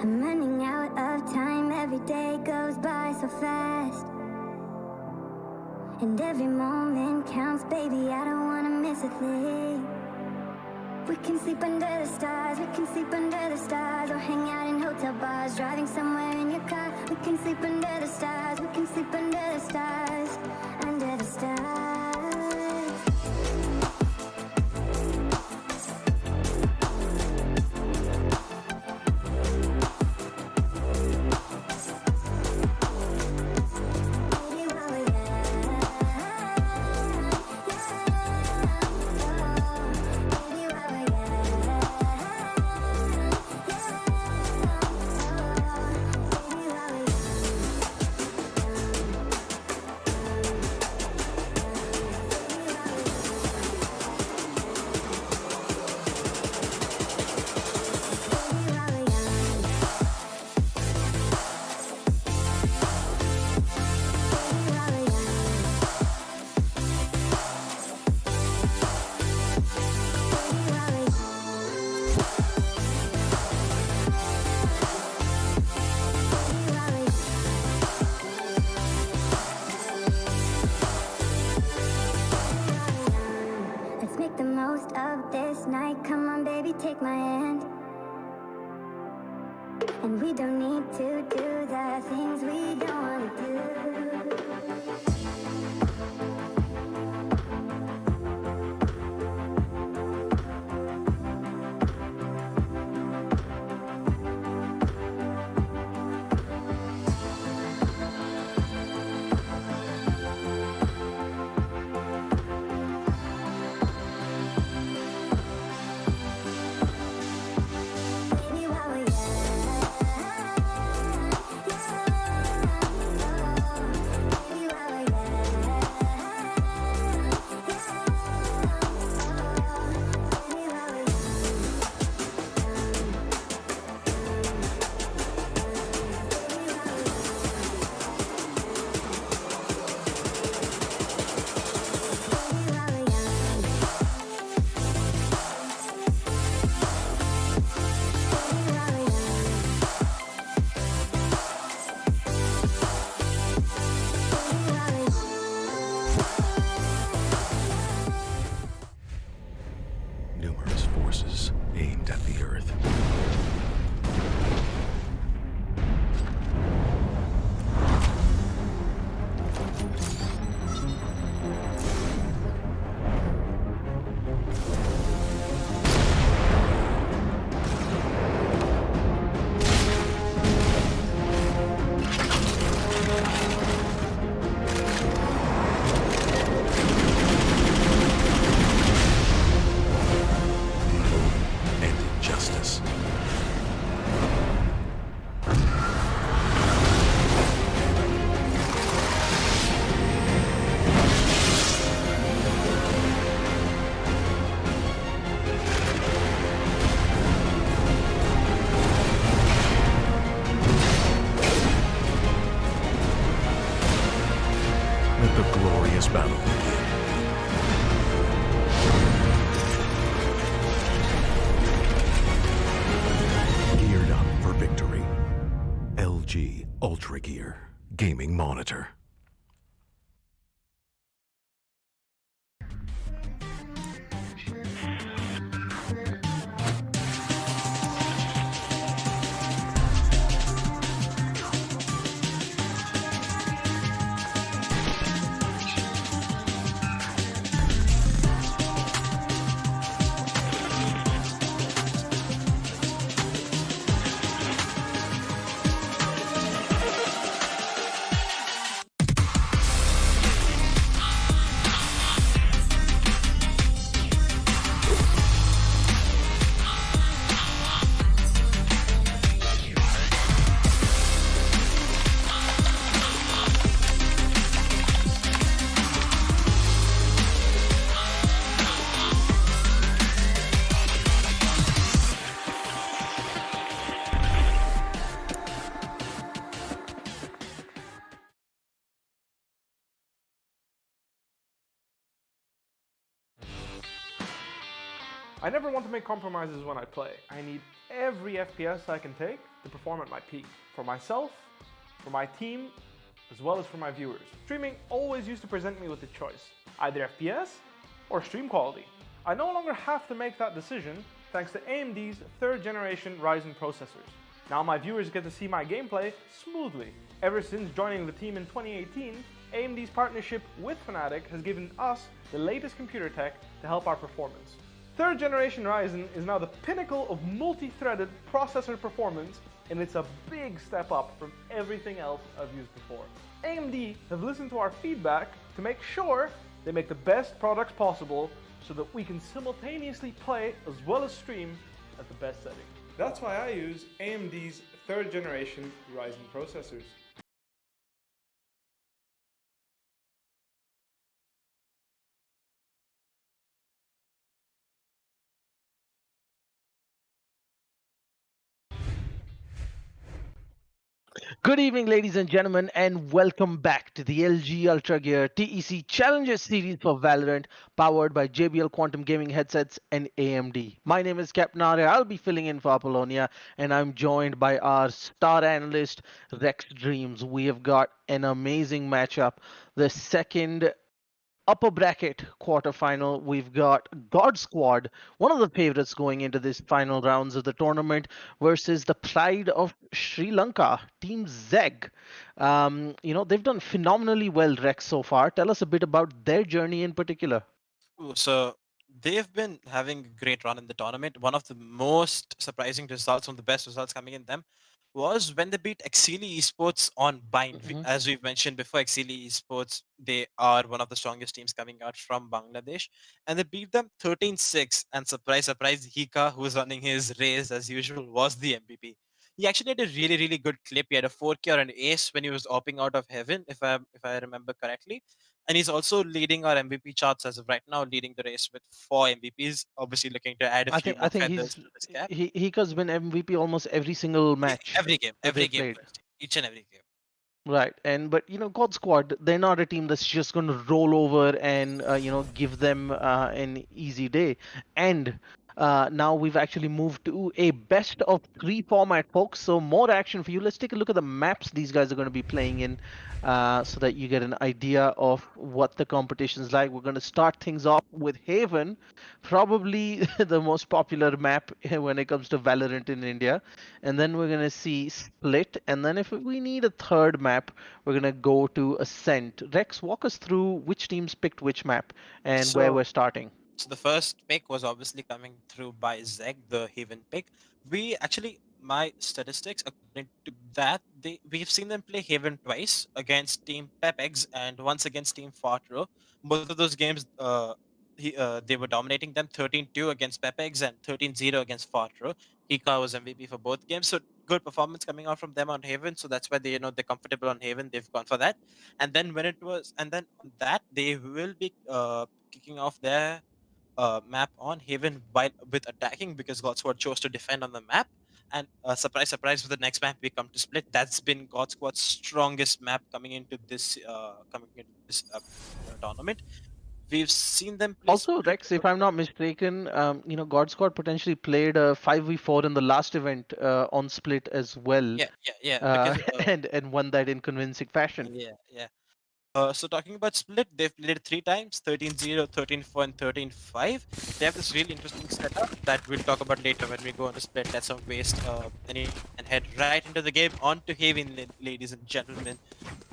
I'm running out of time, every day goes by so fast. And every moment counts, baby, I don't wanna miss a thing. We can sleep under the stars, we can sleep under the stars, or hang out in hotel bars, driving somewhere in your car. We can sleep under the stars, we can sleep under the stars, under the stars. Take my hand, and we don't need to do the things we don't want to do. Ultragear gaming monitor. I never want to make compromises when I play. I need every FPS I can take to perform at my peak. For myself, for my team, as well as for my viewers. Streaming always used to present me with a choice, either FPS or stream quality. I no longer have to make that decision thanks to AMD's 3rd generation Ryzen processors. Now my viewers get to see my gameplay smoothly. Ever since joining the team in 2018, AMD's partnership with Fnatic has given us the latest computer tech to help our performance. 3rd generation Ryzen is now the pinnacle of multi-threaded processor performance, and it's a big step up from everything else I've used before. AMD have listened to our feedback to make sure they make the best products possible so that we can simultaneously play as well as stream at the best setting. That's why I use AMD's 3rd generation Ryzen processors. Good evening, ladies and gentlemen, and welcome back to the LG Ultragear TEC Challenger Series for Valorant, powered by JBL Quantum Gaming Headsets and AMD. My name is Captain Arya. I'll be filling in for Apollonia, and I'm joined by our star analyst, Rex Dreams. We have got an amazing matchup. The second upper bracket quarterfinal, we've got GodSquad, one of the favorites going into this final rounds of the tournament, versus the pride of Sri Lanka, Team ZeGG. They've done phenomenally well, Rex, so far. Tell us a bit about their journey in particular. So they've been having a great run in the tournament. One of the most surprising results, one of the best results coming in them, was when they beat Exili Esports on Bind. As we've mentioned before, Exili Esports, they are one of the strongest teams coming out from Bangladesh, and they beat them 13-6. And surprise, surprise, Hika, who's running his race as usual, was the MVP. He actually had a really, really good clip. He had a 4K or an ace when he was opping out of heaven, if I remember correctly. And he's also leading our MVP charts as of right now, leading the race with 4 MVPs. Obviously, looking to add a few more feathers to this cap. Hika's been MVP almost every single match. Every game, played. each and every game. Right, but GodSquad, they're not a team that's just going to roll over and give them an easy day. And now we've actually moved to a best of 3 format, folks. So more action for you. Let's take a look at the maps these guys are going to be playing in, so that you get an idea of what the competition's like. We're going to start things off with Haven, probably the most popular map when it comes to Valorant in India. And then we're going to see Split. And then if we need a third map, we're going to go to Ascent. Rex, walk us through which teams picked which map and where we're starting. So the first pick was obviously coming through by ZeGG, the Haven pick. We actually, my statistics, according to that, we've seen them play Haven twice against Team Pepex and once against Team Fartro. Both of those games, they were dominating them 13-2 against Pepex and 13-0 against Fartro. Hika was MVP for both games, so good performance coming out from them on Haven. So that's why they're comfortable on Haven. They've gone for that. And then on that they will be kicking off their map on Haven with attacking, because GodSquad chose to defend on the map. And surprise, surprise, for the next map we come to Split. That's been GodSquad's strongest map coming into this tournament. We've seen them play also, Split. Rex, if I'm not mistaken, GodSquad potentially played a 5v4 in the last event on Split as well. Yeah. And won that in convincing fashion. Yeah. So talking about Split, they've played it 3 times, 13-0, 13-4, and 13-5. They have this really interesting setup that we'll talk about later when we go on to Split. Let's not waste any and head right into the game. On to Haven, ladies and gentlemen.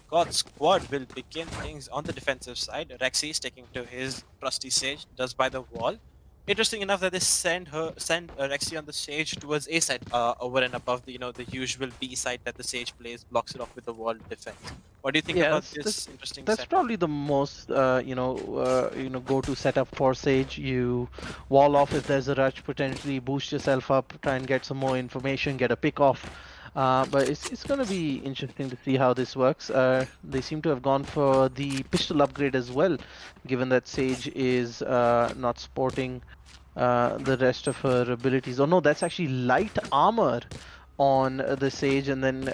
GodSquad will begin things on the defensive side. Rexy sticking to his trusty Sage, does by the wall. Interesting enough that they send Rexy on the Sage towards A side, over and above the the usual B side that the Sage plays, blocks it off with the wall defense. What do you think about this interesting That's setup? probably the most go-to setup for Sage. You wall off if there's a rush, potentially boost yourself up, try and get some more information, get a pick off. But it's going to be interesting to see how this works. They seem to have gone for the pistol upgrade as well, given that Sage is not sporting the rest of her abilities. Oh no, that's actually light armor on the Sage, and then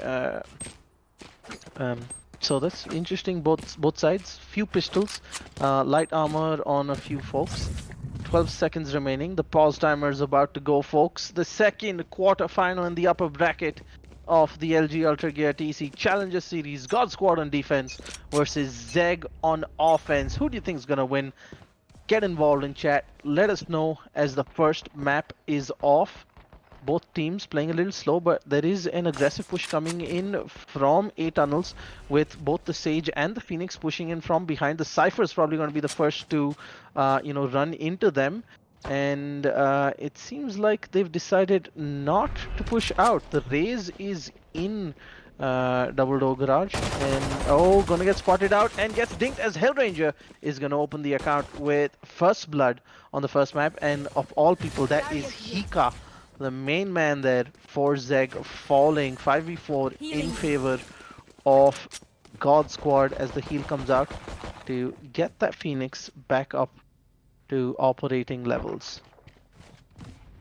so that's interesting. Both sides, few pistols, light armor on a few folks. 12 seconds remaining. The pause timer is about to go, folks. The second quarterfinal in the upper bracket of the LG Ultragear TEC Challenger Series. GodSquad on defense versus ZeGG on offense. Who do you think is going to win? Get involved in chat. Let us know as the first map is off. Both teams playing a little slow, but there is an aggressive push coming in from A tunnels with both the Sage and the Phoenix pushing in from behind. The Cypher is probably going to be the first to, run into them. And it seems like they've decided not to push out. The Raze is in double door garage, and gonna get spotted out and gets dinked as Hellranger is gonna open the account with first blood on the first map. And of all people, that is Hika, the main man there for ZeGG, falling 5v4 in favor of GodSquad as the heal comes out to get that Phoenix back up to operating levels.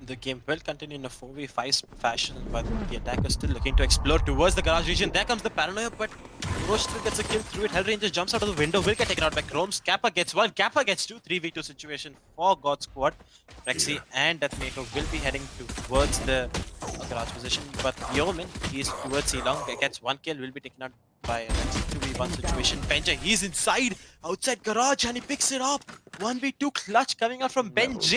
The game will continue in a 4v5 fashion, but the attacker still looking to explore towards the garage region. There comes the paranoia, but Roach still gets a kill through it. Hellranger jumps out of the window, will get taken out by Chromes. Kappa gets one, Kappa gets two. 3v2 situation for GodSquad. Rexy and Deathmaker will be heading towards the garage position, but Yeoman, he's towards C-Long, gets one kill, will be taken out by Rexy. 2v1 situation. Benja, he's inside, outside garage, and he picks it up. 1v2 clutch coming out from Benj.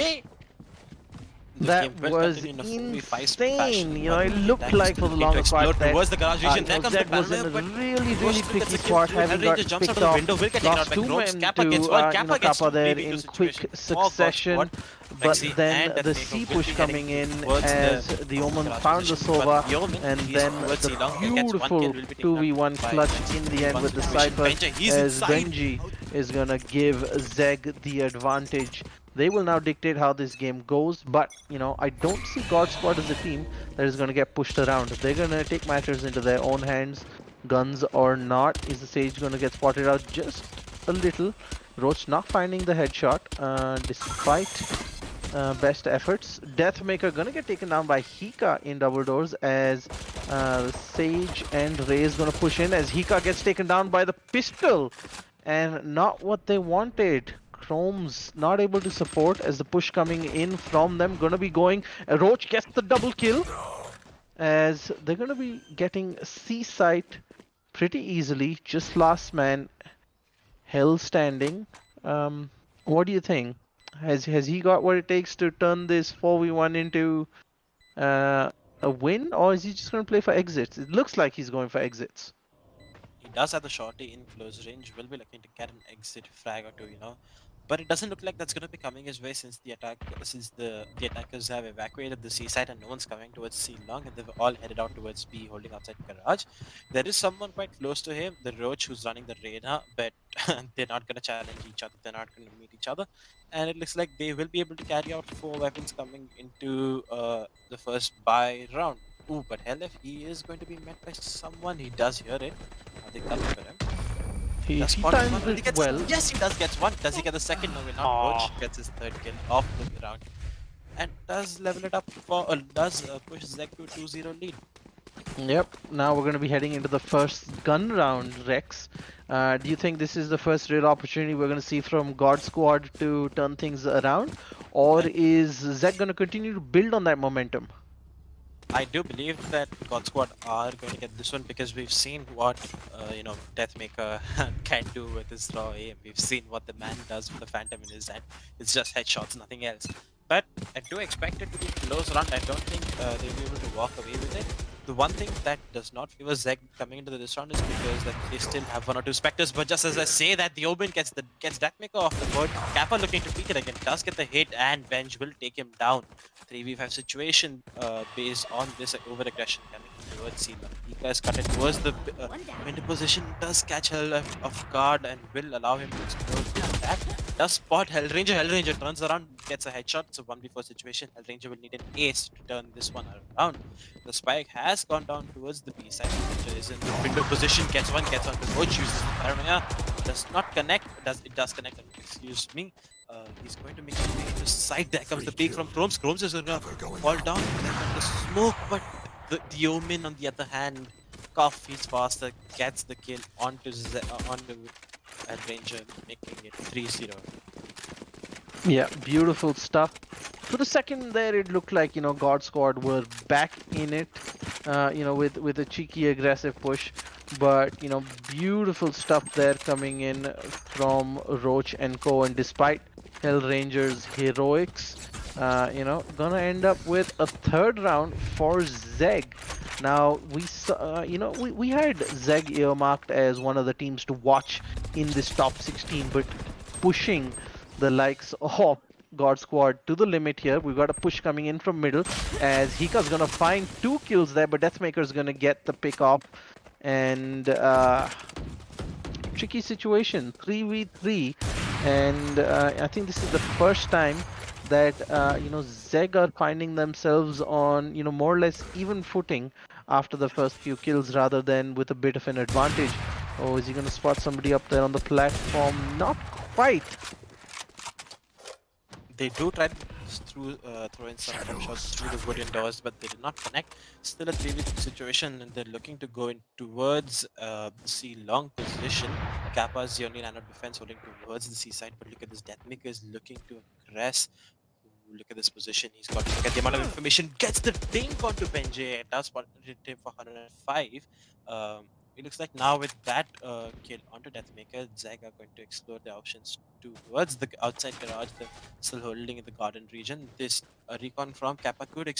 That was insane. You know, it looked like for the longer part that ZeGG was in a really tricky spot, having got picked off. Lost two men to Kappa there in quick succession. But then the C push coming in as the Omen found the Sova, and then the beautiful 2v1 clutch in the end with the Cypher as Benji is gonna give ZeGG the advantage. They will now dictate how this game goes, but I don't see GodSquad as a team that is going to get pushed around. They're going to take matters into their own hands, guns or not. Is the Sage going to get spotted out just a little? Roach not finding the headshot despite best efforts. Deathmaker going to get taken down by Hika in double doors as Sage and Ray is going to push in as Hika gets taken down by the pistol, and not what they wanted. Chrome's not able to support as the push coming in from them. Gonna be going. Roach gets the double kill as they're gonna be getting C site pretty easily. Just last man, Hell standing. What do you think? Has he got what it takes to turn this 4v1 into a win, or is he just gonna play for exits? It looks like he's going for exits. He does have the shorty in close range. Will be looking to get an exit frag or two, But it doesn't look like that's going to be coming his way since the attackers have evacuated the C side and no one's coming towards C long, and they've all headed out towards B, holding outside garage. There is someone quite close to him, the Roach, who's running the radar, but they're not going to challenge each other. They're not going to meet each other, and it looks like they will be able to carry out 4 weapons coming into the first buy round. Ooh, but hell if he is going to be met by someone, he does hear it. Are they coming for him? He times it well. Yes, he does get one. Does he get the second? No, not Roach gets his third kill off the round. And does level it up for, push ZeGG to 2-0 lead. Yep, now we're going to be heading into the first gun round, Rex. Do you think this is the first real opportunity we're going to see from GodSquad to turn things around? Or is ZeGG going to continue to build on that momentum? I do believe that GodSquad are going to get this one because we've seen what Deathmaker can do with his raw aim. We've seen what the man does with the Phantom in his hand. It's just headshots, nothing else. But I do expect it to be close round. I don't think they'll be able to walk away with it. The one thing that does not favor ZeGG coming into this round is because that they still have 1 or 2 Spectres. But just as I say that, the Oben gets Deathmaker off the board. Kappa looking to peek it again, does get the hit, and Benj will take him down. 3v5 situation based on this over-aggression coming towards C-Long. Ika is cut towards the window position, does catch Hell off guard and will allow him to explode the attack. Does spot Hellranger. Hellranger turns around, gets a headshot. It's a 1v4 situation. Hellranger will need an ace to turn this one around. The spike has gone down towards the B side. Hellranger is in the window position, gets on the Roach, uses the paranoia. Does not connect. It does connect, excuse me. He's going to make his way to the side. There comes the peek from Chromes. Chromes is going to fall down. There comes the smoke, but the Omen on the other hand, he's faster, gets the kill onto Hellranger, making it 3-0. Yeah, beautiful stuff. For a second there, it looked like, GodSquad were back in it, with a cheeky aggressive push. But, beautiful stuff there coming in from Roach and Co. And despite Hellranger's heroics, gonna end up with a third round for ZeGG. Now, we saw, we had ZeGG earmarked as one of the teams to watch in this top 16, but pushing the likes of GodSquad to the limit here. We've got a push coming in from middle as Hika's gonna find 2 kills there, but Deathmaker's gonna get the pick off. And tricky situation, 3v3. And I think this is the first time that ZeGG are finding themselves on more or less even footing after the first few kills rather than with a bit of an advantage. Oh, is he gonna spot somebody up there on the platform? Not quite. They do try to throw in some jump shots through the wooden doors, but they did not connect. Still a 3v3 situation, and they're looking to go in towards the C long position. Kappa is the only line of defense holding towards the C side, but look at this. Deathmaker is looking to aggress. Ooh, look at this position. He's got to look at the amount of information. Gets the dink onto Benji. Does spot him for 105. It looks like now with that kill onto Deathmaker, ZeGG are going to explore the options towards the outside garage. They're still holding in the garden region. This recon from Kappa could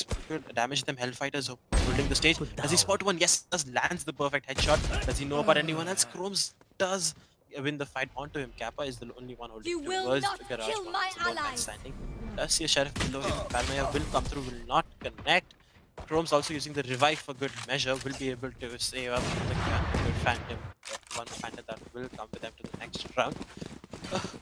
damage them. Hellfighters holding the stage. Does he spot one? Yes, does lands the perfect headshot. Does he know about anyone else? Chromes does win the fight onto him. Kappa is the only one holding towards the garage. kill my allies. Standing. Does see a sheriff below him. Paranoia will come through, will not connect. Chrome's also using the revive for good measure, will be able to save up the good Phantom. One Phantom that will come with them to the next round.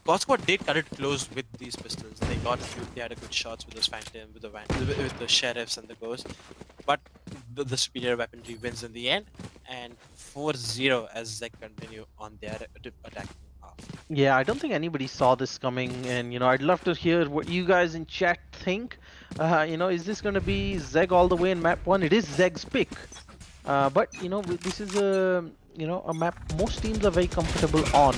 GodSquad did cut it close with these pistols. They got a few, they had a good shots with those Phantom, with the sheriffs and the ghost. But the superior weaponry wins in the end, and 4-0 as ZeGG continue on their attacking half. Yeah, I don't think anybody saw this coming, and I'd love to hear what you guys in chat think. Is this going to be ZeGG all the way in map 1? It is ZeGG's pick, but this is a map most teams are very comfortable on.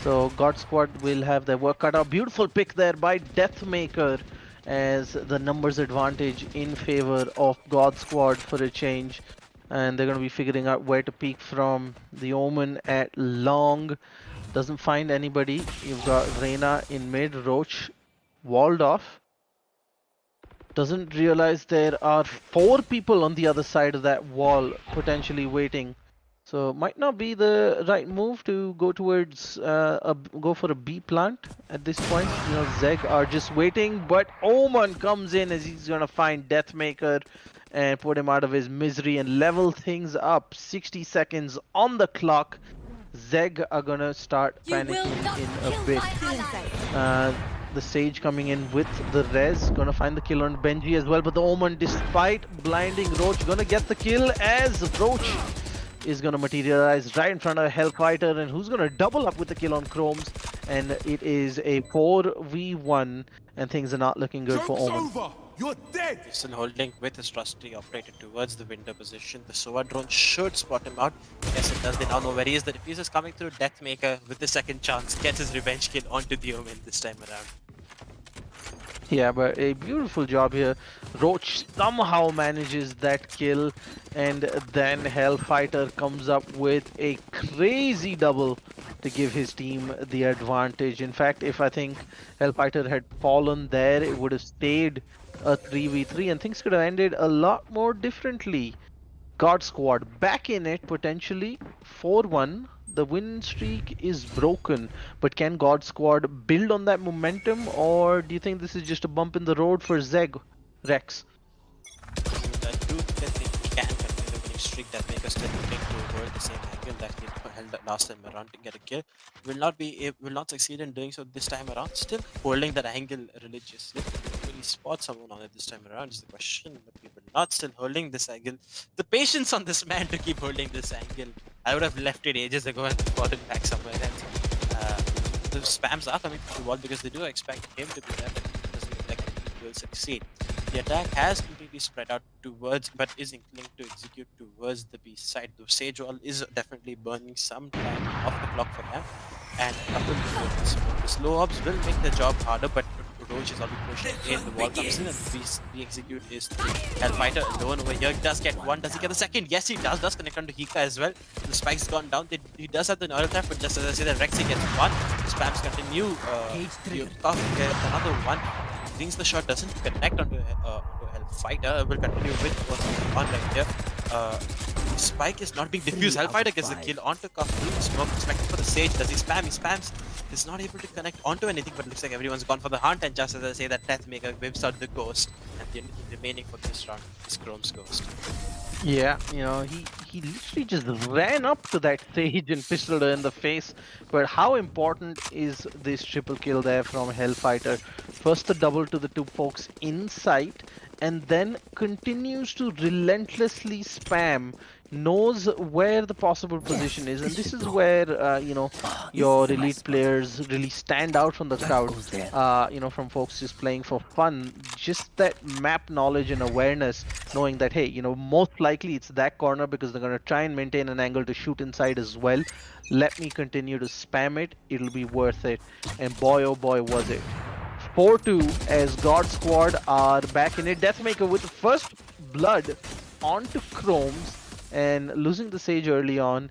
So GodSquad will have their work cut out. Beautiful pick there by Deathmaker as the numbers advantage in favor of GodSquad for a change. And they're going to be figuring out where to peek from. The Omen at long. Doesn't find anybody. You've got Reyna in mid. Roach walled off. Doesn't realize there are 4 people on the other side of that wall potentially waiting. So might not be the right move to go towards go for a B plant at this point. ZeGG are just waiting, but Omen comes in as he's gonna find Deathmaker and put him out of his misery and level things up. 60 seconds on the clock. ZeGG are gonna start panicking in a bit. The Sage coming in with the res, gonna find the kill on Benji as well, but the Omen, despite blinding Roach, gonna get the kill as Roach is gonna materialize right in front of Hellfighter, and who's gonna double up with the kill on Chromes, and it is a 4v1, and things are not looking good for Omen. You're dead! He's still holding with his trusty operator towards the window position. The SOA drone should spot him out. Yes, it does. They now know where he is. The defuse is coming through. Deathmaker with the second chance gets his revenge kill onto the Omen this time around. Yeah, but a beautiful job here. Roach somehow manages that kill, and then Hellfighter comes up with a crazy double to give his team the advantage. In fact, if I think Hellfighter had fallen there, it would have stayed a 3v3 and things could have ended a lot more differently. GodSquad back in it, potentially 4-1. The win streak is broken, but can GodSquad build on that momentum, or do you think this is just a bump in the road for ZeGG, Rex? I do think he can continue the winning streak. Deathmaker still looking to avoid the same angle that he held last time around to get a kill. Will not succeed in doing so this time around. Still holding that angle religiously. Will he spot someone on it this time around is the question, but we will not still holding this angle. The patience on this man to keep holding this angle. I would have left it ages ago and brought it back somewhere else. The spams are coming to the wall because they do expect him to be there, but it doesn't look like he will succeed. The attack has completely spread out towards, but is inclined to execute towards the B side. The Sage wall is definitely burning some time off the clock for them. And coupled with the slow ops will make the job harder, but Roach is already pushing in. The wall comes in and the execute is through. Hellfighter alone over here. Does get one. Does he get the second? Yes, he does. Does connect onto Hika as well. The spike's gone down. He does have the neural theft, but just as I say that Rexy gets one. The spams continue. Get another one. Brings the shot, doesn't connect onto Hellfighter. Will continue with what's going on right here. Spike is not being diffused. Hellfighter gets the kill onto Cuff. Smoke expecting for the Sage. Does he spam? He spams. He's not able to connect onto anything, but it looks like everyone's gone for the hunt. And just as I say that, Deathmaker whips out the Ghost. And the remaining for this round is Chrome's Ghost. Yeah, you know, he literally just ran up to that Sage and pistoled her in the face. But how important is this triple kill there from Hellfighter? First the double to the two folks inside, and then continues to relentlessly spam, knows where the possible position is, and this is where you know, your elite players really stand out from the crowd. You know, from folks just playing for fun, just that map knowledge and awareness, knowing that hey, you know, most likely it's that corner because they're going to try and maintain an angle to shoot inside as well. Let me continue to spam it, it'll be worth it. And boy oh boy was it. 4-2 as GodSquad are back in it. Deathmaker with the first blood onto Chromes, and losing the Sage early on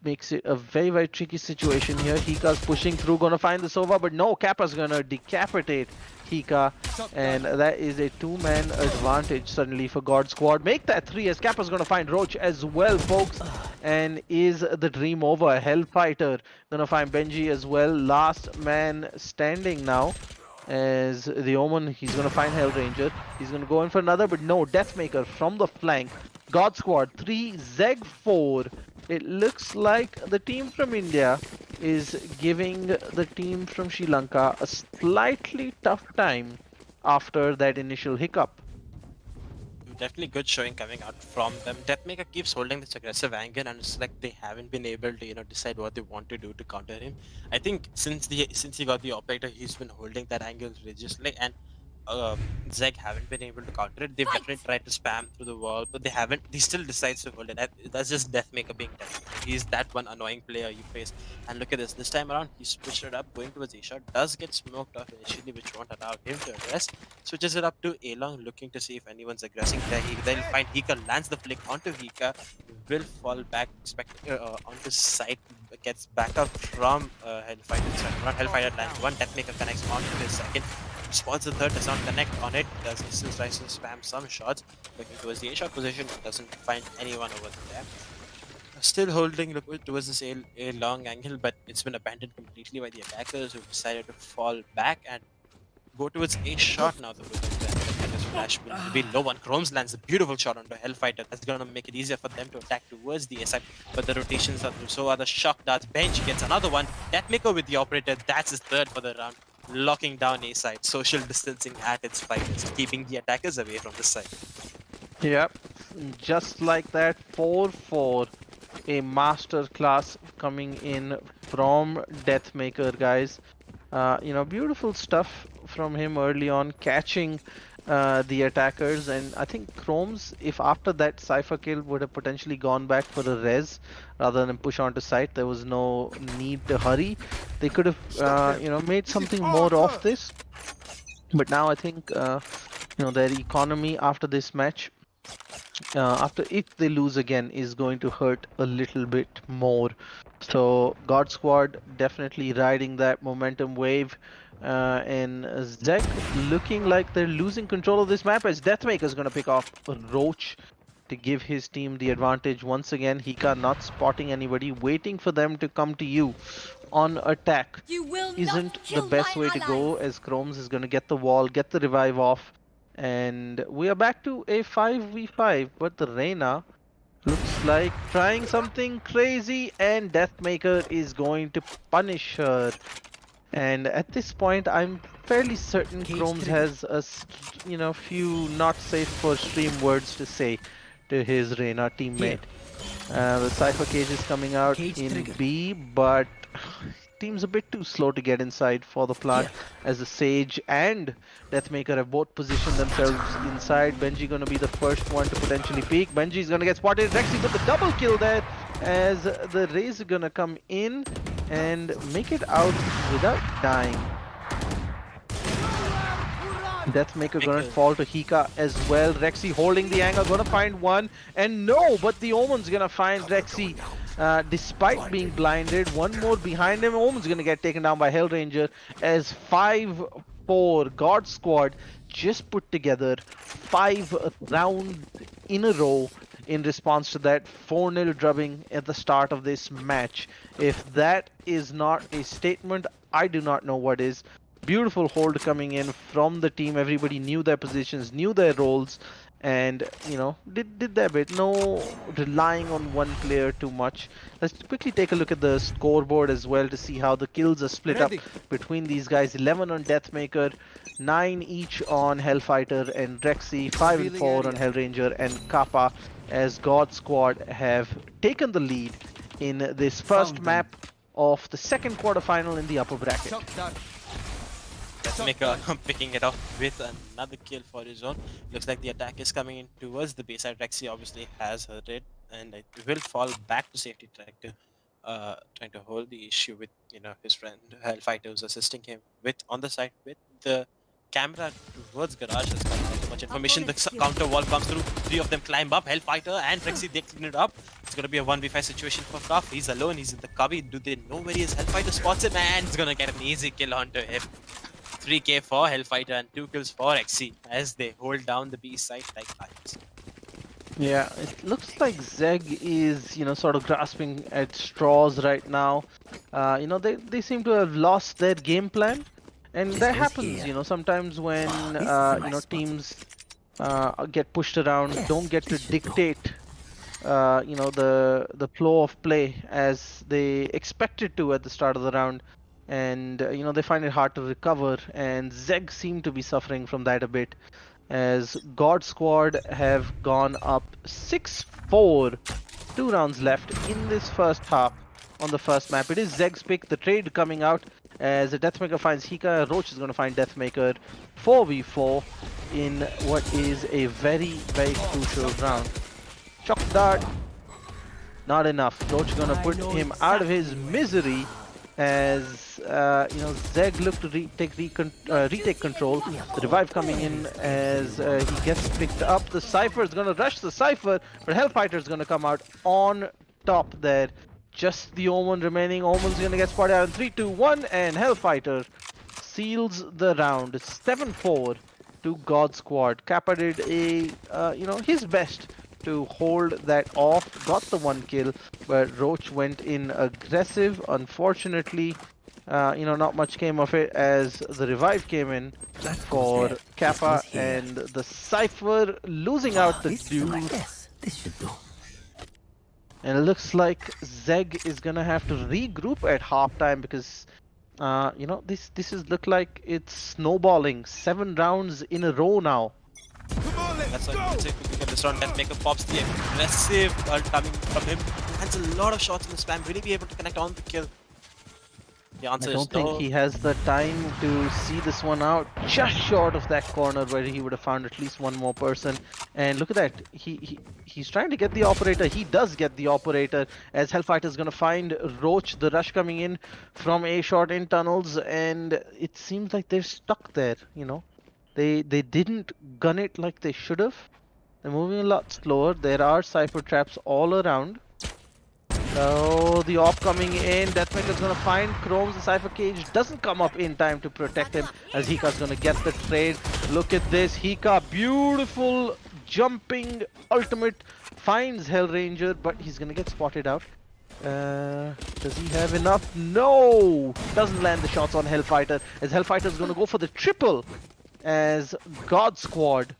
makes it a very, very tricky situation here. Hika's pushing through, gonna find the Sova, but no, Kappa's gonna decapitate Hika, and that is a two-man advantage suddenly for GodSquad. Make that 3 as Kappa's gonna find Roach as well, folks, and is the dream over. Hellfighter gonna find Benji as well. Last man standing now. As the Omen, he's gonna find Hellranger. He's gonna go in for another, but no, Deathmaker from the flank. GodSquad 3, ZeGG 4. It looks like the team from India is giving the team from Sri Lanka a slightly tough time after that initial hiccup. Definitely good showing coming out from them. Deathmaker keeps holding this aggressive angle, and it's like they haven't been able to, you know, decide what they want to do to counter him. I think since he got the operator, he's been holding that angle religiously, and ZeGG haven't been able to counter it. They've definitely tried to spam through the wall, but they haven't. He still decides to hold it. That's just Deathmaker being Deathmaker. He's that one annoying player you face. And look at this. This time around, he switched it up, going towards A-shot. Does get smoked off initially, which won't allow him to arrest. Switches it up to A-long, looking to see if anyone's aggressing there. They'll find Hika, lands the flick onto Hika, will fall back, expecting onto side, gets back up from Hellfighter. Not Hellfighter lands one. Deathmaker connects onto the second. Spawns the third, does not connect on it. Does he still tries to spam some shots, looking towards the A-shot position, doesn't find anyone over there. Still holding towards this A long angle, but it's been abandoned completely by the attackers, who decided to fall back and go towards A-shot now. The flash will be low one. Chromes lands a beautiful shot onto Hellfighter. That's gonna make it easier for them to attack towards the A side, but the rotations are through. So are the shock darts. Bench gets another one. Deathmaker with the operator. That's his third for the round. Locking down A side. Social distancing at its finest, keeping the attackers away from this side. Yep, just like that, 4-4. A master class coming in from Deathmaker, guys. You know, beautiful stuff from him early on, catching the attackers. And I think Chromes, if after that Cypher kill, would have potentially gone back for a res rather than push onto site. There was no need to hurry. They could have, you know, made something more of this. But now I think, you know, their economy after this match, if they lose again, is going to hurt a little bit more. So GodSquad definitely riding that momentum wave, and ZeGG looking like they're losing control of this map, as Deathmaker is going to pick off Roach to give his team the advantage once again. Hika not spotting anybody, waiting for them to come to you on attack isn't the best way to go, as Chromes is going to get the wall, get the revive off. And we are back to a 5v5, but the Reyna looks like trying something crazy, and Deathmaker is going to punish her. And at this point, I'm fairly certain Chromes has a, you know, few not safe for stream words to say to his Reyna teammate. The Cypher cage is coming out in B, but team's a bit too slow to get inside for the plant, as the Sage and Deathmaker have both positioned themselves inside. Benji gonna be the first one to potentially peek. Benji's gonna get spotted. Rexy with the double kill there, as the Raze are gonna come in and make it out without dying. Deathmaker gonna fall to Hika as well. Rexy holding the angle, gonna find one, and no, but the Omen's gonna find Rexy. Despite being blinded, one more behind him. Omen's gonna get taken down by Hellranger as 5-4 GodSquad just put together 5 rounds in a row in response to that 4-0 drubbing at the start of this match. If that is not a statement, I do not know what is. Beautiful hold coming in from the team. Everybody knew their positions, knew their roles, and did their bit. No relying on one player too much. Let's quickly take a look at the scoreboard as well to see how the kills are split up between these guys. 11 on Deathmaker, 9 each on Hellfighter and Rexy, 5 and 4 on Hellranger and Kappa, as GodSquad have taken the lead in this first map of the second quarterfinal in the upper bracket. Deathmaker picking it up with another kill for his own. Looks like the attack is coming in towards the base side. Rexy obviously has hurt it, and it will fall back to safety, trying to hold the issue with his friend Hellfighter, who's assisting him with on the side with the camera towards garage. Has got too much information. The counter wall comes through. 3 of them climb up. Hellfighter and Rexy, they clean it up. It's gonna be a 1v5 situation for Cuff. He's alone. He's in the cubby. Do they know where he is? Hellfighter spots him, and it's gonna get an easy kill onto him. 3k for Hellfighter and 2 kills for Rexy as they hold down the B side like lions. Yeah, it looks like ZeGG is, sort of grasping at straws right now. They seem to have lost their game plan, and that happens, sometimes when, teams get pushed around, don't get to dictate, the flow of play as they expected to at the start of the round. And they find it hard to recover, and ZeGG seem to be suffering from that a bit, as GodSquad have gone up 6-4, 2 rounds left in this first half on the first map. It is ZeGG's pick, the trade coming out as the Deathmaker finds Hika. Roach is going to find Deathmaker. 4v4 in what is a very, very crucial round. Shock dart, not enough. Roach is going to put him out of his misery, as ZeGG look to retake control. The revive coming in as he gets picked up. The Cypher is going to rush the Cypher, but Hellfighter is going to come out on top there. Just the Omen remaining. Omen's going to get spotted out in 3, 2, 1, and Hellfighter seals the round. 7-4 to GodSquad. Kappa did his best to hold that off, got the 1 kill, but Roach went in aggressive. Unfortunately, not much came of it as the revive came in for Kappa, and the Cypher losing out the dude. This should do. And it looks like ZeGG is gonna have to regroup at halftime because this is look like it's snowballing. 7 rounds in a row now. That's why let's say we get this round. Deathmaker pops the aggressive coming from him. Lands a lot of shots in the spam. Will he be able to connect on the kill? The answer I don't is no. think he has the time to see this one out. Just short of that corner where he would have found at least one more person. And look at that. He's trying to get the operator. He does get the operator as Hellfighter is going to find Roach. The rush coming in from A short in tunnels, and it seems like they're stuck there. They didn't gun it like they should have. They're moving a lot slower. There are Cypher traps all around. So the op coming in. Deathmaker's gonna find Chrome's. The Cypher cage doesn't come up in time to protect him as Hika's gonna get the trade. Look at this. Hika, beautiful jumping ultimate, finds Hellranger, but he's gonna get spotted out. Does he have enough? No! Doesn't land the shots on Hellfighter as Hellfighter's gonna go for the triple as GodSquad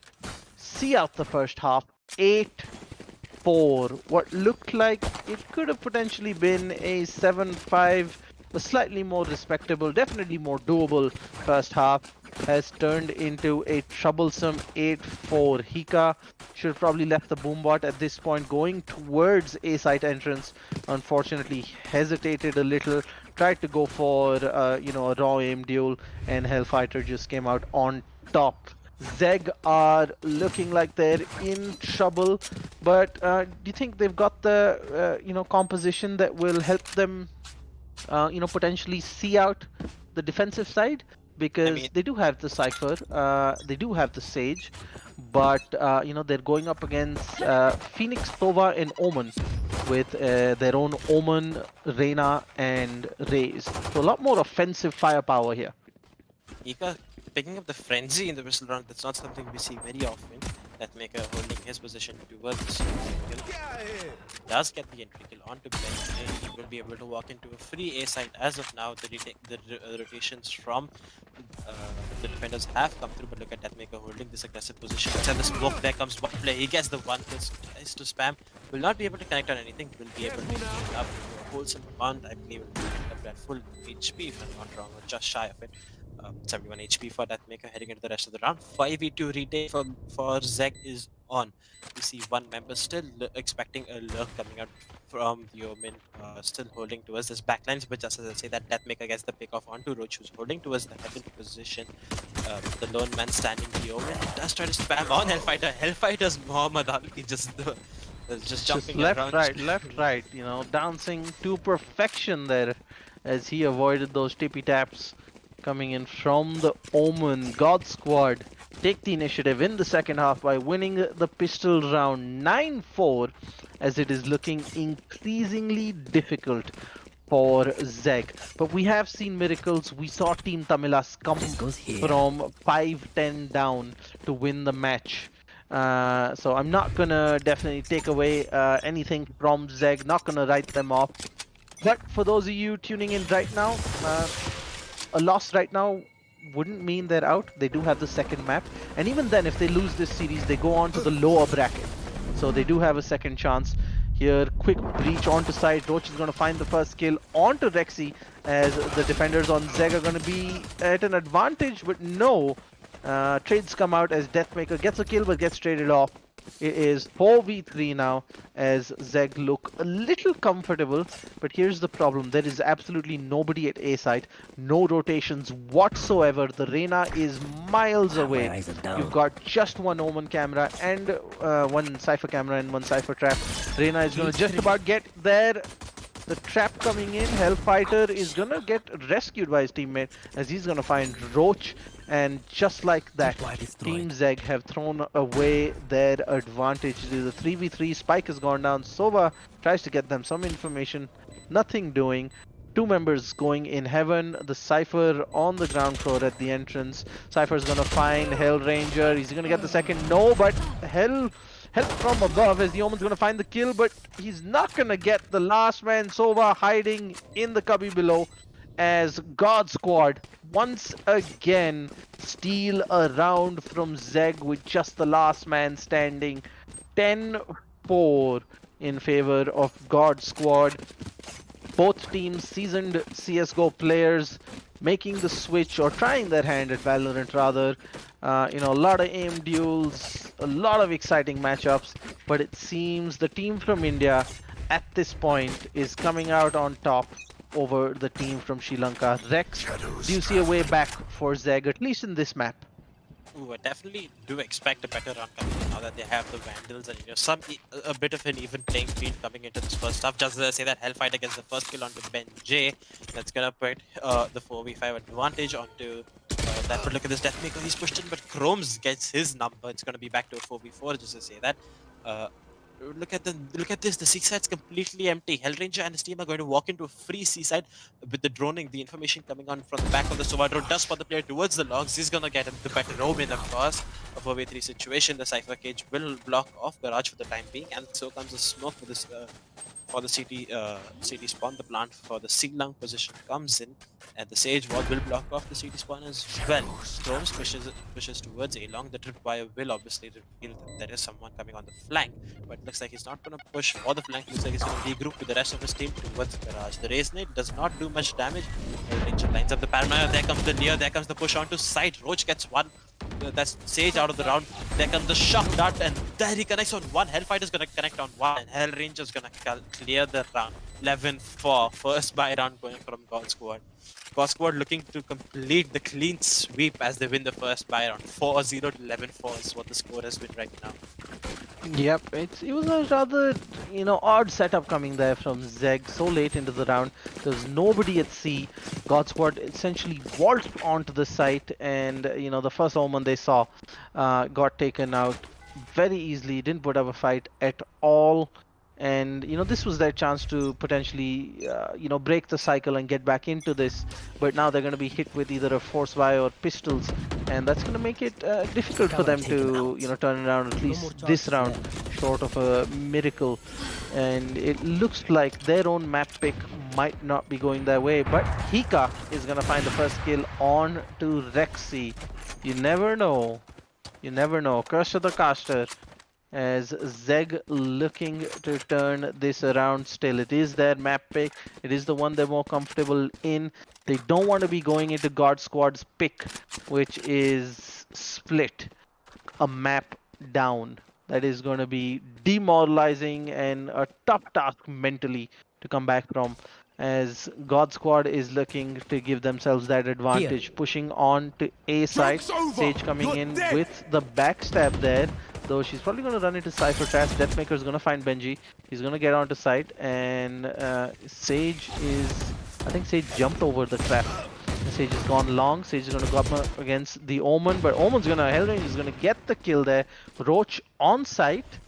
see out the first half. 8-4. What looked like it could have potentially been a 7-5, a slightly more respectable, definitely more doable first half, has turned into a troublesome 8-4. Hika should have probably left the boombot at this point, going towards A site entrance. Unfortunately, hesitated a little, tried to go for a raw aim duel, and Hellfighter just came out on top. ZeGG are looking like they're in trouble, but do you think they've got the composition that will help them potentially see out the defensive side? because mean- they do have the Cypher, they do have the Sage, but you know, they're going up against Phoenix, Sova, and Omen with their own Omen, Reyna, and Raze. So a lot more offensive firepower here. Ika picking up the frenzy in the whistle round, that's not something we see very often. That Maker holding his position towards does get the entry kill onto Ben. He will be able to walk into a free A side as of now. The rotations from the defenders have come through, but look at Deathmaker holding this aggressive position. Inside the smoke, there comes one play. He gets the one kill, tries to spam. Will not be able to connect on anything. Will be able to clean up a wholesome amount. I believe will be up at full HP if I'm not wrong, or just shy of it. 71 HP for that Maker heading into the rest of the round. 5v2 retake for ZeGG is on. We see one member still expecting a lurk coming out from the Omen, still holding towards this backlines, but just as I say that Deathmaker gets the pick off onto Roach, who's holding towards the heaven position. The lone man standing the Omen does try to spam on Hellfighter. Hellfighter's Muhammad Ali just jumping Just around. left, right, you know, dancing to perfection there as he avoided those tippy taps coming in from the Omen. GodSquad take the initiative in the second half by winning the pistol round 9-4 as it is looking increasingly difficult for ZeGG. But we have seen miracles. We saw Team Tamilas come from 5-10 down to win the match. So I'm not gonna definitely take away anything from ZeGG, not gonna write them off. But for those of you tuning in right now, a loss right now wouldn't mean they're out. They do have the second map, and even then, if they lose this series, they go on to the lower bracket, so they do have a second chance. Here, quick breach onto side. Roach is going to find the first kill onto Rexy as the defenders on ZeGG are going to be at an advantage, but no. Trades come out as Deathmaker gets a kill but gets traded off. It is 4v3 now as ZeGG look a little comfortable, but here's the problem. There is absolutely nobody at A site, no rotations whatsoever. The Reyna is miles away. You've got just one Omen camera and one Cypher camera and one Cypher trap. Reyna is going to just about get there. The trap coming in, Hellfighter is gonna get rescued by his teammate as he's gonna find Roach, and just like that, Team ZeGG have thrown away their advantage. The 3v3, Spike has gone down, Sova tries to get them some information, nothing doing. Two members going in heaven, the Cypher on the ground floor at the entrance. Cypher's gonna find Hell Ranger, he's gonna get the second, no, but help from above as the Omen's gonna find the kill, but he's not gonna get the last man. Sova hiding in the cubby below as GodSquad once again steal a round from ZeGG with just the last man standing. 10-4 in favor of GodSquad. Both teams seasoned CSGO players making the switch or trying their hand at Valorant rather. You know, a lot of aim duels, a lot of exciting matchups, but it seems the team from India at this point is coming out on top over the team from Sri Lanka. Rex, do you see a way back for ZeGG, at least in this map? Ooh, I definitely do expect a better run coming in now that they have the Vandals and a bit of an even playing field coming into this first half. Just as I say that Hellfighter gets the first kill onto Ben J, that's gonna put the 4v5 advantage onto that. But look at this Deathmaker, he's pushed in, but Chromes gets his number. It's gonna be back to a 4v4 just to say that. Look at this, the C side's completely empty. Hellranger and his team are going to walk into a free C side with the droning, the information coming on from the back of the Sova drone does spot the player towards the logs. He's gonna get the better Omen, of course. A 4v3 situation, the Cypher cage will block off Garage for the time being, and so comes the smoke for this for the CT spawn. The plant for the C-Lung position comes in, and the Sage wall will block off the CT spawn as well. Chromes pushes towards A-Long. The tripwire will obviously reveal that there is someone coming on the flank, but it looks like he's not going to push for the flank. Looks like he's going to regroup with the rest of his team towards the Garage. The Raze Nade does not do much damage. Ranger lines up the Paranoia. There comes the Leer. There comes the push onto side. Roach gets one. That's Sage out of the round. There comes the shock dart, and there he connects on one. Hellfighter's gonna connect on one, and Hellranger's gonna clear the round. 11-4. First buy round going from GodSquad. GodSquad looking to complete the clean sweep as they win the first by around 4-0 to 11-4 is what the score has been right now. Yep, it was a rather, odd setup coming there from ZeGG so late into the round. There was nobody at C. GodSquad essentially waltzed onto the site, and the first Omen they saw got taken out very easily. Didn't put up a fight at all, and this was their chance to potentially break the cycle and get back into this. But now they're going to be hit with either a force fire or pistols, and that's going to make it difficult for them to turn around at least this round, short of a miracle. And it looks like their own map pick might not be going their way, but Hika is going to find the first kill on to Rexy. You never know. You never know. Curse of the caster, as ZeGG looking to turn this around still. It is their map pick. It is the one they're more comfortable in. They don't want to be going into GodSquad's pick, which is split, a map down. That is going to be demoralizing and a tough task mentally to come back from, as GodSquad is looking to give themselves that advantage. Pushing on to A side. Sage coming in with the backstab there, though she's probably going to run into Cypher Trash. Deathmaker is going to find Benji. He's going to get onto site, and Sage is... I think Sage jumped over the trap. Sage has gone long. Sage is going to go up against the Omen, but Omen's going to... Hellrange is going to get the kill there. Roach on site.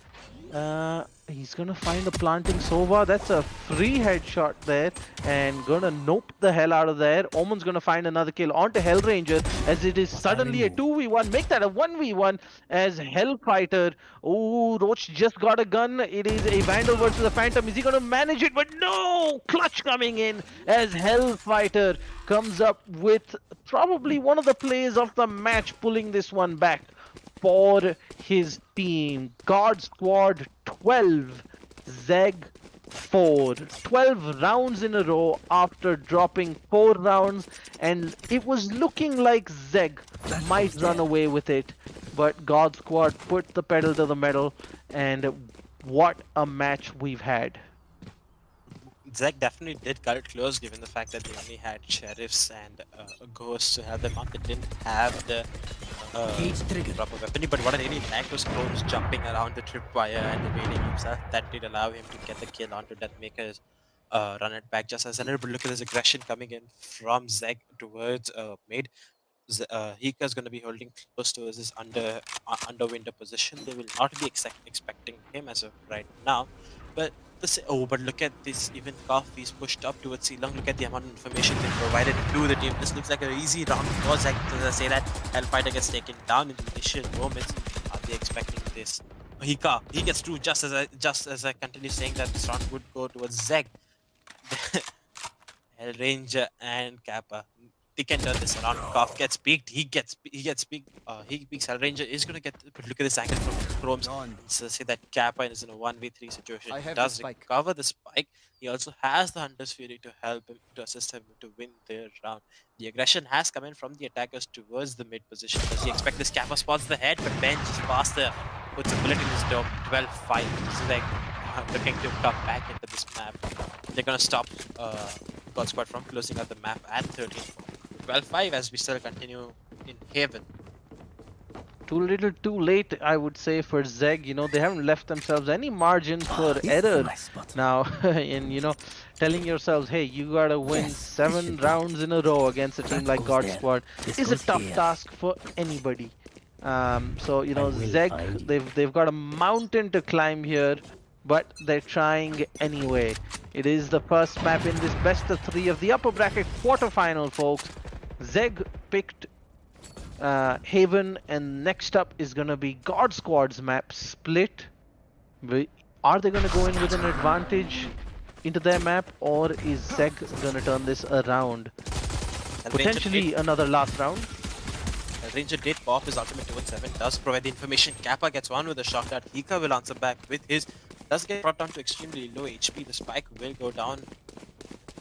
He's gonna find the planting Sova. That's a free headshot there, and gonna nope the hell out of there. Omen's gonna find another kill onto Hellranger, as it is suddenly a 2v1. Make that a 1v1 as Hellfighter. Oh, Roach just got a gun. It is a Vandal versus a Phantom. Is he gonna manage it? But no! Clutch coming in as Hellfighter comes up with probably one of the plays of the match, pulling this one back for his team. GodSquad 12, ZeGG 4. 12 rounds in a row after dropping 4 rounds, and it was looking like ZeGG might run away with it, but GodSquad put the pedal to the metal, and what a match we've had. ZeGG definitely did cut it close, given the fact that they only had sheriffs and ghosts to have them on. They didn't have the proper weaponry, but what I really liked was Chrome's jumping around the tripwire and evading himself. That did allow him to get the kill onto Deathmaker's run it back just as a little bit. Look at this aggression coming in from ZeGG towards mid. Hika is going to be holding close to his underwinder position. They will not be expecting him as of right now, but but look at this, even Koff, he's pushed up towards Silong. Look at the amount of information they provided to the team. This looks like an easy round for ZeGG. As I say that, Hellfighter gets taken down in the initial moments. Are they expecting this? Hika, he gets through just as I continue saying that this round would go towards ZeGG. Hellranger and Kappa. They can turn this around. Koff gets peeked. He gets peeked. He peeks. Hellranger is gonna get. But look at this angle from Chromes. So say that Kappa is in a 1v3 situation. He does recover the spike. He also has the Hunter's Fury to help him, to assist him to win their round. The aggression has come in from the attackers towards the mid position. Does he expect this? Kappa spots the head, but Ben just faster puts a bullet in his dome. 12-5. So they're looking to come back into this map. They're gonna stop GodSquad from closing out the map at 13-4. 12-5 as we still continue in Haven. Too little too late, I would say, for ZeGG. They haven't left themselves any margin for error now. And telling yourselves, hey, you gotta win 7 rounds in a row against a team like GodSquad is a tough task for anybody. So ZeGG, they've got a mountain to climb here, but they're trying anyway. It is the first map in this best of 3 of the upper bracket quarterfinal, folks. ZeGG picked Haven, and next up is gonna be GodSquad's map, Split. Are they gonna go in with an advantage into their map, or is ZeGG gonna turn this around? Potentially another last round. Ranger did pop his ultimate 2-7, does provide the information. Kappa gets one with a shot that Hika will answer back with his. Does get brought down to extremely low HP. The spike will go down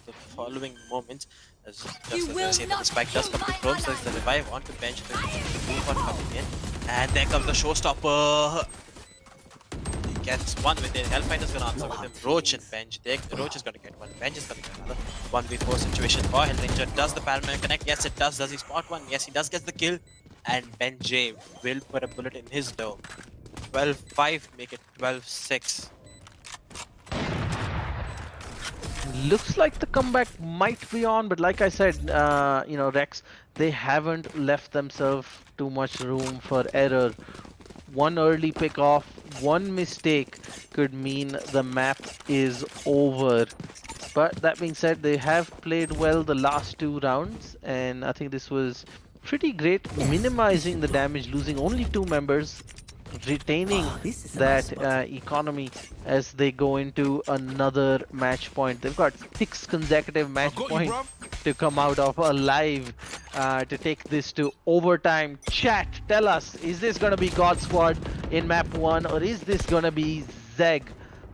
the following moments. Just as I say that the spike does come to Chrome, so it's the revive onto bench. The move on coming in. And there comes the showstopper. gets one with it. Hellfighter's gonna answer with him. Roach and Benj. Roach is gonna get one. Benj is gonna get another. 1v4 situation for Hellranger. Does the Paramount connect? Yes, it does. Does he spot one? Yes, he does get the kill. And Benj will put a bullet in his dome. 12-5, make it 12-6. Looks like the comeback might be on, but like I said, you know, Rex, they haven't left themselves too much room for error. One early pick off, one mistake could mean the map is over. But that being said, they have played well the last 2 rounds, and I think this was pretty great, minimizing the damage, losing only 2 members, retaining that economy as they go into another match point. They've got 6 consecutive match points to come out of alive to take this to overtime. Chat, tell us, is this gonna be GodSquad in map 1 or is this gonna be ZeGG?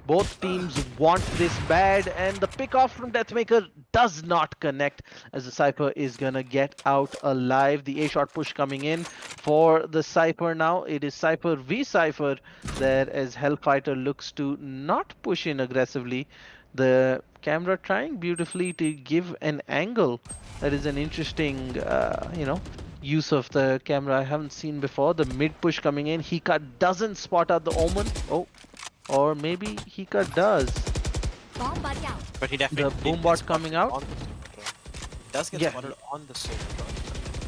Both teams want this bad, and the pick off from Deathmaker does not connect as the Cypher is gonna get out alive. The A-shot push coming in for the Cypher now. It is Cypher v Cypher there as Hellfighter looks to not push in aggressively. The camera trying beautifully to give an angle. That is an interesting, you know, use of the camera I haven't seen before. The mid push coming in. Hika doesn't spot out the Omen. Oh. Or maybe Hika does. But he definitely The boombot coming out. Does get spotted on the silver drone.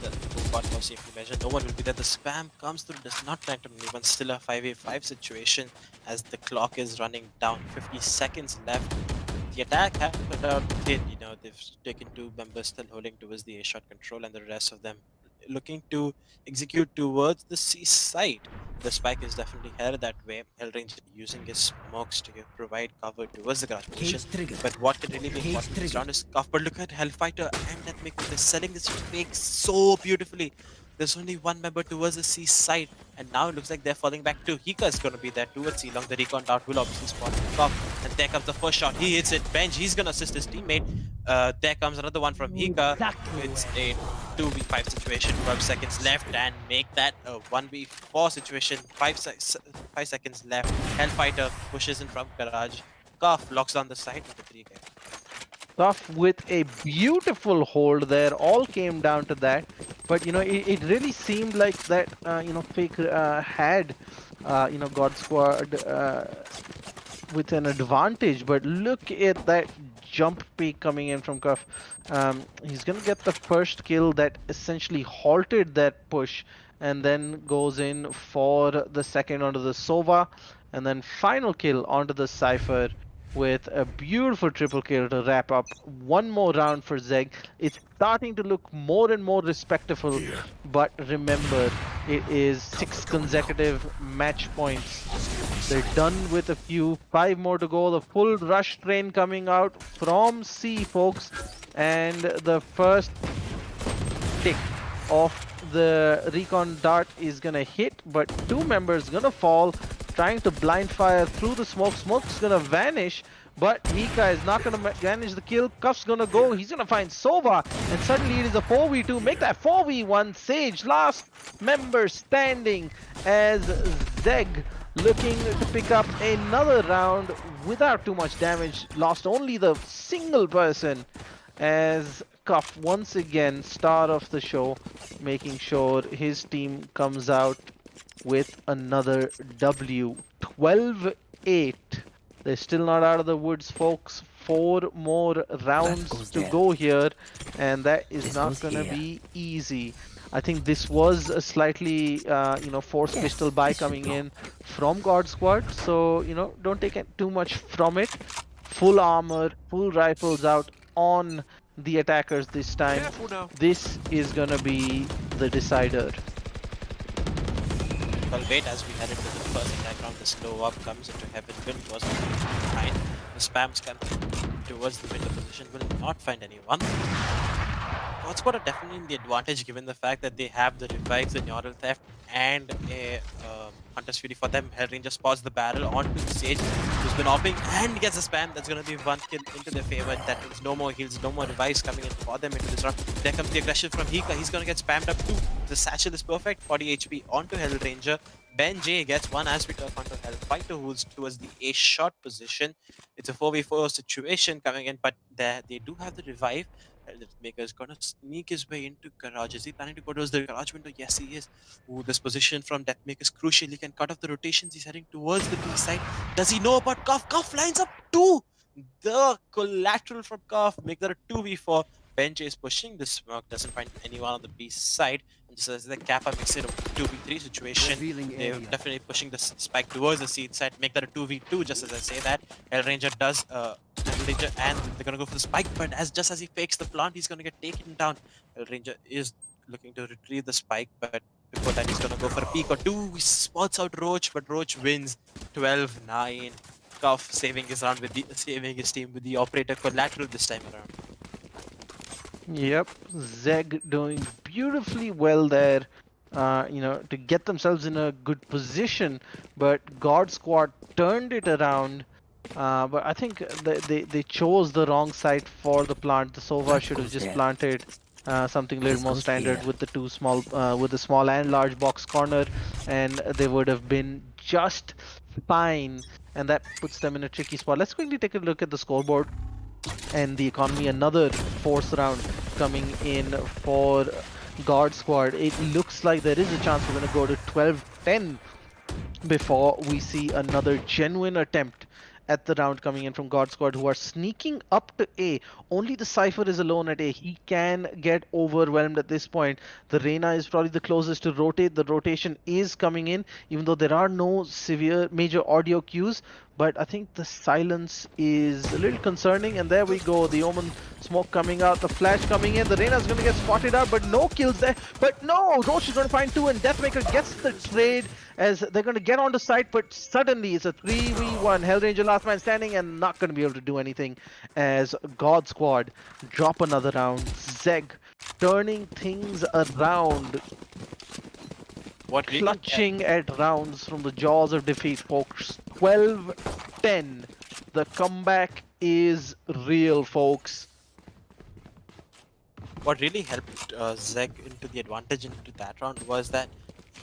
The boombot was safely measured. No one will be there. The spam comes through, does not connect on anyone. Still a 5v5 situation as the clock is running down. 50 seconds left. The attack happened out thin. You know, they've taken 2 members still holding towards the A-shot control, and the rest of them looking to execute towards the C side. The spike is definitely headed that way. Hellranger using his smokes to provide cover towards the garage position. But what can really be important this round is Cuff. But look at Hellfighter and Deathmaker. They're selling this fake so beautifully. There's only 1 member towards the C side, and now it looks like they're falling back too. Hika is going to be there towards C long. The recon dart will obviously spot Cuff, and there comes the first shot. He hits it. Benj, he's going to assist his teammate. There comes another one from Hika. It's a 2v5 situation. 12 seconds left, and make that a 1v4 situation. 5 seconds left. Hellfighter pushes in from garage. Cuff locks down the side with the 3K. Cuff with a beautiful hold there. All came down to that. But you know, it really seemed like that you know, Fake had you know, GodSquad with an advantage. But look at that jump peak coming in from Cuff. He's gonna get the first kill that essentially halted that push, and then goes in for the second onto the Sova, and then final kill onto the Cypher with a beautiful triple kill to wrap up 1 more round for ZeGG. It's starting to look more and more respectable, but remember, it is 6 consecutive match points. They're done with a few, 5 more to go. The full rush train coming out from C, folks, and the first tick of the recon dart is gonna hit, but 2 members gonna fall, trying to blind fire through the smoke. Smoke's gonna vanish, but Hika is not gonna manage the kill. Cuff's gonna go, he's gonna find Sova, and suddenly it is a 4v2. Make that 4v1. Sage, last member standing, as ZeGG looking to pick up another round without too much damage. Lost only the single person, as Cuff once again, star of the show, making sure his team comes out with another W. 12-8. They're still not out of the woods, folks. 4 more rounds to go here, and that is not gonna be easy. I think this was a slightly you know, forced pistol buy coming in from GodSquad, so you know, don't take too much from it. Full armor, full rifles out on the attackers this time. This is gonna be the decider. Well, wait, as we head into the first attack round, the slow up comes into heaven. Wind was behind. The spams come towards the window position, will not find anyone. GodSquad are definitely in the advantage given the fact that they have the revives, the neural theft, and a Hunter's Fury for them. Hellranger spots the barrel onto the Sage, who's been hopping and gets a spam. That's going to be 1 kill into their favor. That means no more heals, no more revives coming in for them into this round. There comes the aggression from Hika. He's going to get spammed up too. The satchel is perfect. 40 HP onto Hellranger. Ben J gets one as we talk onto Hellfighter, who's towards the A shot position. It's a 4v4 situation coming in, but they do have the revive. Maker's gonna sneak his way into garage. Is he planning to go towards the garage window? Yes, he is. Ooh, this position from Deathmaker is crucial. He can cut off the rotations. He's heading towards the B side. Does he know about Cuff? Cuff lines up two. The collateral from Cuff make that a 2v4. Benj is pushing the smoke, doesn't find anyone on the B side. And just as the Kappa makes it a 2v3 situation, they're definitely pushing the spike towards the C side, make that a 2v2, just as I say that. Hellranger does Hellranger, and they're gonna go for the spike, but just as he fakes the plant, he's gonna get taken down. Hellranger is looking to retrieve the spike, but before that he's gonna go for a peek or two. He spots out Roach, but Roach wins 12-9. Cuff saving his team with the operator collateral this time around. Yep, ZeGG doing beautifully well there, to get themselves in a good position. But GodSquad turned it around. But I think they chose the wrong site for the plant. The Sova should have just planted something a little more standard with the with the small and large box corner, and they would have been just fine. And that puts them in a tricky spot. Let's quickly take a look at the scoreboard and the economy. Another force round coming in for GodSquad. It looks like there is a chance we're going to go to 12-10 before we see another genuine attempt at the round coming in from GodSquad, who are sneaking up to A. Only the Cypher is alone at A. He can get overwhelmed at this point. The Reyna is probably the closest to rotate. The rotation is coming in, even though there are no major audio cues. But I think the silence is a little concerning. And there we go. The Omen smoke coming out. The flash coming in. The Reyna's going to get spotted out, but no kills there. But no! Roach is going to find two, and Deathmaker gets the trade as they're going to get onto site. But suddenly it's a 3v1. Hellranger last man standing and not going to be able to do anything as GodSquad drop another round. ZeGG turning things around. Clutching at rounds from the jaws of defeat, folks. 12-10. The comeback is real, folks. What really helped ZeGG into the advantage into that round was that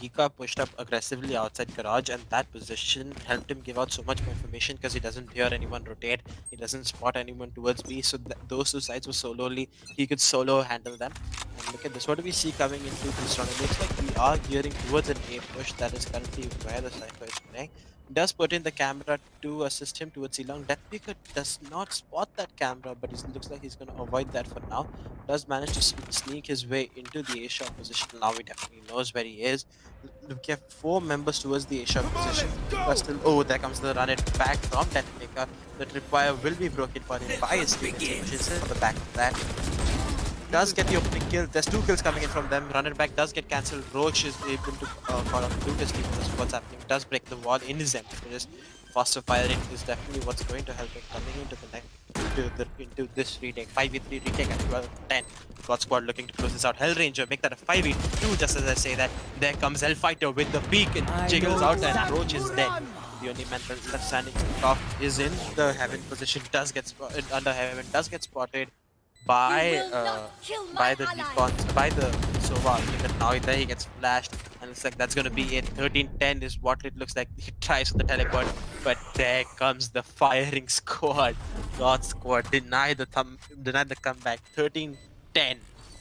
Hika pushed up aggressively outside garage, and that position helped him give out so much more information because he doesn't hear anyone rotate, he doesn't spot anyone towards B, so those two sides were so lonely, he could solo handle them. And look at this, what do we see coming into this round? It looks like we are gearing towards an A push. That is currently where the Cypher is playing. Does put in the camera to assist him towards Elong. Deathmaker does not spot that camera, but it looks like he's going to avoid that for now. Does manage to sneak his way into the A-shot position. Now he definitely knows where he is. We have 4 members towards the A-shot position. But still, oh, there comes the run it back from Deathmaker. The tripwire will be broken for him by his teammates on the back of that. Does get the opening kill. There's 2 kills coming in from them. Run it back does get cancelled. Roach is able to call out through his team. That's what's happening. Does break the wall in his empty. Just faster firing is definitely what's going to help him coming into the next into this retake. 5v3 retake at 12-10. GodSquad looking to close this out. Hellranger make that a 5v2. Just as I say that, there comes Hellfighter with the peak and jiggles out, and Roach is dead. The only man left standing top is in the heaven position. Does get under heaven. Does get spotted by the defense, by the Sova. Even now there he gets flashed, and looks like that's gonna be it. 13-10 is what it looks like. He tries with the teleport, but there comes the firing squad. GodSquad deny the comeback. 13-10.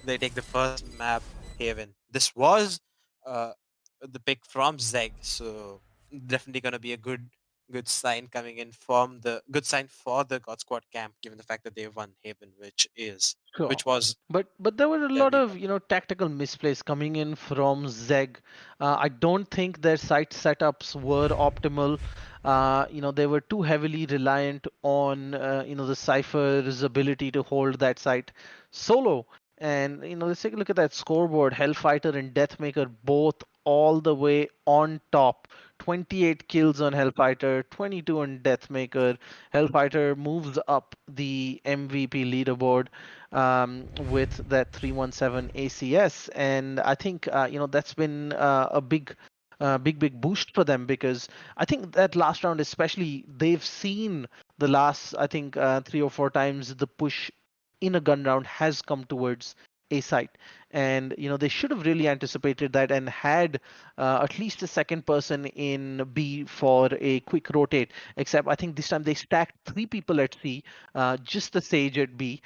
They take the first map, Haven. This was the pick from ZeGG, so definitely gonna be a good sign coming in from the good sign for the GodSquad camp, given the fact that they won Haven, which was But there were a lot of tactical misplays coming in from ZeGG. I don't think their site setups were optimal. They were too heavily reliant on the Cypher's ability to hold that site solo. And let's take a look at that scoreboard. Hellfighter and Deathmaker both all the way on top. 28 kills on Hellfighter, 22 on Deathmaker. Hellfighter moves up the MVP leaderboard with that 317 ACS, and I think that's been a big boost for them, because I think that last round especially, they've seen the last 3 or 4 times the push in a gun round has come towards A site, and they should have really anticipated that and had at least a second person in B for a quick rotate. Except I think this time they stacked three people at C, just the Sage at B.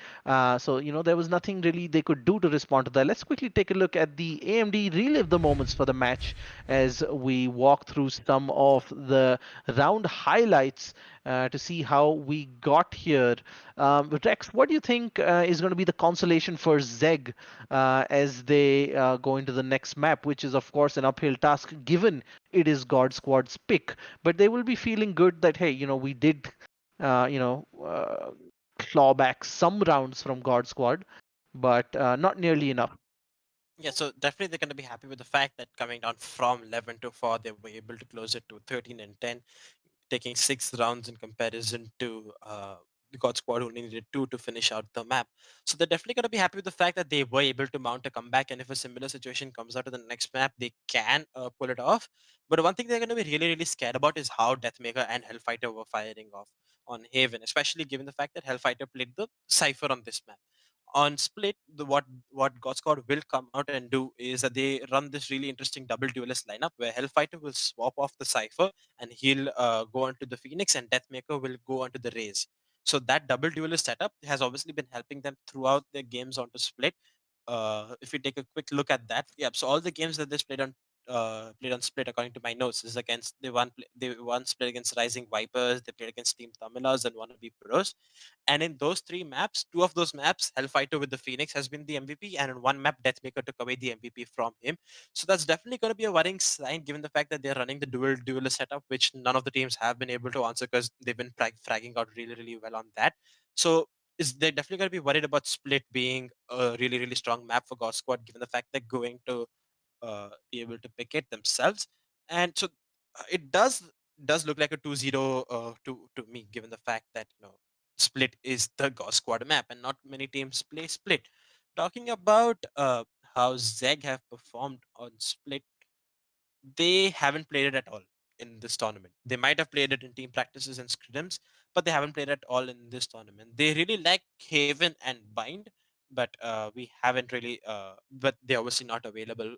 So there was nothing really they could do to respond to that. Let's quickly take a look at the AMD relive the moments for the match as we walk through some of the round highlights to see how we got here. Rex, what do you think is going to be the consolation for ZeGG as they go into the next map, which is, of course, an uphill task given it is GodSquad's pick? But they will be feeling good that, hey, we did, claw back some rounds from GodSquad, but not nearly enough. Yeah, so definitely they're going to be happy with the fact that coming down from 11 to 4, they were able to close it to 13 and 10, taking 6 rounds in comparison to the God Squad who only needed 2 to finish out the map. So they're definitely going to be happy with the fact that they were able to mount a comeback, and if a similar situation comes out of the next map, they can pull it off. But one thing they're going to be really, really scared about is how Deathmaker and Hellfighter were firing off on Haven, especially given the fact that Hellfighter played the Cypher on this map. On Split, what GodSquad will come out and do is that they run this really interesting double duelist lineup where Hellfighter will swap off the Cypher and he'll go onto the Phoenix, and Deathmaker will go onto the Raze. So that double duelist setup has obviously been helping them throughout their games onto Split. If we take a quick look at that, yeah. So all the games that they played on Split, according to my notes, is against they won Split against Rising Vipers, they played against Team Tamilas and Wannabe Pros. And in those 3 maps, 2 of those maps, Hellfighter with the Phoenix has been the MVP, and in one map, Deathmaker took away the MVP from him. So that's definitely going to be a worrying sign, given the fact that they're running the duelist setup, which none of the teams have been able to answer because they've been fragging out really, really well on that. So they're definitely going to be worried about Split being a really, really strong map for God Squad, given the fact they're going to be able to pick it themselves. And so it does look like a 2-0 to me, given the fact that Split is the God Squad map, and not many teams play Split. Talking about how ZeGG have performed on Split, they haven't played it at all in this tournament. They might have played it in team practices and scrims, but they haven't played it all in this tournament. They really like Haven and Bind, but we haven't really. But they're obviously not available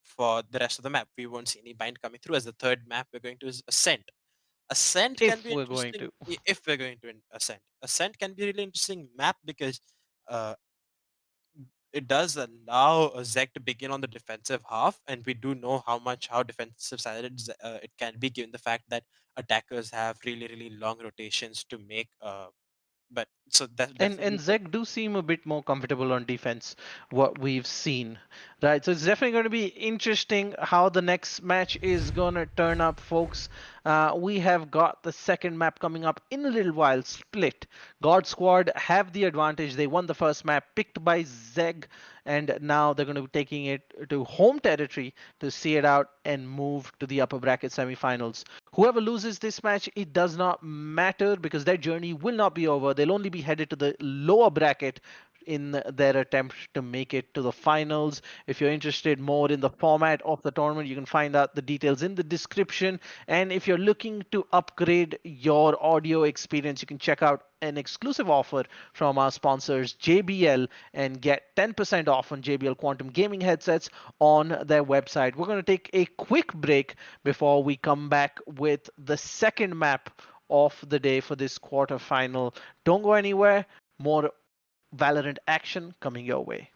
for the rest of the map. We won't see any Bind coming through, as the third map we're going to is Ascent. Ascent can If be we're going interesting to. if we're going to Ascent. Ascent can be really interesting map because uh, it does allow ZeGG to begin on the defensive half, and we do know how defensive sided it can be, given the fact that attackers have really, really long rotations to make. But so that's And definitely. Zek do seem a bit more comfortable on defense, what we've seen, right? So it's definitely going to be interesting how the next match is going to turn up, folks. We have got the second map coming up in a little while. Split. God Squad have the advantage. They won the first map, picked by Zeg, and now they're going to be taking it to home territory to see it out and move to the upper bracket semifinals. Whoever loses this match, it does not matter because their journey will not be over. They'll only be headed to the lower bracket in their attempt to make it to the finals. If you're interested more in the format of the tournament, you can find out the details in the description. And if you're looking to upgrade your audio experience, you can check out an exclusive offer from our sponsors JBL and get 10% off on JBL Quantum Gaming headsets on their website. We're going to take a quick break before we come back with the second map of the day for this quarterfinal. Don't go anywhere. More Valorant action coming your way.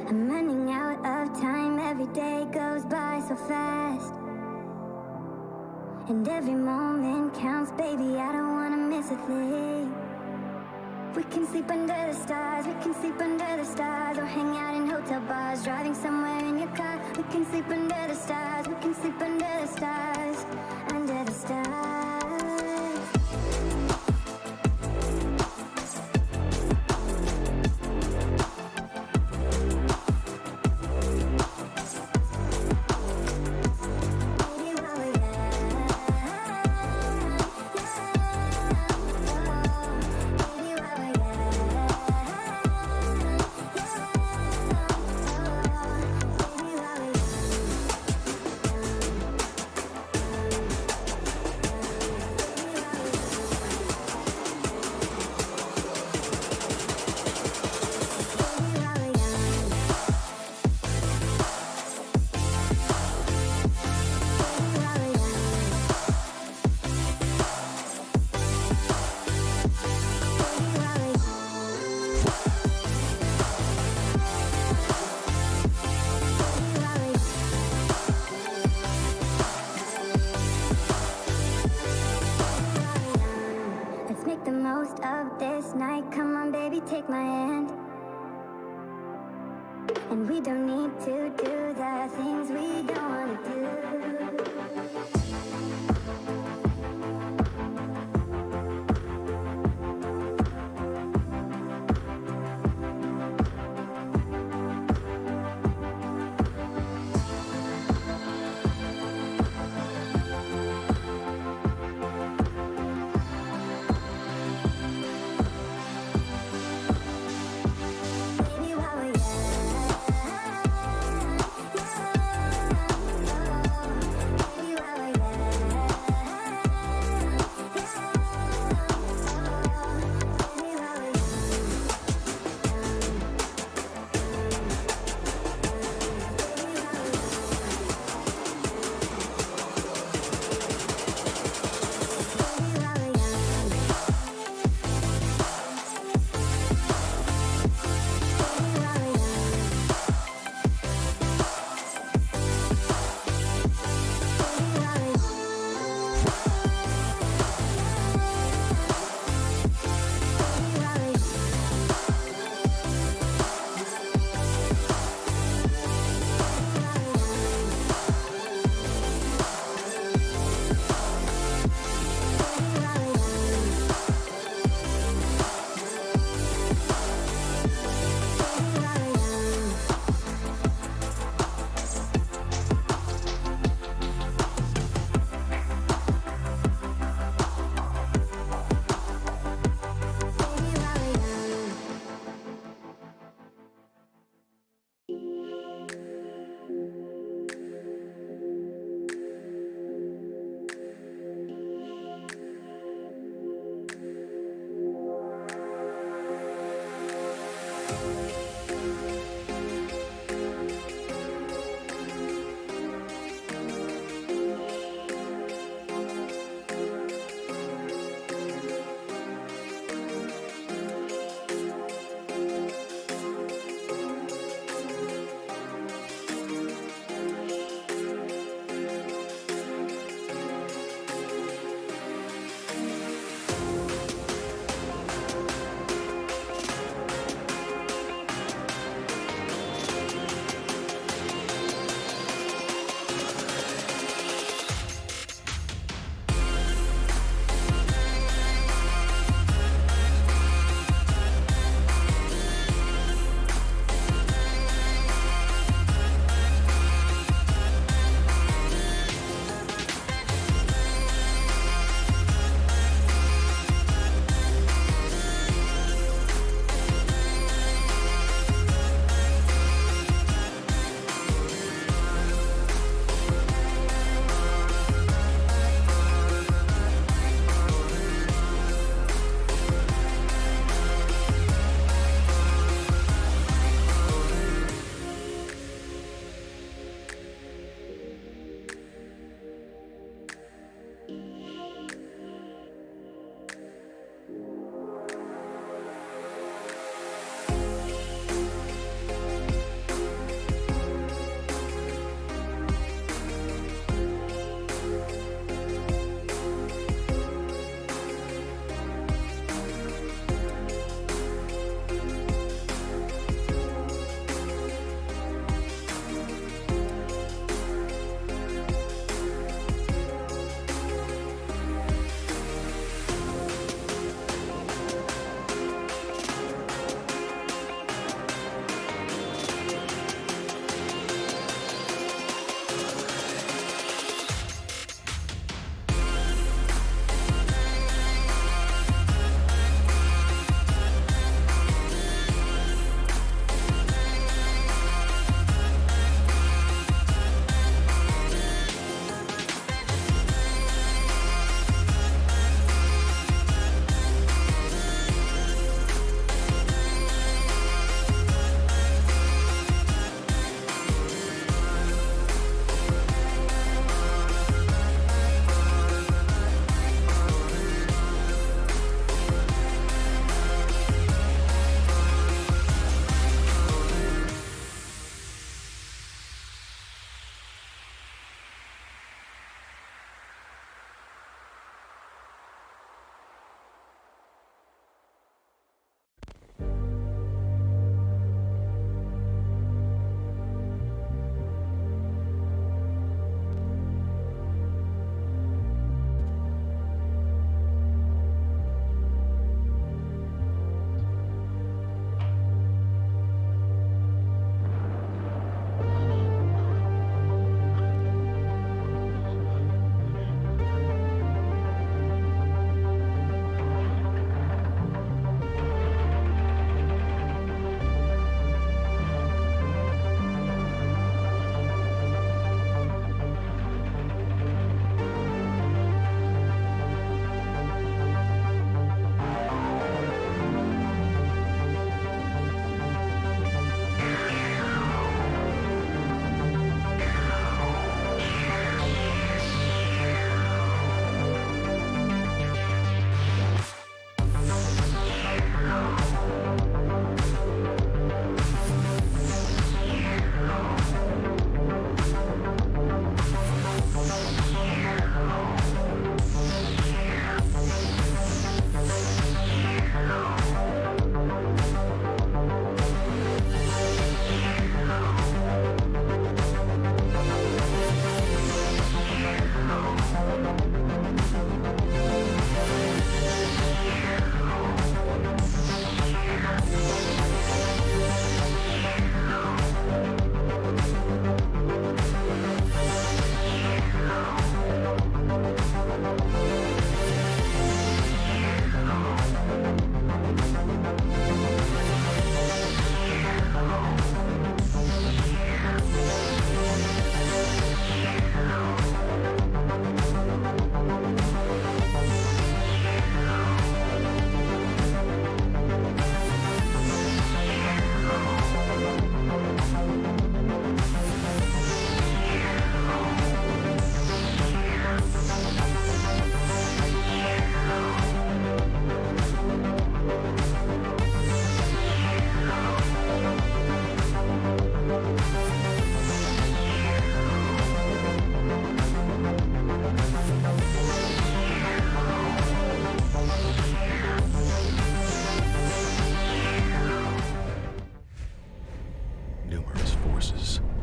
I'm running out of time, every day goes by so fast. And every moment counts, baby, I don't wanna miss a thing. We can sleep under the stars, we can sleep under the stars, or hang out in hotel bars, driving somewhere in your car. We can sleep under the stars, we can sleep under the stars, under the stars. Take my hand, and we don't need to do the things we don't want to do. Baby, while we're young,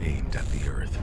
aimed at the earth.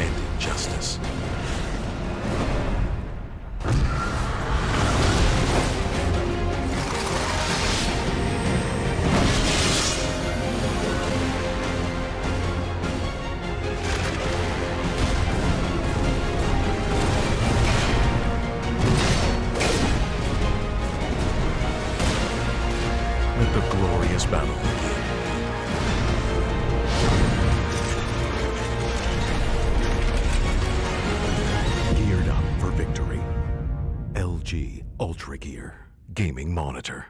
And injustice. Let the glorious battle begin. Geared up for victory. LG Ultragear Gaming Monitor.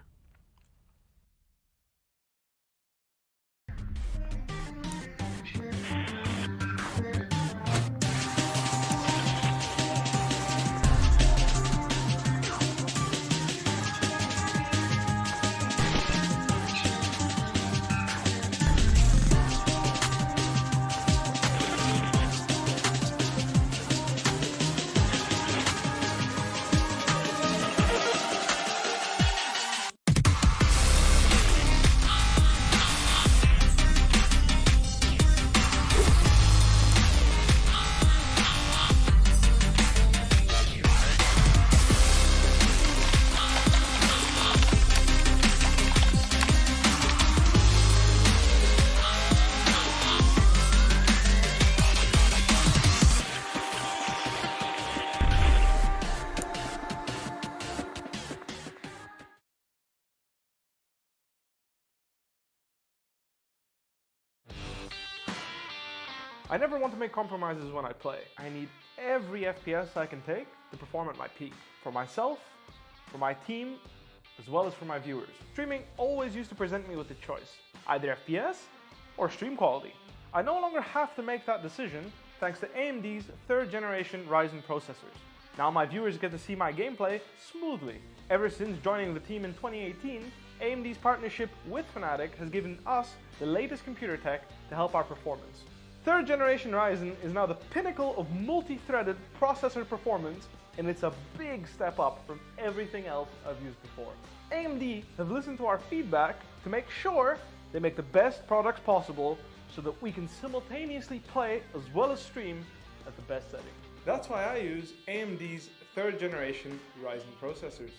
I never want to make compromises when I play. I need every FPS I can take to perform at my peak. For myself, for my team, as well as for my viewers. Streaming always used to present me with a choice, either FPS or stream quality. I no longer have to make that decision thanks to AMD's 3rd generation Ryzen processors. Now my viewers get to see my gameplay smoothly. Ever since joining the team in 2018, AMD's partnership with Fnatic has given us the latest computer tech to help our performance. 3rd generation Ryzen is now the pinnacle of multi-threaded processor performance, and it's a big step up from everything else I've used before. AMD have listened to our feedback to make sure they make the best products possible so that we can simultaneously play as well as stream at the best setting. That's why I use AMD's 3rd generation Ryzen processors.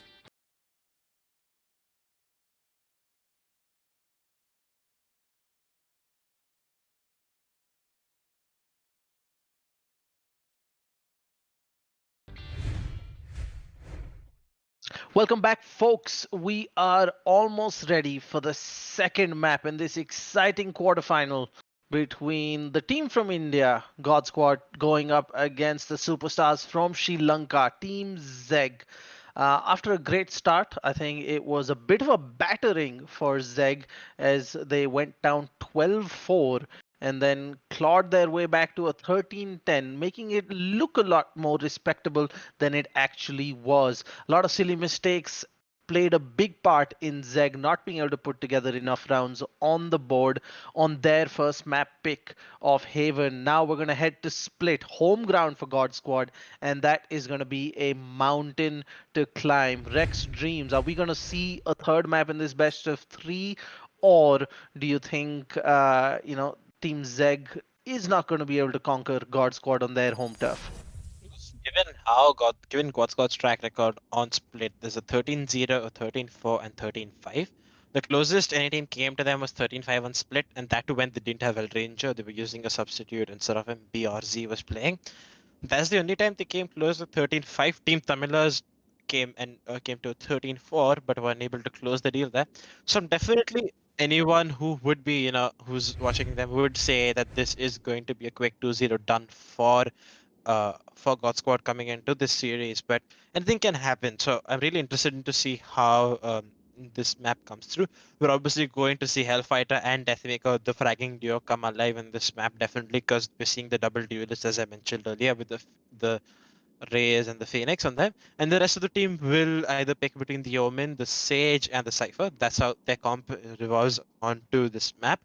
Welcome back, folks. We are almost ready for the second map in this exciting quarterfinal between the team from India, GodSquad, going up against the superstars from Sri Lanka, Team ZeGG. After a great start, I think it was a bit of a battering for ZeGG as they went down 12-4 and then clawed their way back to a 13-10, making it look a lot more respectable than it actually was. A lot of silly mistakes played a big part in ZeGG not being able to put together enough rounds on the board on their first map pick of Haven. Now we're going to head to Split, home ground for GodSquad, and that is going to be a mountain to climb. Rex Dreams, are we going to see a third map in this best of 3, or do you think, Team ZeGG is not going to be able to conquer GodSquad on their home turf? Given GodSquad's track record on Split, there's a 13-0, a 13-4, and 13-5. The closest any team came to them was 13-5 on Split, and that too when they didn't have Eldranger, they were using a substitute instead of him. BRZ was playing. That's the only time they came close to 13-5. Team Tamilars came to 13-4, but were unable to close the deal there. So definitely anyone who would be, who's watching them would say that this is going to be a quick 2-0 done for GodSquad coming into this series, but anything can happen. So I'm really interested to see how this map comes through. We're obviously going to see Hellfighter and Deathmaker, the fragging duo, come alive in this map definitely, because we're seeing the double duelists as I mentioned earlier with the Rays and the Phoenix on them, and the rest of the team will either pick between the Omen, the Sage, and the Cypher. That's how their comp revolves onto this map.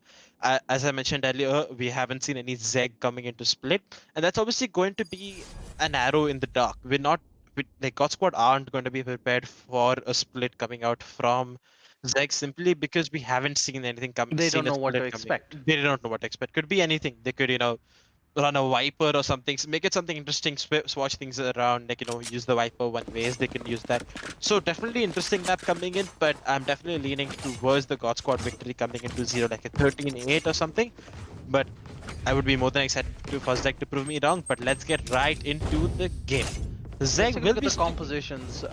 As I mentioned earlier, we haven't seen any ZeGG coming into Split, and that's obviously going to be an arrow in the dark. We're not like GodSquad aren't going to be prepared for a split coming out from ZeGG simply because we haven't seen anything coming. They don't Seen a know what to split coming. expect. They don't know what to expect. Could be anything. They could, run a Viper or something. So make it something interesting. Swatch things around. Like, use the Viper one ways. They can use that. So definitely interesting map coming in. But I'm definitely leaning towards the GodSquad victory coming into 0, like a 13-8 or something. But I would be more than excited for ZeGG to prove me wrong. But let's get right into the game. ZeGG will Look at be the compositions.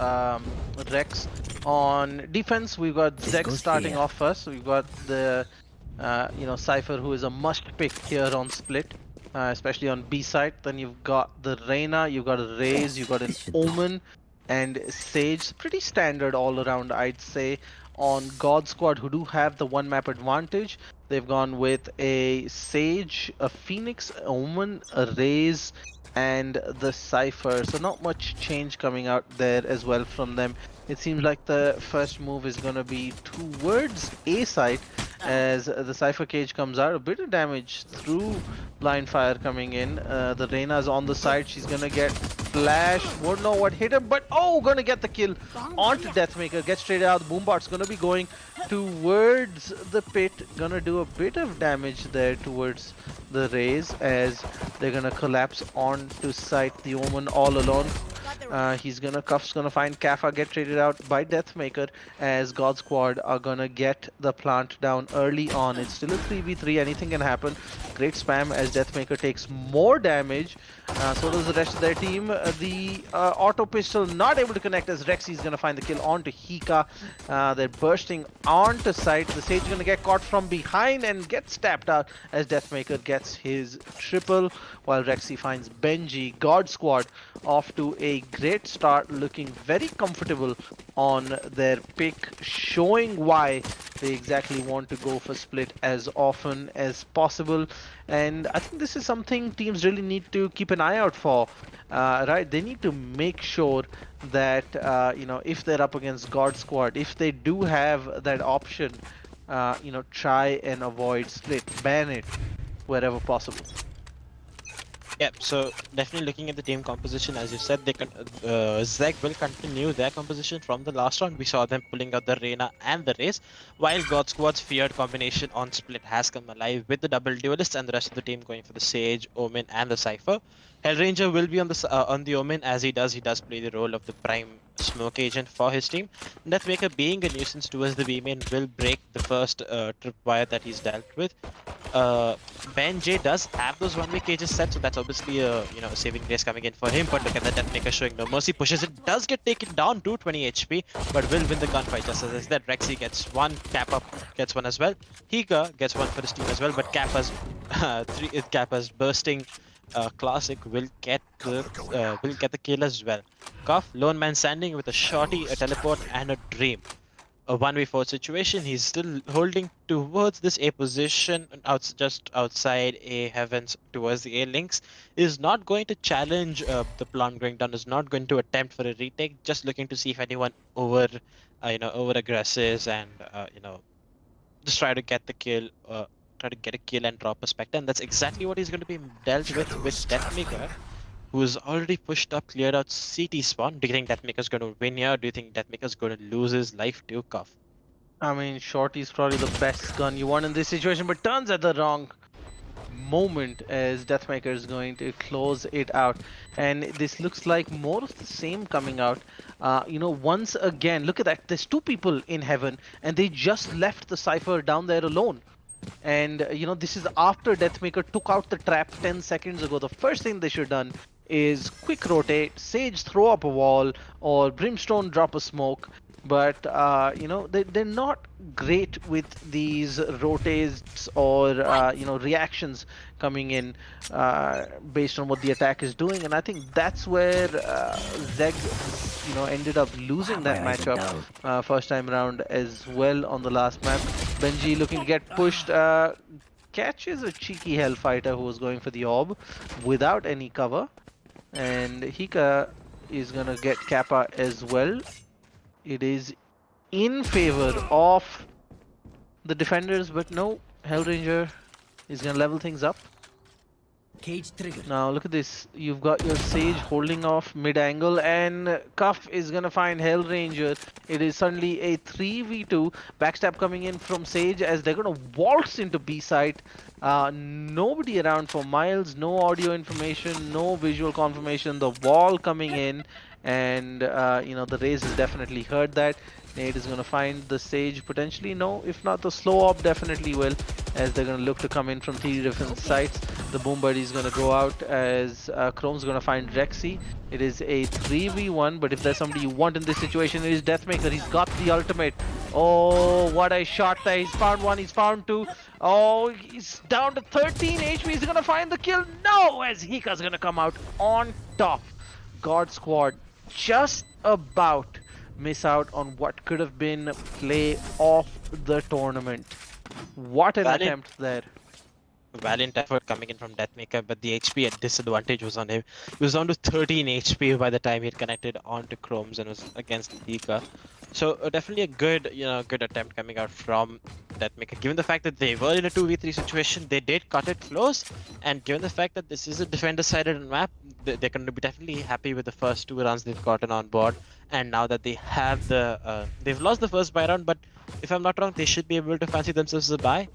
Rex on defense. We've got ZeGG starting off first. We've got the Cypher, who is a must pick here on Split. Especially on B side. Then you've got the Reyna, you've got a Raze, you've got an Omen, and Sage. Pretty standard all around, I'd say. On GodSquad, who do have the one map advantage, they've gone with a Sage, a Phoenix, Omen, a Raze, and the Cypher. So not much change coming out there as well from them. It seems like the first move is going to be towards A side as the Cypher cage comes out. A bit of damage through blind fire coming in. The Reyna's on the side. She's going to get flash. Won't know what hit him, but going to get the kill onto Deathmaker. Gets straight out. The Boombot's going to be going towards the pit. Going to do a bit of damage there towards the Rays as they're going to collapse onto site. The Omen all alone. Cuff's gonna find Kappa, get traded out by Deathmaker as GodSquad are gonna get the plant down early on. It's still a 3v3, anything can happen. Great spam as Deathmaker takes more damage. So does the rest of their team. The auto pistol not able to connect as Rexy is gonna find the kill onto Hika. They're bursting onto site. The Sage is gonna get caught from behind and gets tapped out as Deathmaker gets his triple, while Rexy finds Benji. GodSquad off to a great start, looking very comfortable on their pick, showing why they exactly want to go for split as often as possible. And I think this is something teams really need to keep an eye out for, right? They need to make sure that if they're up against GodSquad, if they do have that option, try and avoid split, ban it wherever possible. Yep, so definitely looking at the team composition, as you said, ZeGG will continue their composition from the last round. We saw them pulling out the Reyna and the Raze, while GodSquad's feared combination on split has come alive with the double duelists and the rest of the team going for the Sage, Omen, and the Cypher. Hellranger will be on the Omen, as he does play the role of the prime smoke agent for his team. Deathmaker, being a nuisance towards the B main, will break the first tripwire that he's dealt with. Ben J does have those one-way cages set, so that's obviously a saving grace coming in for him. But look at the Deathmaker showing no mercy, pushes it, does get taken down to 20 HP, but will win the gunfight. Just as I said, Rexy gets one, Kappa gets one as well. Hika gets one for his team as well, but Kappa's bursting classic will get the kill as well. Cuff, lone man standing with a shorty, a teleport, and a dream. A 1v4 situation. He's still holding towards this A position, just outside A heavens towards the A links. Is not going to challenge the plant going down. Is not going to attempt for a retake. Just looking to see if anyone over aggresses and just try to get the kill. Try to get a kill and drop a Spectre, and that's exactly what he's going to be dealt with Deathmaker, who's already pushed up, cleared out CT spawn. Do you think Deathmaker's going to win here? Or do you think Deathmaker's going to lose his life to Cuff? I mean, Shorty's probably the best gun you want in this situation, but turns at the wrong moment as Deathmaker is going to close it out. And this looks like more of the same coming out. Once again, look at that. There's two people in heaven, and they just left the Cypher down there alone. And this is after Deathmaker took out the trap 10 seconds ago. The first thing they should have done is quick rotate, Sage throw up a wall, or Brimstone drop a smoke, but they're not great with these rotates or reactions coming in based on what the attack is doing, and I think that's where ZeGG ended up losing that matchup first time around as well on the last map. Benji looking to get pushed. Catches a cheeky Hellfighter who was going for the orb without any cover, and Hika is gonna get Kappa as well. It is in favor of the defenders, but no, Hellranger is gonna level things up. Cage trigger. Now look at this, you've got your Sage holding off mid-angle, and Cuff is gonna find Hellranger. It is suddenly a 3v2, backstab coming in from Sage as they're gonna waltz into B site. Nobody around for miles, no audio information, no visual confirmation, the wall coming in, and the Raze has definitely heard that. Nate is gonna find the Sage potentially, no, if not the slow op definitely will, as they're gonna look to come in from 3 different sites. The Boom Buddy is gonna go out as Chrome's gonna find Rexy. It is a 3v1, but if there's somebody you want in this situation, it is Deathmaker. He's got the ultimate. Oh, what a shot there. He's found one, he's found two. Oh, he's down to 13 HP. He's gonna find the kill. No, as Hika's gonna come out on top. GodSquad just about miss out on what could have been play of the tournament. What an attempt there. Valiant effort coming in from Deathmaker, but the HP at disadvantage was on him. He was down to 13 HP by the time he had connected onto Chromes and was against Hika. So definitely a good attempt coming out from Deathmaker. Given the fact that they were in a 2v3 situation, they did cut it close, and given the fact that this is a defender-sided map, they're going to be definitely happy with the first 2 runs they've gotten on board. And now that they have they've lost the first buy round, but if I'm not wrong, they should be able to fancy themselves a buy.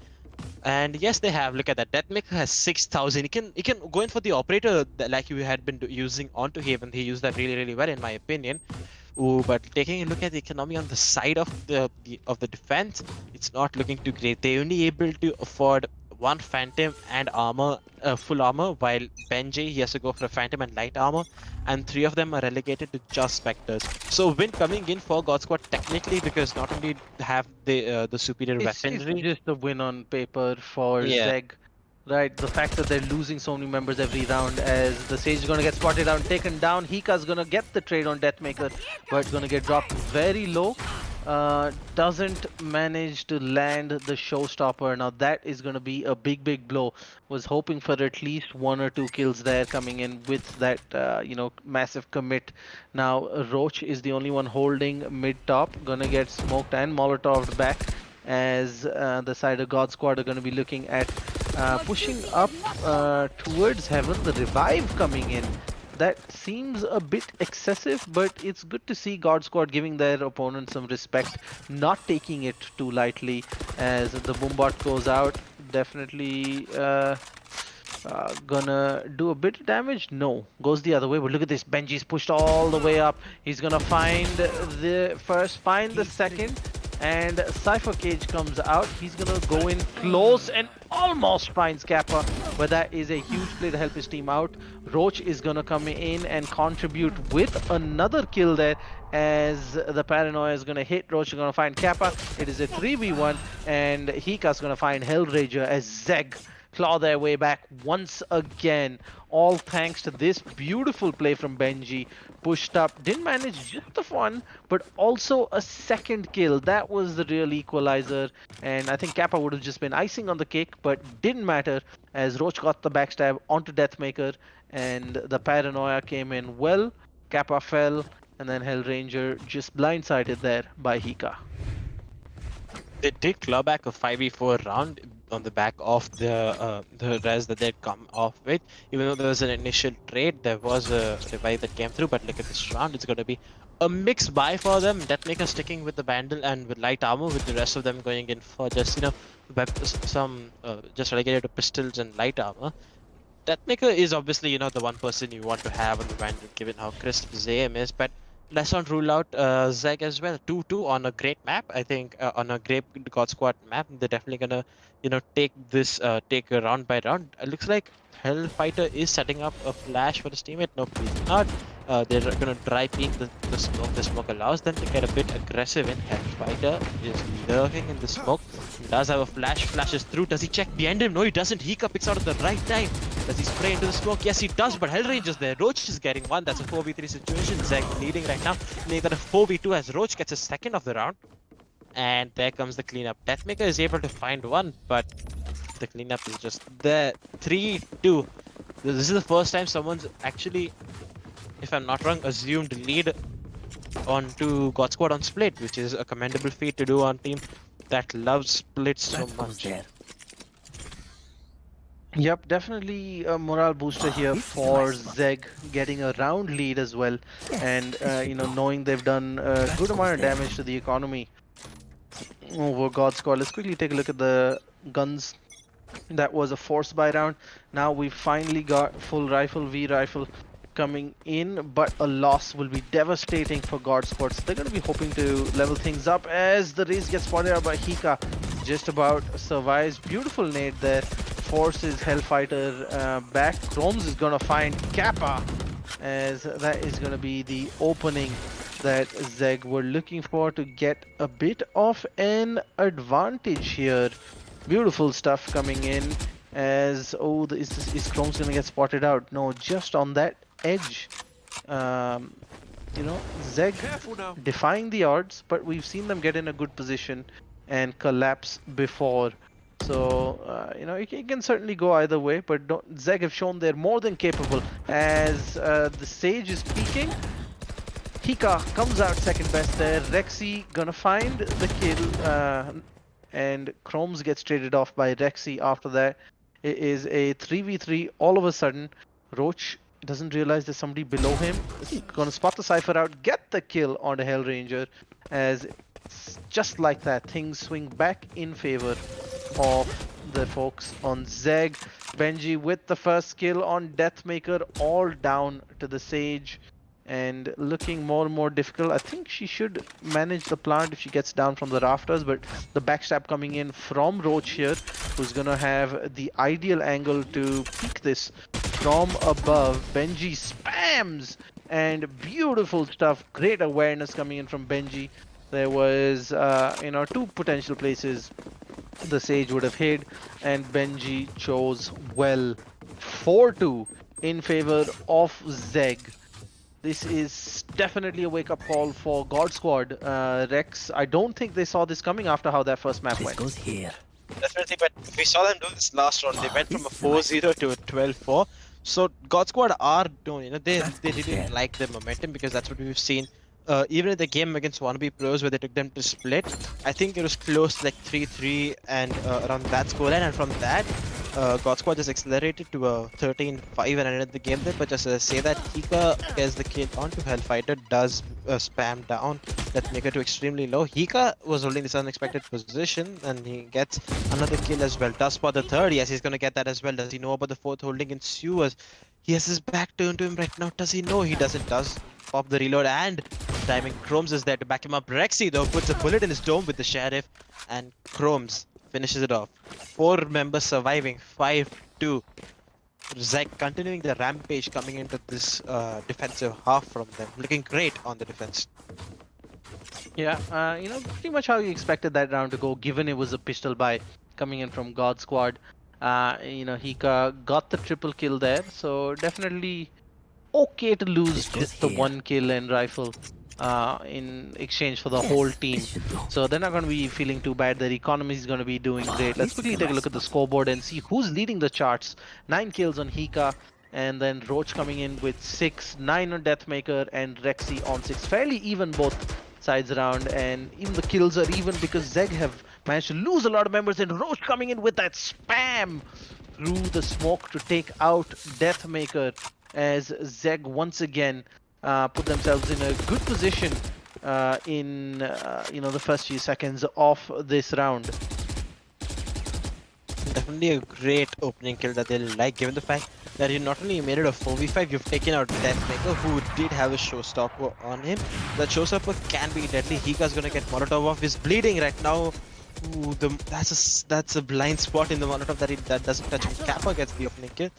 And yes, they have. Look at that. Deathmaker has 6,000. He can go in for the operator like you had been using onto Haven. He used that really well, in my opinion. Ooh, but taking a look at the economy on the side of the defense, it's not looking too great. They're only able to afford 1 Phantom and armor, full armor, while Benji, he has to go for a Phantom and light armor, and 3 of them are relegated to just Spectres. So win coming in for GodSquad technically, because not only have the superior weaponry. It's just a win on paper for ZeGG. Right, the fact that they're losing so many members every round, as the Sage is going to get spotted out and taken down. Hika's going to get the trade on Deathmaker, but it's going to get dropped very low. Doesn't manage to land the showstopper. Now that is going to be a big blow. Was hoping for at least 1 or 2 kills there coming in with that massive commit. Now Roach is the only one holding mid top, gonna get smoked and molotoved back, as the side of GodSquad are going to be looking at pushing up towards Heaven. The revive coming in, that seems a bit excessive, but it's good to see GodSquad giving their opponent some respect, not taking it too lightly, as the Boombot goes out. Definitely gonna do a bit of damage. No, goes the other way, but look at this. Benji's pushed all the way up. He's gonna find the first, find the second, and Cypher Cage comes out. He's gonna go in close and almost finds Kappa, but that is a huge play to help his team out. Roach is gonna come in and contribute with another kill there, as the Paranoia is gonna hit. Roach is gonna find Kappa. It is a 3v1, and Hika's gonna find Hellranger, as ZeGG claw their way back once again, all thanks to this beautiful play from Benji. Pushed up, didn't manage just the one, but also a second kill. That was the real equalizer, and I think Kappa would have just been icing on the cake, but didn't matter, as Roach got the backstab onto Deathmaker, and the Paranoia came in well. Kappa fell, and then Hellranger just blindsided there by Hika. They did claw back a 5v4 round on the back of the res that they'd come off with. Even though there was an initial trade, there was a revive that came through, but look at this round, it's going to be a mixed buy for them. Deathmaker sticking with the Bandle and with light armor, with the rest of them going in for just, some just relegated to pistols and light armor. Deathmaker is obviously, the one person you want to have on the Bandle, given how crisp his aim is, but let's not rule out ZeGG as well. 2-2 on a great map. I think on a great GodSquad map, they're definitely gonna, take this, take a round by round. It looks like Hellfighter is setting up a flash for his teammate. No, please not. They're gonna dry peek the smoke. The smoke allows them to get a bit aggressive in. Hellfighter is lurking in the smoke. He does have a flash, flashes through. Does he check behind him? No, he doesn't. Hika picks out at the right time. Does he spray into the smoke? Yes, he does, but Hellrange is there. Roach is getting one. That's a 4v3 situation. ZeGG leading right now. They got a 4v2 as Roach gets a second of the round. And there comes the cleanup. Deathmaker is able to find one, but the cleanup is just there. 3-2. This is the first time someone's actually, if I'm not wrong, assumed lead onto GodSquad on split, which is a commendable feat to do on team that loves split so much. there. Yep, definitely a morale booster here for ZeGG, getting a round lead as well, and knowing they've done a good amount of damage to the economy over GodSquad. Let's quickly take a look at the guns. That was a force buy round. Now we finally got full rifle, V rifle coming in, but a loss will be devastating for GodSquad. So they're going to be hoping to level things up as the race gets spotted out by Hika. Just about survives. Beautiful nade there. Forces Hellfighter back. Chromes is going to find Kappa, as that is going to be the opening that ZeGG were looking for to get a bit of an advantage here. Beautiful stuff coming in as, is Chrome's gonna get spotted out? No, just on that edge. ZeGG defying the odds, but we've seen them get in a good position and collapse before. So, it can certainly go either way, but ZeGG have shown they're more than capable as the Sage is peeking. Hika comes out second best there. Rexy gonna find the kill. And Chromes gets traded off by Rexy after that. It is a 3v3 all of a sudden. Roach doesn't realize there's somebody below him. He's gonna spot the Cypher out, get the kill on the Hellranger, as just like that, things swing back in favor of the folks on ZeGG. Benji with the first kill on Deathmaker, all down to the Sage. And looking more and more difficult. I think she should manage the plant if she gets down from the rafters, but the backstab coming in from Roach here, who's gonna have the ideal angle to peek this from above. Benji spams, and beautiful stuff. Great awareness coming in from Benji. There was two potential places the Sage would have hid, and Benji chose well. 4-2 in favor of ZeGG. This is definitely a wake-up call for GodSquad. Rex, I don't think they saw this coming after how that first map This went. goes here. Definitely, but we saw them do this last round. They went from a 4-0 to a 12-4. So GodSquad are doing, they really like the momentum, because that's what we've seen. Even in the game against Wannabe Pros where they took them to split, I think it was close to like 3-3 and around that scoreline, and from that, GodSquad just accelerated to a 13-5 and ended the game there. But just say that Hika gets the kill onto Hellfighter, does spam down Deathmaker to extremely low. Hika was holding this unexpected position and he gets another kill as well. Does spot the third, yes, he's gonna get that as well. Does he know about the fourth holding ensues? He has his back turned to him right now. Does he know? He doesn't. Does pop the reload, and timing. Chromes is there to back him up. Rexy though puts a bullet in his dome with the Sheriff, and Chromes finishes it off. 4 members surviving, 5-2. ZeGG continuing the rampage coming into this defensive half from them. Looking great on the defense. Yeah, pretty much how you expected that round to go, given it was a pistol buy coming in from GodSquad. Hika got the triple kill there, so definitely okay to lose just the 1 kill and rifle in exchange for the whole team. So they're not going to be feeling too bad. Their economy is going to be doing great. Let's quickly take a look at the scoreboard and see who's leading the charts. 9 kills on Hika, and then Roach coming in with 6, 9 on Deathmaker, and Rexy on 6. Fairly even both sides around, and even the kills are even because ZeGG have managed to lose a lot of members, and Roach coming in with that spam through the smoke to take out Deathmaker, as ZeGG once again put themselves in a good position in the first few seconds of this round. Definitely a great opening kill that they'll like, given the fact that you not only made it a 4v5, you've taken out Deathmaker, who did have a showstopper on him. That showstopper can be deadly. Hika's gonna get Molotov off. He's bleeding right now. Ooh, that's a blind spot in the Molotov that doesn't touch him. Kappa gets the opening kill.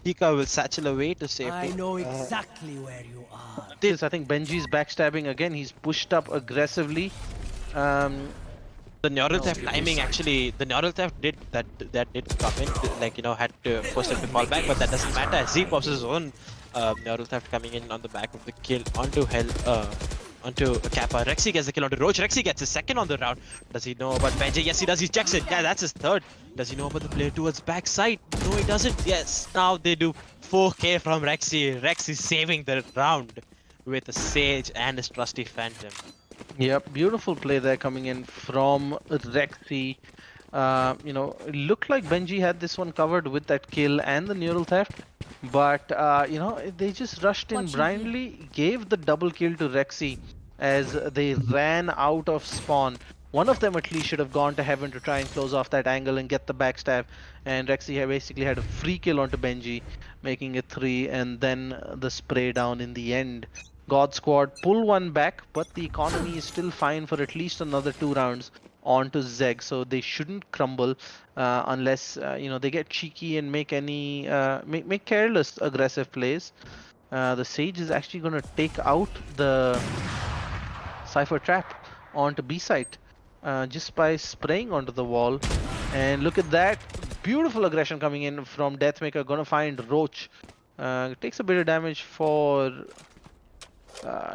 Pika will satchel away to safety. I know exactly where you are. This, I think Benji's backstabbing again. He's pushed up aggressively. The neural theft timing actually, the neural theft did did come in, like had to force him to fall back, but that doesn't matter as he pops his own neural theft coming in on the back of the kill onto onto Kappa. Rexy gets the kill onto Roach. Rexy gets his second on the round. Does he know about Benji? Yes, he does. He checks it. Yeah, that's his third. Does he know about the player towards backside? No, he doesn't. Yes, now they do 4K from Rexy. Rexy saving the round with a Sage and his trusty Phantom. Yep, beautiful play there coming in from Rexy. It looked like Benji had this one covered with that kill and the neural theft, but they just rushed in blindly, gave the double kill to Rexy as they ran out of spawn. One of them at least should have gone to heaven to try and close off that angle and get the backstab, and Rexy basically had a free kill onto Benji, making it 3, and then the spray down in the end. GodSquad pull one back, but the economy is still fine for at least another 2 rounds onto ZeGG, so they shouldn't crumble unless they get cheeky and make any make careless aggressive plays. The Sage is actually going to take out the Cypher Trap onto B site just by spraying onto the wall, and look at that beautiful aggression coming in from Deathmaker. Gonna find Roach. Takes a bit of damage for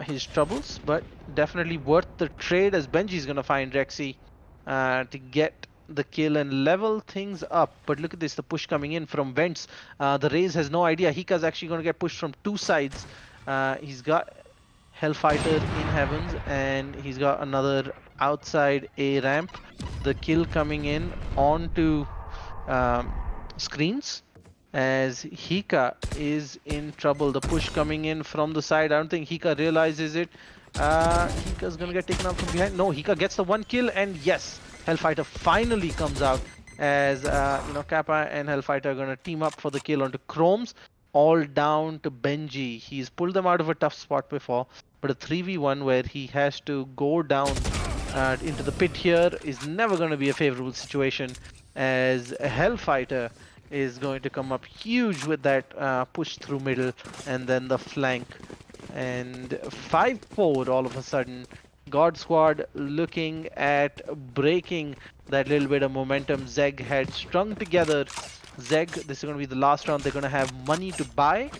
his troubles, but definitely worth the trade as Benji's gonna find Rexy to get the kill and level things up. But look at this, the push coming in from Vents. The Raze has no idea. Hika's actually gonna get pushed from 2 sides. He's got Hellfighter in Heavens, and he's got another outside A ramp. The kill coming in onto screens as Hika is in trouble. The push coming in from the side. I don't think Hika realizes it. Hika's gonna get taken out from behind. No, Hika gets the 1 kill, and yes, Hellfighter finally comes out as Kappa and Hellfighter are gonna team up for the kill onto Chromes. All down to Benji. He's pulled them out of a tough spot before, but a 3v1 where he has to go down into the pit here is never going to be a favorable situation, as Hellfighter is going to come up huge with that push through middle and then the flank. And 5-4 all of a sudden. GodSquad looking at breaking that little bit of momentum ZeGG had strung together. ZeGG, this is going to be the last round. They're going to have money to buy.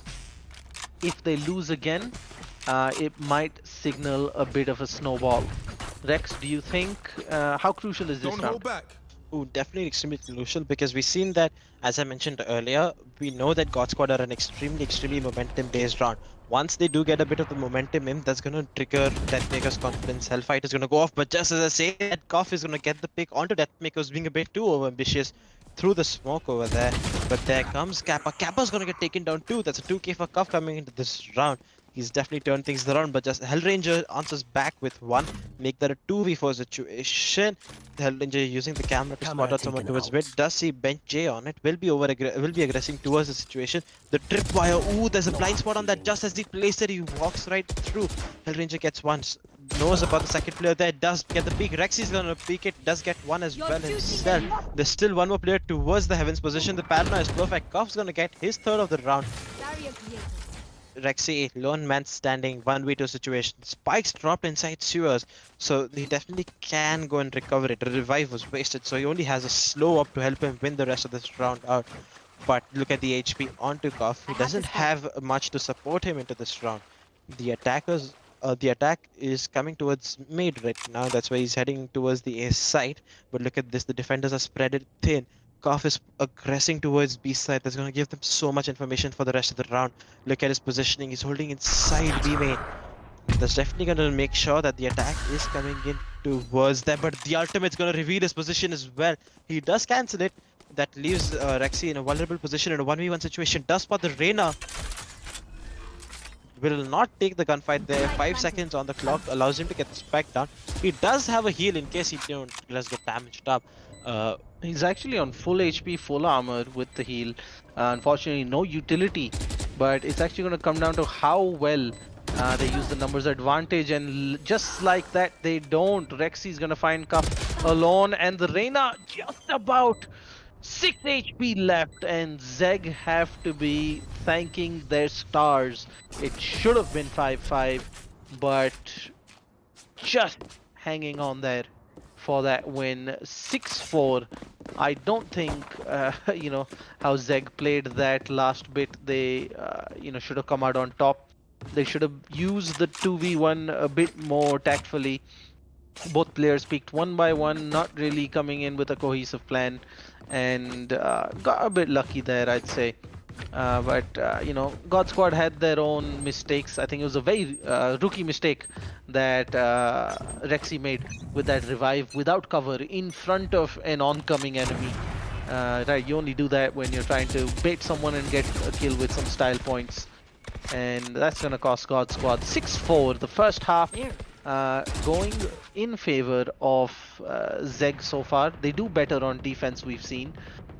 If they lose again, it might signal a bit of a snowball. Rex, do you think, how crucial is this round? Don't hold back. Oh, definitely extremely crucial, because we've seen that, as I mentioned earlier, we know that GodSquad are an extremely momentum-based round. Once they do get a bit of the momentum in, that's going to trigger Deathmaker's confidence. Hellfighter is going to go off, but just as I say, that Koff is going to get the pick onto Deathmaker's being a bit too overambitious through the smoke over there. But there comes Kappa. Kappa's going to get taken down too. That's a 2k for Koff coming into this round. He's definitely turned things around, but just Hellranger answers back with 1. Make that a 2v4 situation. Hellranger using the camera to spot out someone towards mid. Does see Bench J on it. Will be aggressing towards the situation. The tripwire. Ooh, there's a blind spot on that. Just as he placed it, he walks right through. Hellranger gets 1. Knows about the second player there. Does get the peek. Rexy's gonna peek it. Does get 1 as well himself. There's still 1 more player towards the Heavens position. The paranoia is perfect. Koff's gonna get his 3rd of the round. Rexy, lone man standing, 1v2 situation. Spikes dropped inside sewers, so he definitely can go and recover it. The revive was wasted, so he only has a slow up to help him win the rest of this round out. But look at the HP onto Koff. He doesn't have much to support him into this round. The attack is coming towards mid right now. That's why he's heading towards the A side. But look at this, the defenders are spread it thin. Koff is aggressing towards B side. That's going to give them so much information for the rest of the round. Look at his positioning. He's holding inside B main. That's definitely going to make sure that the attack is coming in towards them. But the ultimate's going to reveal his position as well. He does cancel it. That leaves Rexy in a vulnerable position in a 1v1 situation. Does spot the Reyna. Will not take the gunfight there. 5 seconds on the clock allows him to get the spike down. He does have a heal in case he does get damaged up. He's actually on full HP, full armor with the heal. Unfortunately, no utility, but it's actually going to come down to how well they use the numbers advantage, and just like that, they don't. Rexy's going to find Koff alone, and the Reyna just about 6 HP left, and ZeGG have to be thanking their stars. It should have been 5-5, but just hanging on there for that win. 6-4. I don't think, how ZeGG played that last bit. They, should have come out on top. They should have used the 2v1 a bit more tactfully. Both players peaked one by one, not really coming in with a cohesive plan, and got a bit lucky there, I'd say. But GodSquad had their own mistakes. I think it was a very rookie mistake that Rexy made with that revive without cover in front of an oncoming enemy. Right, you only do that when you're trying to bait someone and get a kill with some style points. And that's gonna cost GodSquad 6-4. The first half going in favor of ZeGG so far. They do better on defense, we've seen.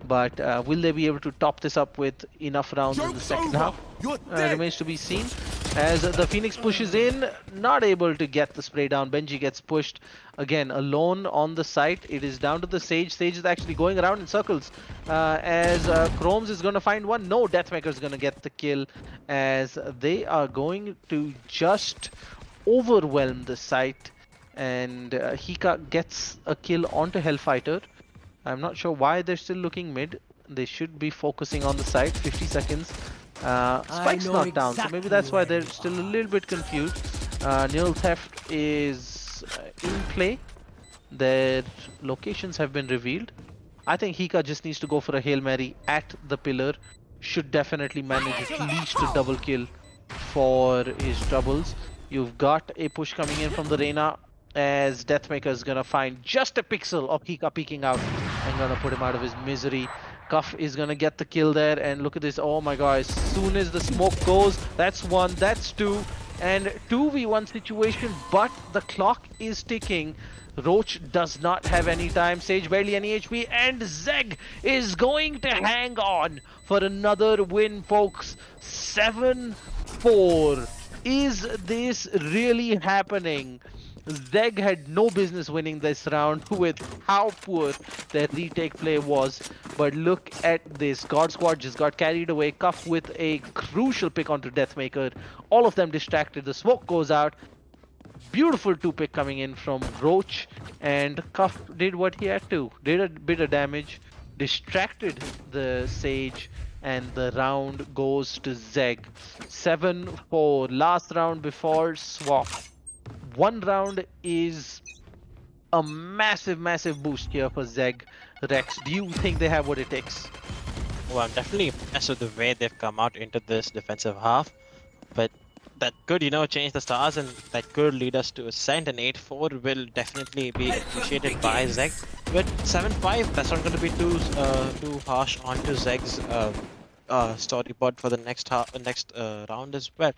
But will they be able to top this up with enough rounds in the second half? Remains to be seen. As the Phoenix pushes in, not able to get the spray down. Benji gets pushed again alone on the site. It is down to the Sage. Sage is actually going around in circles as Chromes is going to find one. No, Deathmaker is going to get the kill as they are going to just overwhelm the site. And Hika gets a kill onto Hellfighter. I'm not sure why they're still looking mid. They should be focusing on the site. 50 seconds. Spike's not down, so maybe that's why they're still a little bit confused. Nil Theft is in play. Their locations have been revealed. I think Hika just needs to go for a Hail Mary at the pillar. Should definitely manage at least a double kill for his troubles. You've got a push coming in from the Reyna as Deathmaker is gonna find just a pixel of Hika peeking out and gonna put him out of his misery. Cuff is gonna get the kill there, and look at this. Oh my god, as soon as the smoke goes, that's one, that's two, and 2v1 situation, but the clock is ticking. Roach does not have any time, Sage barely any HP, and ZeGG is going to hang on for another win, folks. 7-4. Is this really happening? ZeGG had no business winning this round with how poor their retake play was. But look at this. GodSquad just got carried away. Cuff with a crucial pick onto Deathmaker. All of them distracted. The smoke goes out. Beautiful 2-pick coming in from Roach. And Cuff did what he had to. Did a bit of damage. Distracted the Sage. And the round goes to ZeGG. 7-4. Last round before swap. One round is a massive boost here for ZeGG. Rex, do you think they have what it takes? Well, I'm definitely impressed with the way they've come out into this defensive half. But that could, change the stars, and that could lead us to Ascent, and 8-4 will definitely be appreciated by ZeGG. But 7-5, that's not going to be too harsh onto ZeGG's storyboard for the next round as well.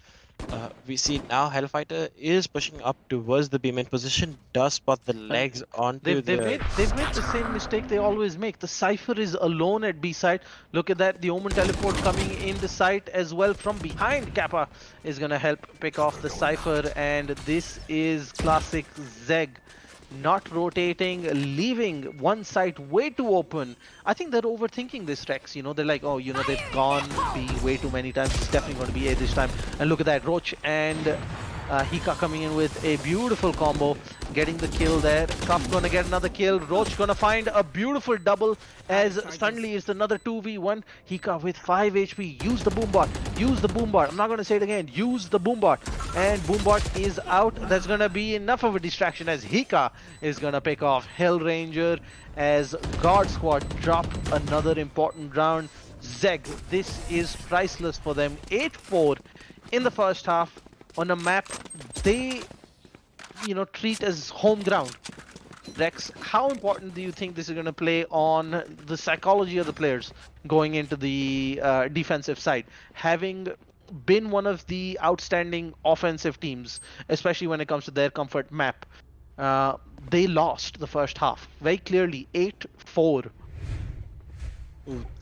We see now Hellfighter is pushing up towards the B-main position, does spot the legs onto they've made the same mistake they always make. The Cypher is alone at B side. Look at that, the Omen teleport coming in the site as well from behind. Kappa is gonna help pick off the Cypher, and this is classic ZeGG. Not rotating, leaving one site way too open. I think they're overthinking this, Rex. They're like, oh, they've gone B way too many times. It's definitely going to be A this time. And look at that, Roach and Hika coming in with a beautiful combo, getting the kill there. Cuff gonna get another kill. Roach gonna find a beautiful double as suddenly it's another 2v1. Hika with 5 HP. Use the boombot. Use the boombot. I'm not gonna say it again. Use the boombot. And boombot is out. That's gonna be enough of a distraction as Hika is gonna pick off Hellranger as GodSquad drop another important round. ZeGG, this is priceless for them. 8-4 in the first half. On a map they treat as home ground. Rex, how important do you think this is going to play on the psychology of the players going into the defensive side, having been one of the outstanding offensive teams, especially when it comes to their comfort map? They lost the first half very clearly, 8-4.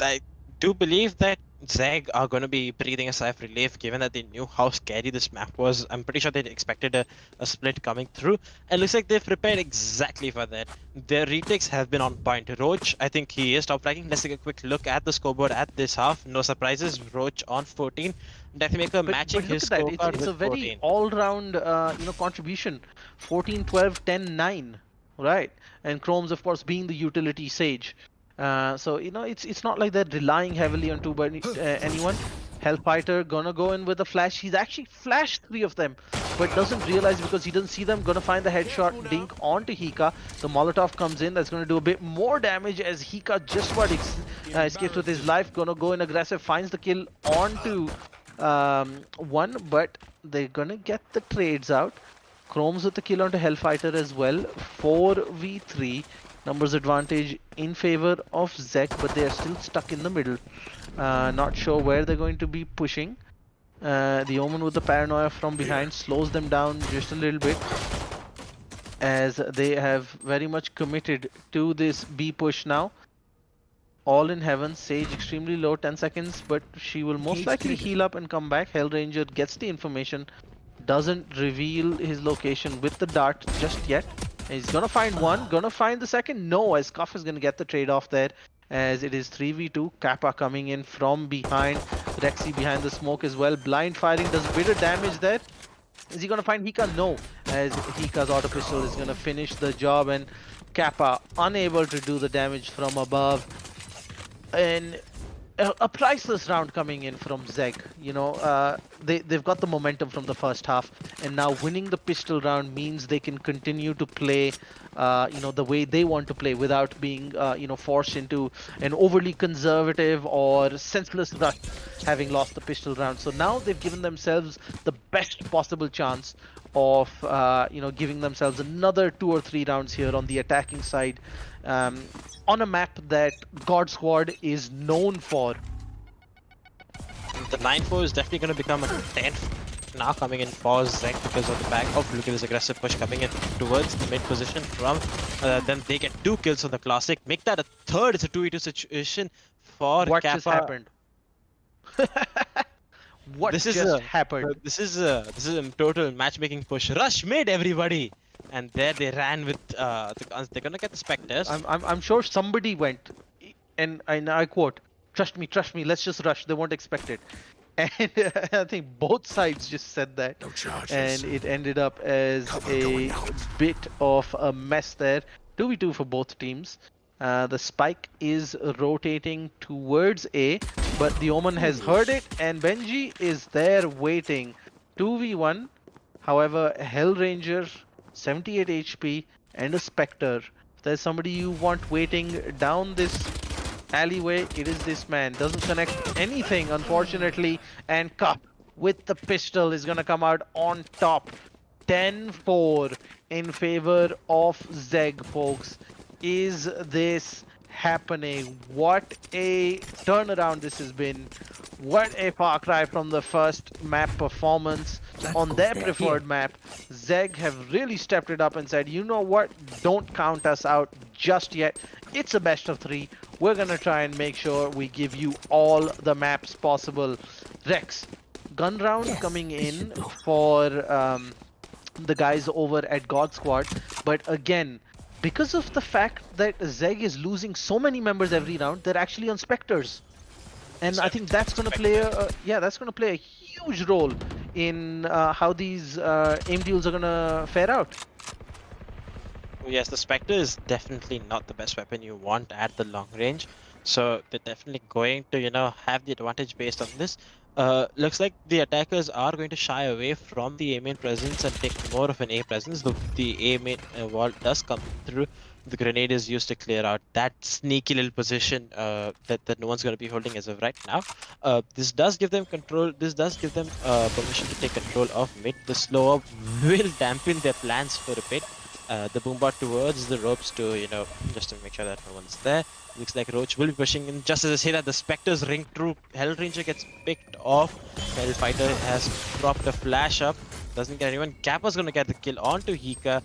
I do believe that ZeGG are going to be breathing a sigh of relief given that they knew how scary this map was. I'm pretty sure they expected a split coming through. And looks like they've prepared exactly for that. Their retakes have been on point. Roach, I think he is top ranking. Let's take a quick look at the scoreboard at this half. No surprises. Roach on 14. Deathmaker matching but his look at scorecard that. It's a with very 14. all-round contribution. 14, 12, 10, 9. Right. And Chrome's, of course, being the utility sage. So it's not like they're relying heavily on anyone. Hellfighter gonna go in with a flash. He's actually flashed 3 of them, but doesn't realize because he doesn't see them. Gonna find the headshot dink onto Hika. The Molotov comes in. That's gonna do a bit more damage as Hika just about escapes with his life. Gonna go in aggressive, finds the kill onto one, but they're gonna get the trades out. Chrome's with the kill onto Hellfighter as well. 4v3. Numbers advantage in favor of ZeGG, but they are still stuck in the middle. Not sure where they're going to be pushing. The Omen with the paranoia from behind slows them down just a little bit, as they have very much committed to this B push now. All in heaven. Sage extremely low, 10 seconds, but she will most likely heal up and come back. Hellranger gets the information, doesn't reveal his location with the dart just yet. He's gonna find one, gonna find the second. No, as Cuff is gonna get the trade off there, as it is 3v2. Kappa coming in from behind. Rexy behind the smoke as well. Blind firing does a bit of damage there. Is he gonna find Hika? No, as Hika's auto pistol is gonna finish the job, and Kappa unable to do the damage from above. And a priceless round coming in from ZeGG. They've got the momentum from the first half, and now winning the pistol round means they can continue to play the way they want to play without being forced into an overly conservative or senseless rush, having lost the pistol round. So now they've given themselves the best possible chance of giving themselves another 2 or 3 rounds here on the attacking side, on a map that GodSquad is known for. The 9-4 is definitely going to become a 10 now coming in for ZeGG because of the back of look at this aggressive push coming in towards the mid position from them. They get 2 kills on the classic, make that a third. It's a 2v2 situation for What Kappa. just happened? What This just is happened? This is a total matchmaking push. Rush mid, everybody, and there they ran with they're gonna get the Spectres. I'm sure somebody went, and I quote, trust me, let's just rush, they won't expect it. And I think both sides just said that, No charges. and it ended up as a bit of a mess there. 2v2 for both teams. The spike is rotating towards A, but the Omen has heard it, and Benji is there waiting. 2v1. However, Hellranger, 78 HP, and a Spectre. If there's somebody you want waiting down this alleyway, it is this man. Doesn't connect anything, unfortunately, and Cup with the pistol is gonna come out on top. 10-4 in favor of ZeGG, folks. Is this happening? What a turnaround this has been. What a far cry from the first map performance on their preferred map. ZeGG have really stepped it up and said, you know what, don't count us out just yet. It's a best of 3. We're gonna try and make sure we give you all the maps possible. Rex, gun round coming in for the guys over at GodSquad, but again, because of the fact that ZeGG is losing so many members every round, they're actually on Spectres. And I think that's going to play a huge role in how these aim deals are going to fare out. Yes, the Spectre is definitely not the best weapon you want at the long range. So they're definitely going to, have the advantage based on this. Looks like the attackers are going to shy away from the A main presence and take more of an A presence. The A main wall does come through. The grenade is used to clear out that sneaky little position that no one's going to be holding as of right now. This does give them control. This does give them permission to take control of mid. The slow up will dampen their plans for a bit. The boombot towards the ropes to, just to make sure that no one's there. Looks like Roach will be pushing in. Just as I say that, the Spectres ring through. Hellranger gets picked off. Hellfighter has dropped a flash up. Doesn't get anyone. Kappa's gonna get the kill onto Hika.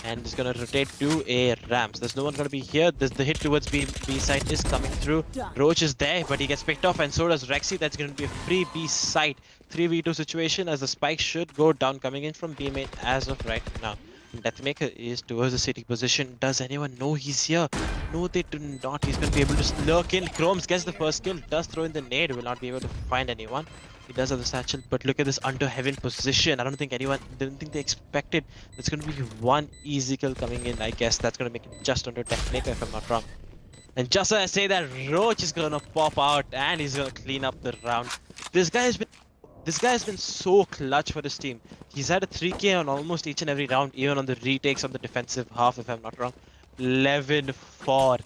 and is gonna rotate to a ramp. So there's no one gonna be here. The hit towards B side is coming through. Roach is there, but he gets picked off, and so does Rexy. That's gonna be a free B side 3v2 situation, as the spike should go down coming in from B main as of right now. Deathmaker is towards the city position. Does anyone know he's here? No, they do not. He's going to be able to lurk in. Chromes gets the first kill. Does throw in the nade. Will not be able to find anyone. He does have the satchel, but look at this under heaven position. I don't think didn't think they expected. There's going to be one easy kill coming in. I guess that's going to make it just under Deathmaker, if I'm not wrong. And just as I say that, Roach is going to pop out and he's going to clean up the round. This guy has been so clutch for his team. He's had a 3k on almost each and every round, even on the retakes on the defensive half, if I'm not wrong. 11-4 for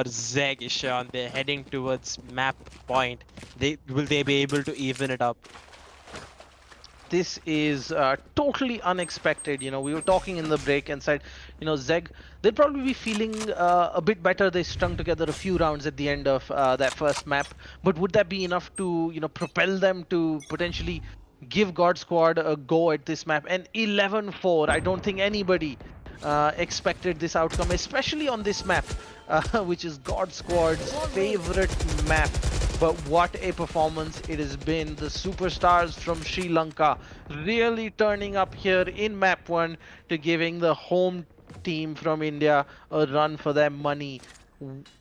ZeGG, Ishan. They're heading towards map point. Will they be able to even it up? This is totally unexpected. You know, we were talking in the break and said, you know, ZeGG, they'll probably be feeling a bit better. They strung together a few rounds at the end of that first map. But would that be enough to, you know, propel them to potentially give GodSquad a go at this map? And 11-4, I don't think anybody expected this outcome, especially on this map, which is GodSquad's favorite map. But what a performance it has been. The superstars from Sri Lanka really turning up here in map 1 to giving the home team from India a run for their money.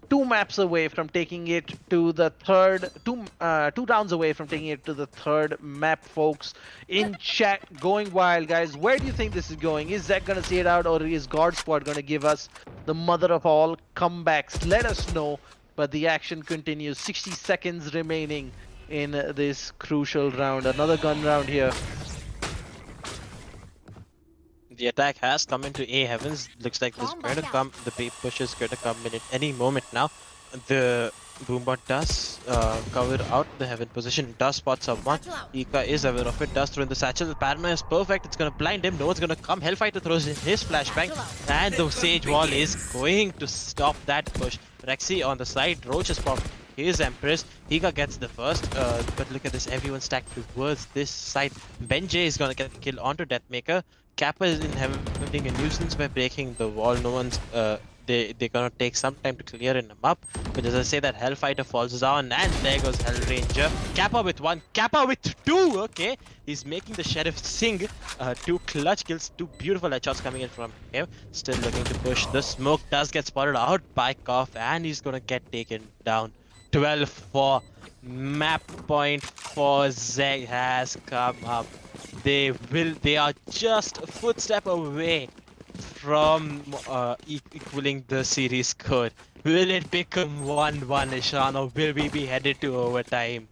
2 maps away from taking it to the third, two rounds away from taking it to the third map, folks. In chat, going wild, guys. Where do you think this is going? Is ZeGG gonna see it out, or is GodSquad gonna give us the mother of all comebacks? Let us know. But the action continues. 60 seconds remaining in this crucial round. Another gun round here. The attack has come into A heavens. Looks like this going to come. The B push is going to come in at any moment now. The Boombot does cover out the heaven position. Does spot someone. Ika is aware of it. Does throw in the satchel. The paranoia is perfect. It's going to blind him. No one's going to come. Hellfighter throws in his flashbang. And the Sage Wall is going to stop that push. Rexy on the side. Roach is popped his Empress. Ika gets the first. But look at this. Everyone stacked towards this side. Benjay is going to get the kill onto Deathmaker. Kappa is in having a nuisance by breaking the wall. No one's they're gonna take some time to clear him up. But as I say, that Hellfighter falls down, and there goes Hell Ranger. Kappa with 1, Kappa with 2. Okay, he's making the Sheriff sing. 2 clutch kills, 2 beautiful headshots coming in from him. Still looking to push. The smoke does get spotted out by Koff, and he's gonna get taken down. 12-4. Map point for ZeGG has come up. They are just a footstep away from equaling the series score. Will it become 1-1, Ishan, or will we be headed to overtime?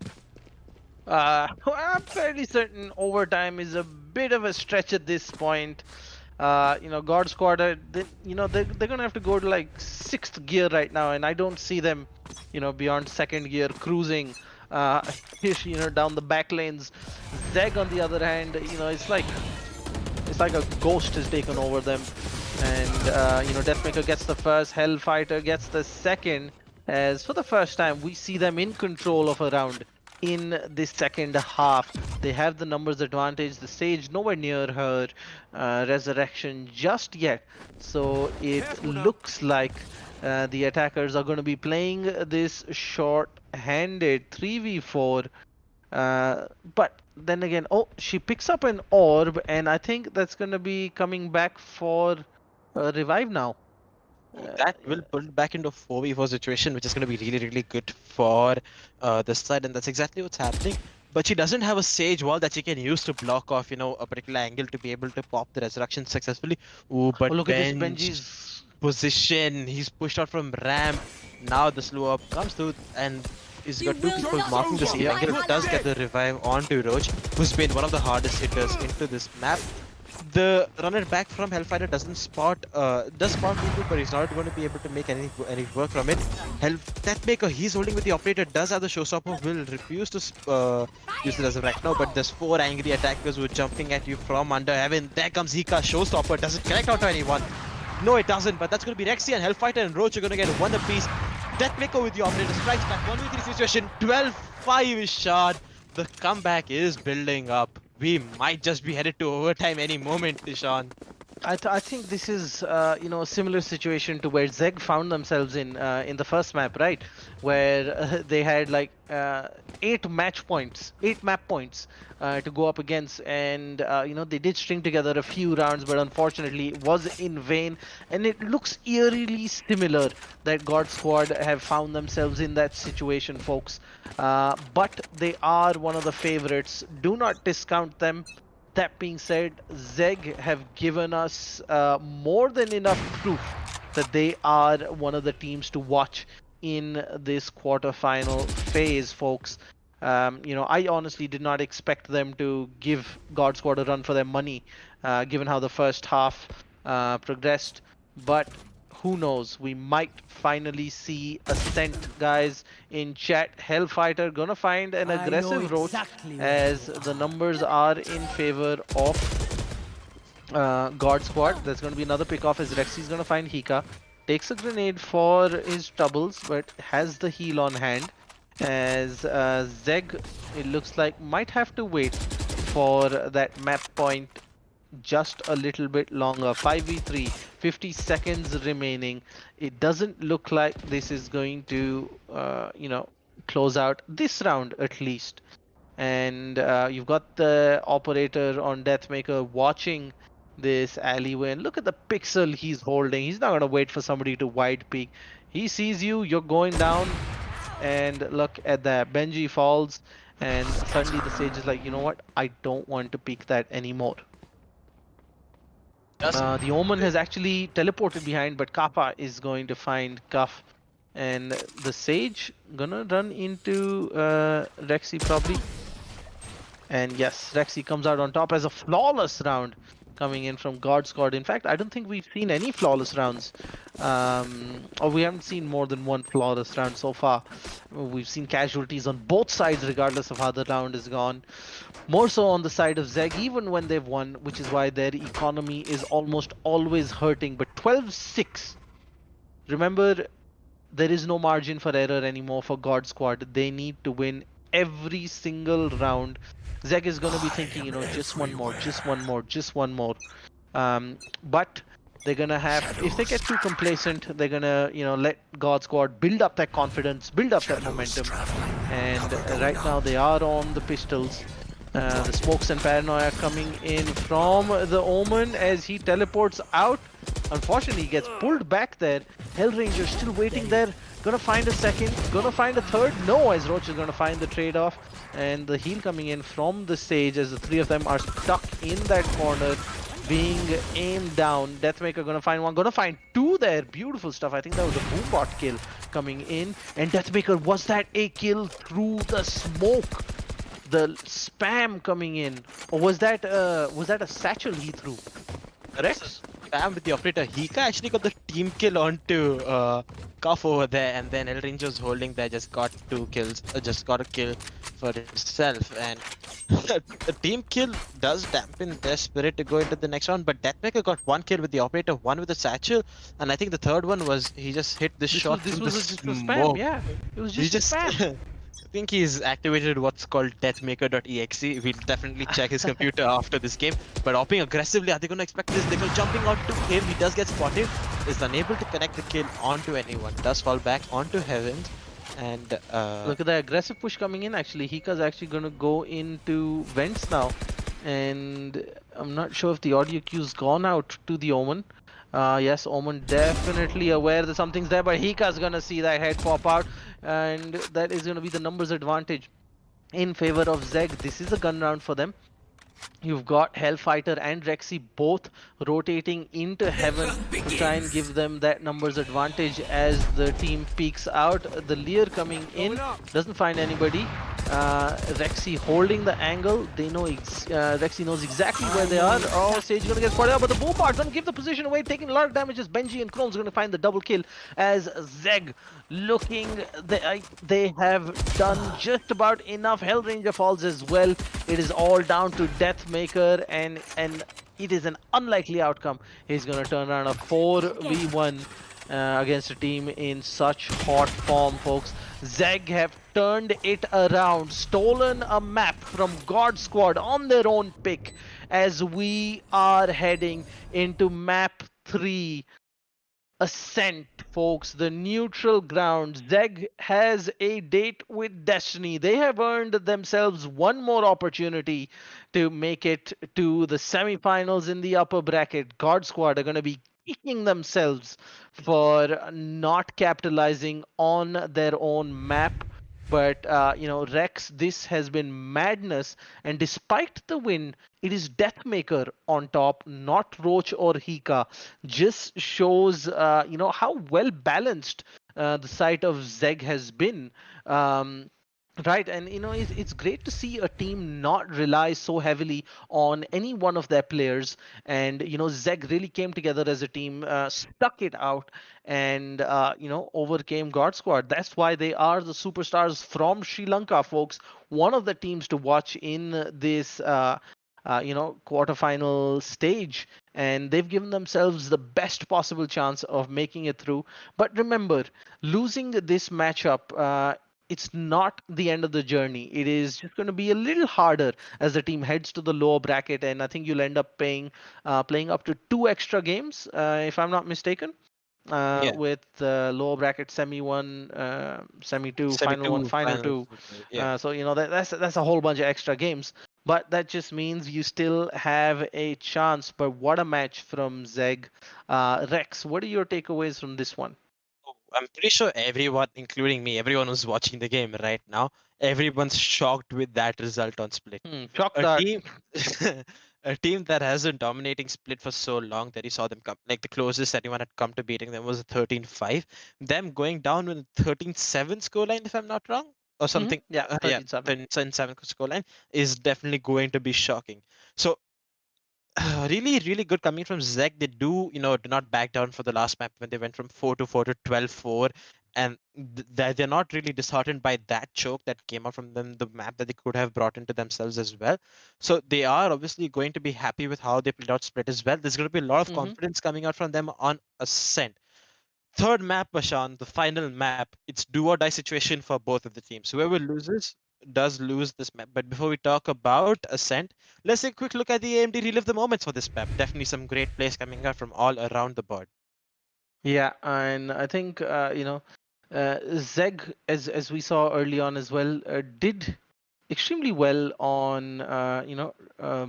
I'm fairly certain overtime is a bit of a stretch at this point. You know, GodSquad, they're gonna have to go to like 6th gear right now, and I don't see them, you know, beyond 2nd gear cruising. You know, down the back lanes. ZeGG on the other hand, you know, it's like a ghost has taken over them, and you know, Deathmaker gets the first, Hellfighter gets the second, as for the first time we see them in control of a round in this second half. They have the numbers advantage. The Sage nowhere near her resurrection just yet, so it looks like the attackers are going to be playing this short-handed 3v4. But then again, oh, she picks up an orb, and I think that's going to be coming back for a revive now. That will pull back into a 4v4 situation, which is going to be really, really good for this side, and that's exactly what's happening. But she doesn't have a Sage Wall that she can use to block off, you know, a particular angle to be able to pop the resurrection successfully. Ooh, but look at this Benji's position. He's pushed out from ramp. Now the slow up comes through, and he's got 2 people marking the scene. Angle does get the revive onto Roach, who's been one of the hardest hitters into this map. The runner back from Hellfighter does spot people, but he's not going to be able to make any work from it. Deathmaker, he's holding with the operator, does have the showstopper, will refuse to use it as of right now, but there's 4 angry attackers who are jumping at you from under heaven. There comes Ika, showstopper, does it connect out to anyone? No, it doesn't, but that's going to be Rexy, and Hellfighter and Roach are going to get 1 apiece. Deathmaker with the operator strikes back, 1v3 situation, 12-5 is shot. The comeback is building up. We might just be headed to overtime any moment, Ishan. I think this is a similar situation to where ZeGG found themselves in the first map, right? Where they had like 8 map points to go up against, and they did string together a few rounds, but unfortunately it was in vain. And it looks eerily similar that God Squad have found themselves in that situation, folks. But they are one of the favorites. Do not discount them. That being said, ZeGG have given us more than enough proof that they are one of the teams to watch in this quarterfinal phase, folks. I honestly did not expect them to give God Squad a run for their money, given how the first half progressed. But who knows? We might finally see Ascent, guys, in chat. Hellfighter gonna find an I know aggressive roach exactly where as you the are. numbers are in favor of God Squad. There's gonna be another pick off as Rexy's gonna find Hika. Takes a grenade for his troubles, but has the heal on hand. As ZeGG, it looks like, might have to wait for that map point just a little bit longer. 5v3, 50 seconds remaining. It doesn't look like this is going to, close out this round at least. And you've got the operator on Deathmaker watching this alleyway. And look at the pixel he's holding. He's not going to wait for somebody to wide peek. He sees you, you're going down. And look at that. Benji falls. And suddenly the sage is like, you know what? I don't want to peek that anymore. The Omen has actually teleported behind, but Kappa is going to find Cuff. And the Sage gonna run into Rexy probably. And yes, Rexy comes out on top as a flawless round coming in from GodSquad. In fact, I don't think we've seen any flawless rounds. Or we haven't seen more than one flawless round so far. We've seen casualties on both sides regardless of how the round is gone. More so on the side of ZeGG, even when they've won, which is why their economy is almost always hurting. But 12-6. Remember, there is no margin for error anymore for GodSquad. They need to win every single round. ZeGG is going to be thinking, just one more, just one more, just one more. But they're going to have, if they get too complacent, they're going to, let GodSquad build up that confidence, build up that momentum. And right now they are on the pistols. The smokes and paranoia coming in from the Omen as he teleports out. Unfortunately, he gets pulled back there. Hellranger still waiting there. Gonna find a second. Gonna find a third. No, as Roach is gonna find the trade-off. And the heal coming in from the Sage as the three of them are stuck in that corner, being aimed down. Deathmaker gonna find one. Gonna find two there. Beautiful stuff. I think that was a boombot kill coming in. And Deathmaker, was that a kill through the smoke? The spam coming in, or was that a satchel he threw? Correct. Spam with the operator. Hika actually got the team kill onto Cuff over there, and then El Ranger's holding there just got 2 kills, just got a kill for himself, and the team kill does dampen their spirit to go into the next round. But Deathmaker got 1 kill with the operator, 1 with the satchel, and I think the third one was he just hit this shot This through was the just a smoke. spam, yeah. It was He just a spam. I think he's activated what's called deathmaker.exe. We'll definitely check his computer after this game. But hopping aggressively, are they going to expect this? They're jumping out to him. He does get spotted. Is unable to connect the kill onto anyone. Does fall back onto Heavens. And Look at the aggressive push coming in. Actually, Hika's actually going to go into vents now. And I'm not sure if the audio cue's gone out to the Omen. Yes, Omen definitely aware that something's there, but Hika's gonna see that head pop out, and that is gonna be the numbers advantage in favor of ZeGG. This is a gun round for them. You've got Hellfighter and Rexy both rotating into heaven to try and give them that numbers advantage as the team peeks out. The Lear coming in, doesn't find anybody. Rexy holding the angle. They know Rexy knows exactly where they are. Oh, Sage gonna get spotted out, but the Boombard's gonna give the position away, taking a lot of damage as Benji and Chrome's gonna find the double kill as ZeGG looking, they have done just about enough. Hellranger falls as well. It is all down to Deathmaker, and it is an unlikely outcome. He's gonna turn around a 4v1 against a team in such hot form, folks. ZeGG have turned it around, stolen a map from GodSquad on their own pick, as we are heading into map 3, Ascent, folks, the neutral ground. ZeGG has a date with destiny. They have earned themselves one more opportunity to make it to the semifinals in the upper bracket. GodSquad are going to be kicking themselves for not capitalizing on their own map. But Rex, this has been madness, and despite the win, it is Deathmaker on top, not Roach or Hika. Just shows how well balanced the site of ZeGG has been. Right, and it's great to see a team not rely so heavily on any one of their players, and ZeGG really came together as a team, stuck it out, and overcame God Squad. That's why they are the superstars from Sri Lanka, folks. One of the teams to watch in this quarterfinal stage, and they've given themselves the best possible chance of making it through. But remember, losing this matchup, it's not the end of the journey. It is just going to be a little harder as the team heads to the lower bracket, and I think you'll end up playing up to 2 extra games, if I'm not mistaken, Yeah. with lower bracket semi one, semi two, Semi final one, two, final final. two. Yeah. So that's a whole bunch of extra games. But that just means you still have a chance. But what a match from ZeGG. Rex, what are your takeaways from this one? I'm pretty sure everyone, including me, everyone who's watching the game right now, everyone's shocked with that result on Split. Chalk A that. team, a team that has been dominating Split for so long that you saw them come, like the closest anyone had come to beating them was a 13-5. Them going down with a 13-7 scoreline, if I'm not wrong, or something. Yeah, Yeah, 13-7. 13-7 scoreline is definitely going to be shocking. So really, really good coming from ZeGG. They do not back down for the last map when they went from 4-4 to 12-4. And they're not really disheartened by that choke that came out from them, the map that they could have brought into themselves as well. So they are obviously going to be happy with how they played out Split as well. There's going to be a lot of confidence coming out from them on Ascent. Third map, Bashan, the final map. It's do or die situation for both of the teams. Whoever loses does lose this map. But before we talk about Ascent, let's take a quick look at the AMD relive the moments for this map. Definitely some great plays coming out from all around the board. Yeah, and I think ZeGG, as we saw early on as well, did extremely well on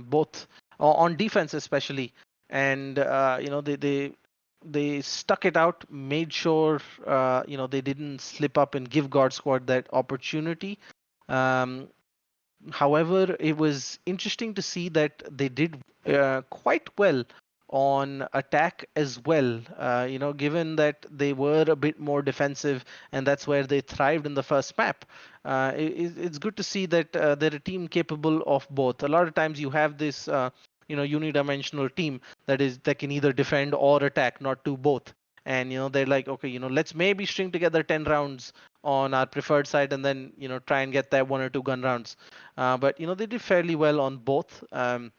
both on defense especially, and they stuck it out, made sure they didn't slip up and give God Squad that opportunity. Um, However, it was interesting to see that they did quite well on attack as well. Given that they were a bit more defensive, and that's where they thrived in the first map. It's good to see that they're a team capable of both. A lot of times you have this, unidimensional team that can either defend or attack, not do both. And they're like, okay, let's maybe string together 10 rounds on our preferred side, and then try and get that 1 or 2 gun rounds. But they did fairly well on both, and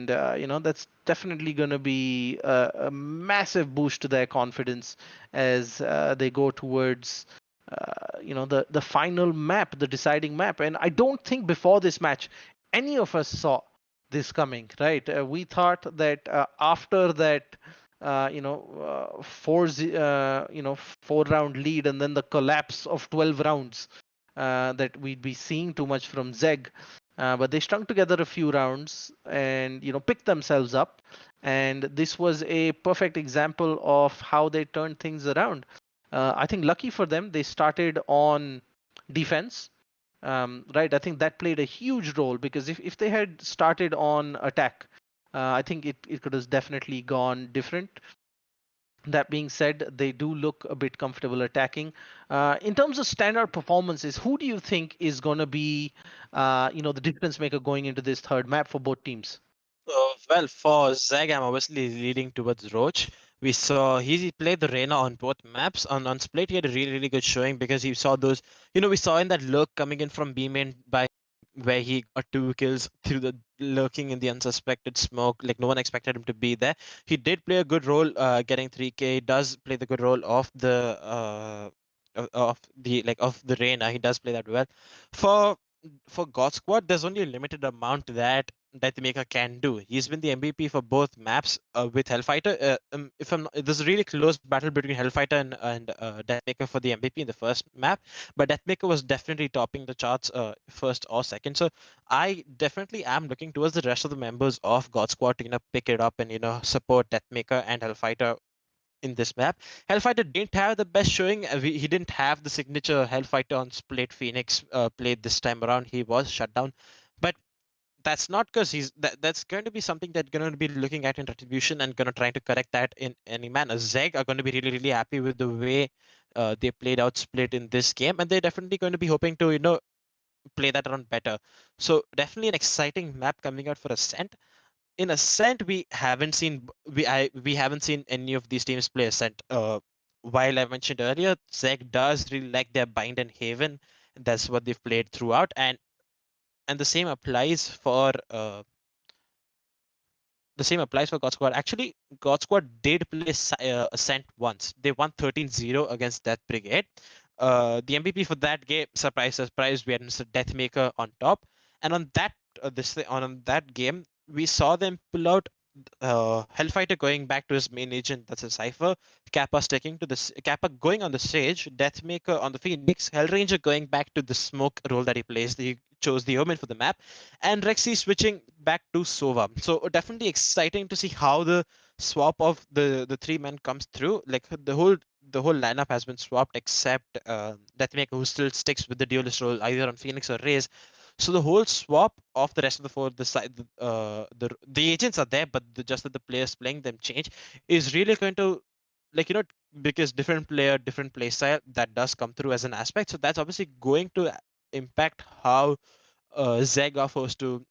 that's definitely going to be a massive boost to their confidence as they go towards the final map, the deciding map. And I don't think before this match any of us saw this coming, right? We thought that after that 4 round lead, and then the collapse of 12 rounds, that we'd be seeing too much from ZeGG. But they strung together a few rounds and picked themselves up, and this was a perfect example of how they turned things around. I think lucky for them, they started on defense. Right, I think that played a huge role, because if they had started on attack, I think it could have definitely gone different. That being said, they do look a bit comfortable attacking. In terms of standout performances, who do you think is going to be, the difference maker going into this third map for both teams? Well, for ZeGG, I'm obviously leading towards Roach. We saw he played the Reyna on both maps. On Split, he had a really, really good showing because he saw those. We saw in that lurk coming in from B main by where he got 2 kills through the lurking in the unsuspected smoke. Like no one expected him to be there. He did play a good role, getting 3K. He does play the good role of the of the Reyna. He does play that well. For God Squad, there's only a limited amount that Deathmaker can do. He's been the MVP for both maps with Hellfighter. If I'm not, there's a really close battle between Hellfighter and Deathmaker for the MVP in the first map, but Deathmaker was definitely topping the charts first or second. So I definitely am looking towards the rest of the members of God Squad to pick it up and support Deathmaker and Hellfighter in this map. Hellfighter didn't have the best showing. He didn't have the signature Hellfighter on Split Phoenix played this time around. He was shut down, but that's not because that's going to be something that going to be looking at in Retribution and going to try to correct that in any manner. ZeGG are going to be really really happy with the way they played out Split in this game, and they're definitely going to be hoping to play that around better. So definitely an exciting map coming out for Ascent. In Ascent, we haven't seen any of these teams play Ascent. While I mentioned earlier, ZeGG does really like their Bind and Haven. That's what they've played throughout, and the same applies for GodSquad. Actually, GodSquad did play Ascent once. They won 13-0 against Death Brigade. The MVP for that game, surprise, surprise, we had Mr. Deathmaker on top. And on that game, we saw them pull out Hellfighter going back to his main agent, that's a Cypher, Kappa going on the stage, Deathmaker on the Phoenix, Hellranger going back to the smoke role that he plays. He chose the Omen for the map, and Rexy switching back to Sova. So definitely exciting to see how the swap of the three men comes through. Like the whole lineup has been swapped except Deathmaker, who still sticks with the duelist role either on Phoenix or Raze. So the whole swap of the rest of the four, the agents are there, but just that the players playing them change is really going to because different player, different play style, that does come through as an aspect. So that's obviously going to impact how ZeGG are forced to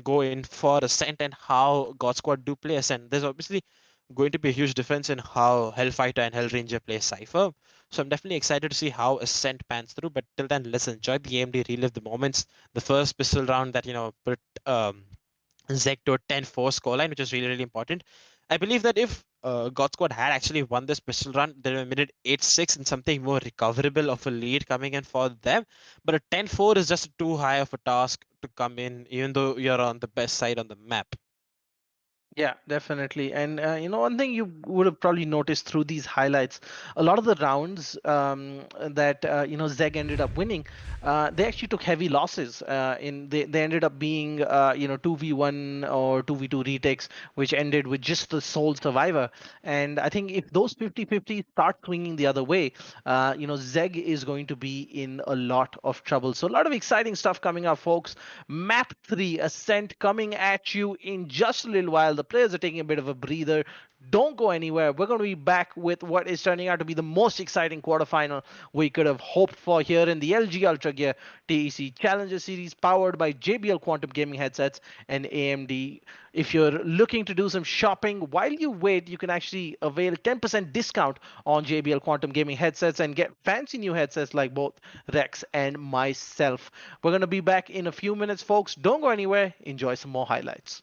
go in for Ascent and how God Squad do play Ascent. There's obviously going to be a huge difference in how Hellfighter and Hellranger play Cypher. So I'm definitely excited to see how Ascent pans through. But till then, let's enjoy the AMD relive the moments. The first pistol round that put ZeGG to a 10-4 scoreline, which is really really important. I believe that if God Squad had actually won this pistol run, they would have made it 8-6 and something more recoverable of a lead coming in for them. But a 10-4 is just too high of a task to come in, even though you're on the best side on the map. Yeah, definitely. And one thing you would have probably noticed through these highlights, a lot of the rounds that ZeGG ended up winning, they actually took heavy losses. They ended up being 2v1 or 2v2 retakes, which ended with just the sole survivor. And I think if those 50-50 start swinging the other way, ZeGG is going to be in a lot of trouble. So a lot of exciting stuff coming up, folks. Map 3 Ascent coming at you in just a little while. The players are taking a bit of a breather. Don't go anywhere. We're going to be back with what is turning out to be the most exciting quarterfinal we could have hoped for here in the LG Ultragear TEC Challenger Series, powered by JBL Quantum Gaming headsets and AMD. If you're looking to do some shopping while you wait, you can actually avail 10% discount on JBL Quantum Gaming headsets and get fancy new headsets like both Rex and myself. We're going to be back in a few minutes, folks. Don't go anywhere. Enjoy some more highlights.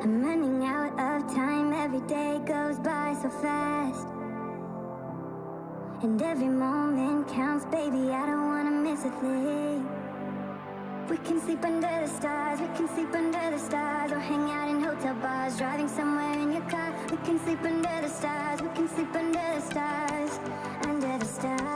I'm running out of time, every day goes by so fast. And every moment counts, baby, I don't wanna miss a thing. We can sleep under the stars, we can sleep under the stars, or hang out in hotel bars, driving somewhere in your car. We can sleep under the stars, we can sleep under the stars, under the stars.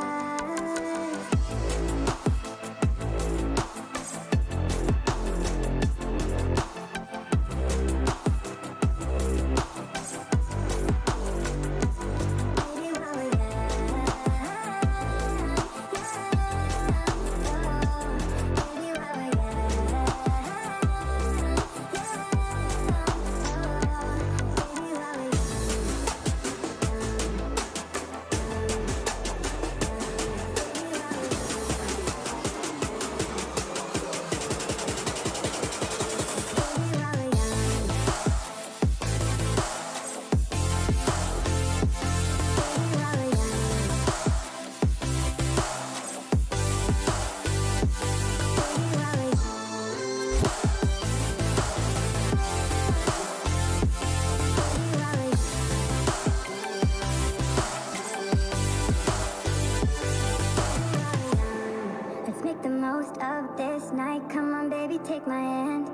Make the most of this night. Come on, baby, take my hand.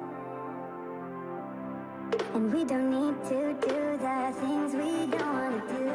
And we don't need to do the things we don't want to do.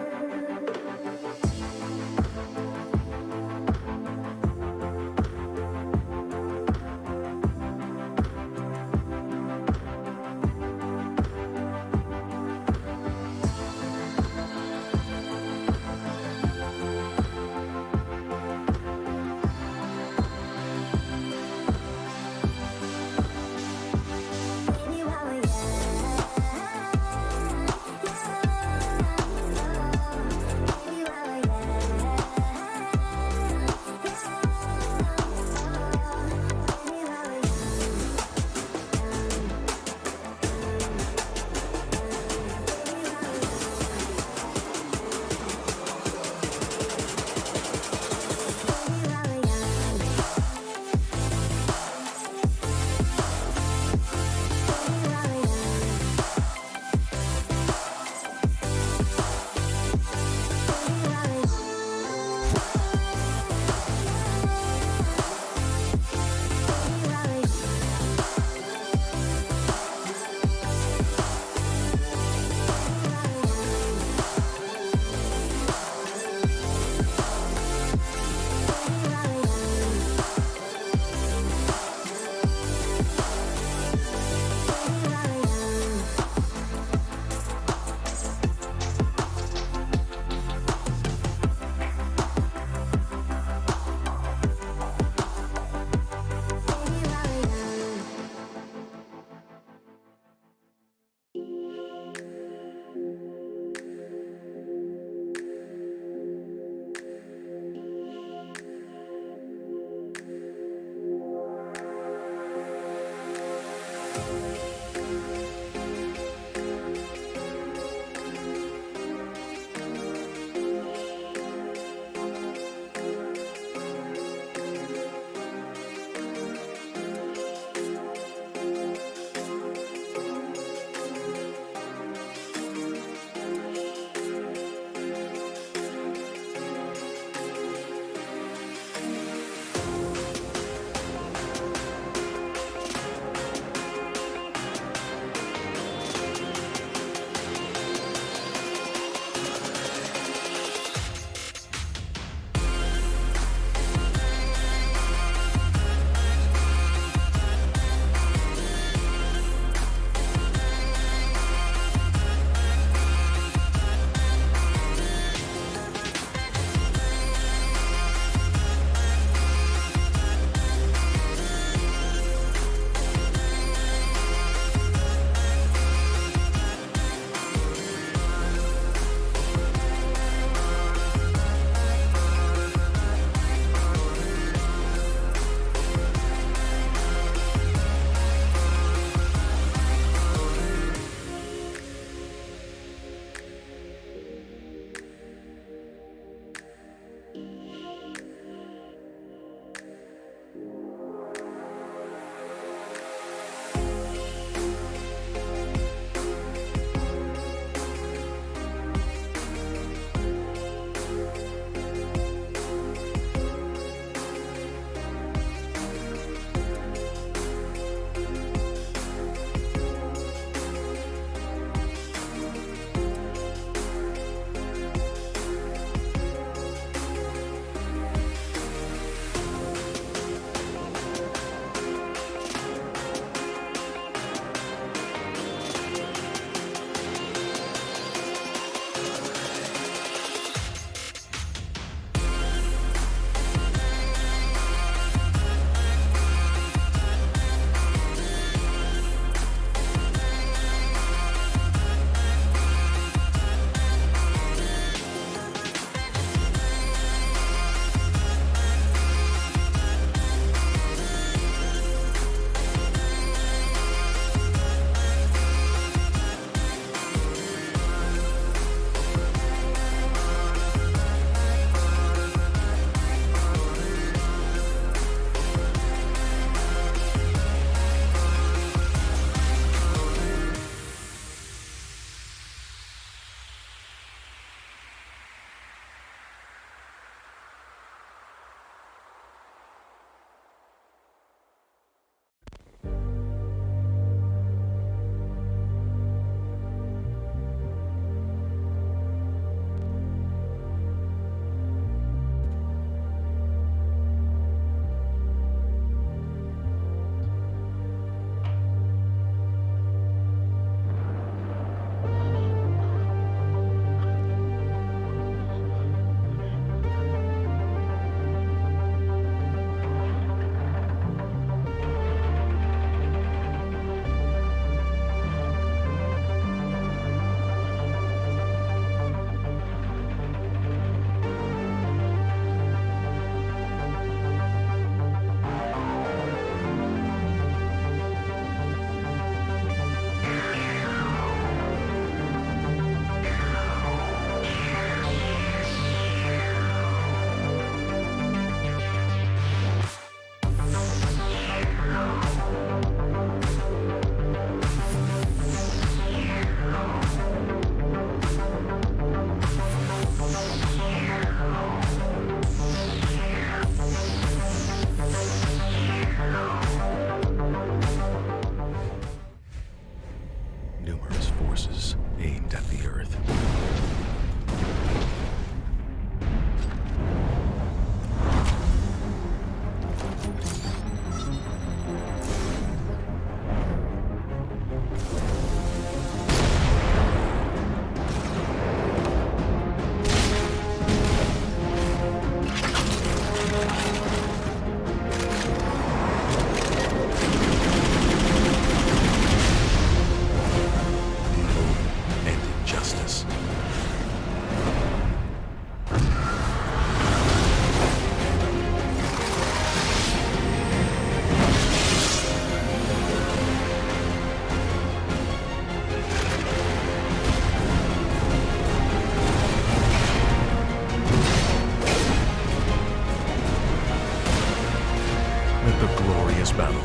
glorious battle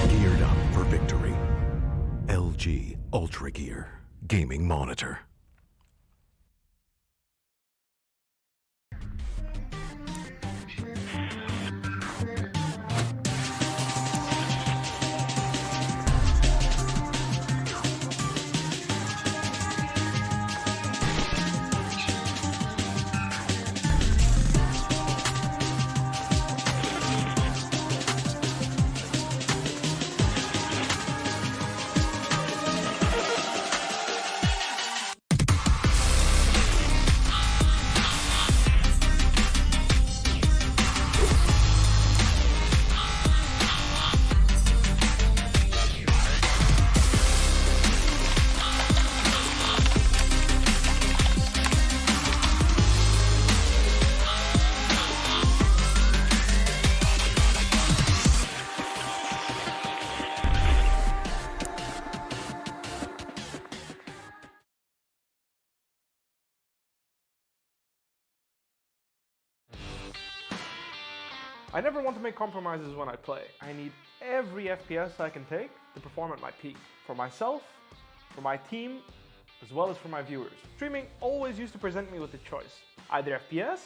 begin. Geared up for victory. LG Ultragear Gaming Monitor. I never want to make compromises when I play. I need every FPS I can take to perform at my peak. For myself, for my team, as well as for my viewers. Streaming always used to present me with a choice, either FPS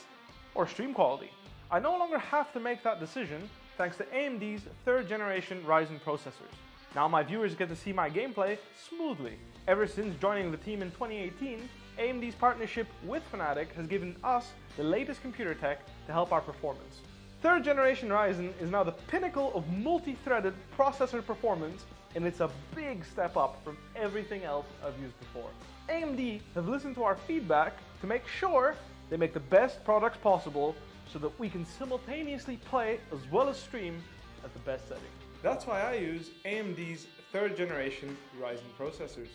or stream quality. I no longer have to make that decision thanks to AMD's 3rd generation Ryzen processors. Now my viewers get to see my gameplay smoothly. Ever since joining the team in 2018, AMD's partnership with Fnatic has given us the latest computer tech to help our performance. 3rd generation Ryzen is now the pinnacle of multi-threaded processor performance, and it's a big step up from everything else I've used before. AMD have listened to our feedback to make sure they make the best products possible so that we can simultaneously play as well as stream at the best setting. That's why I use AMD's 3rd generation Ryzen processors.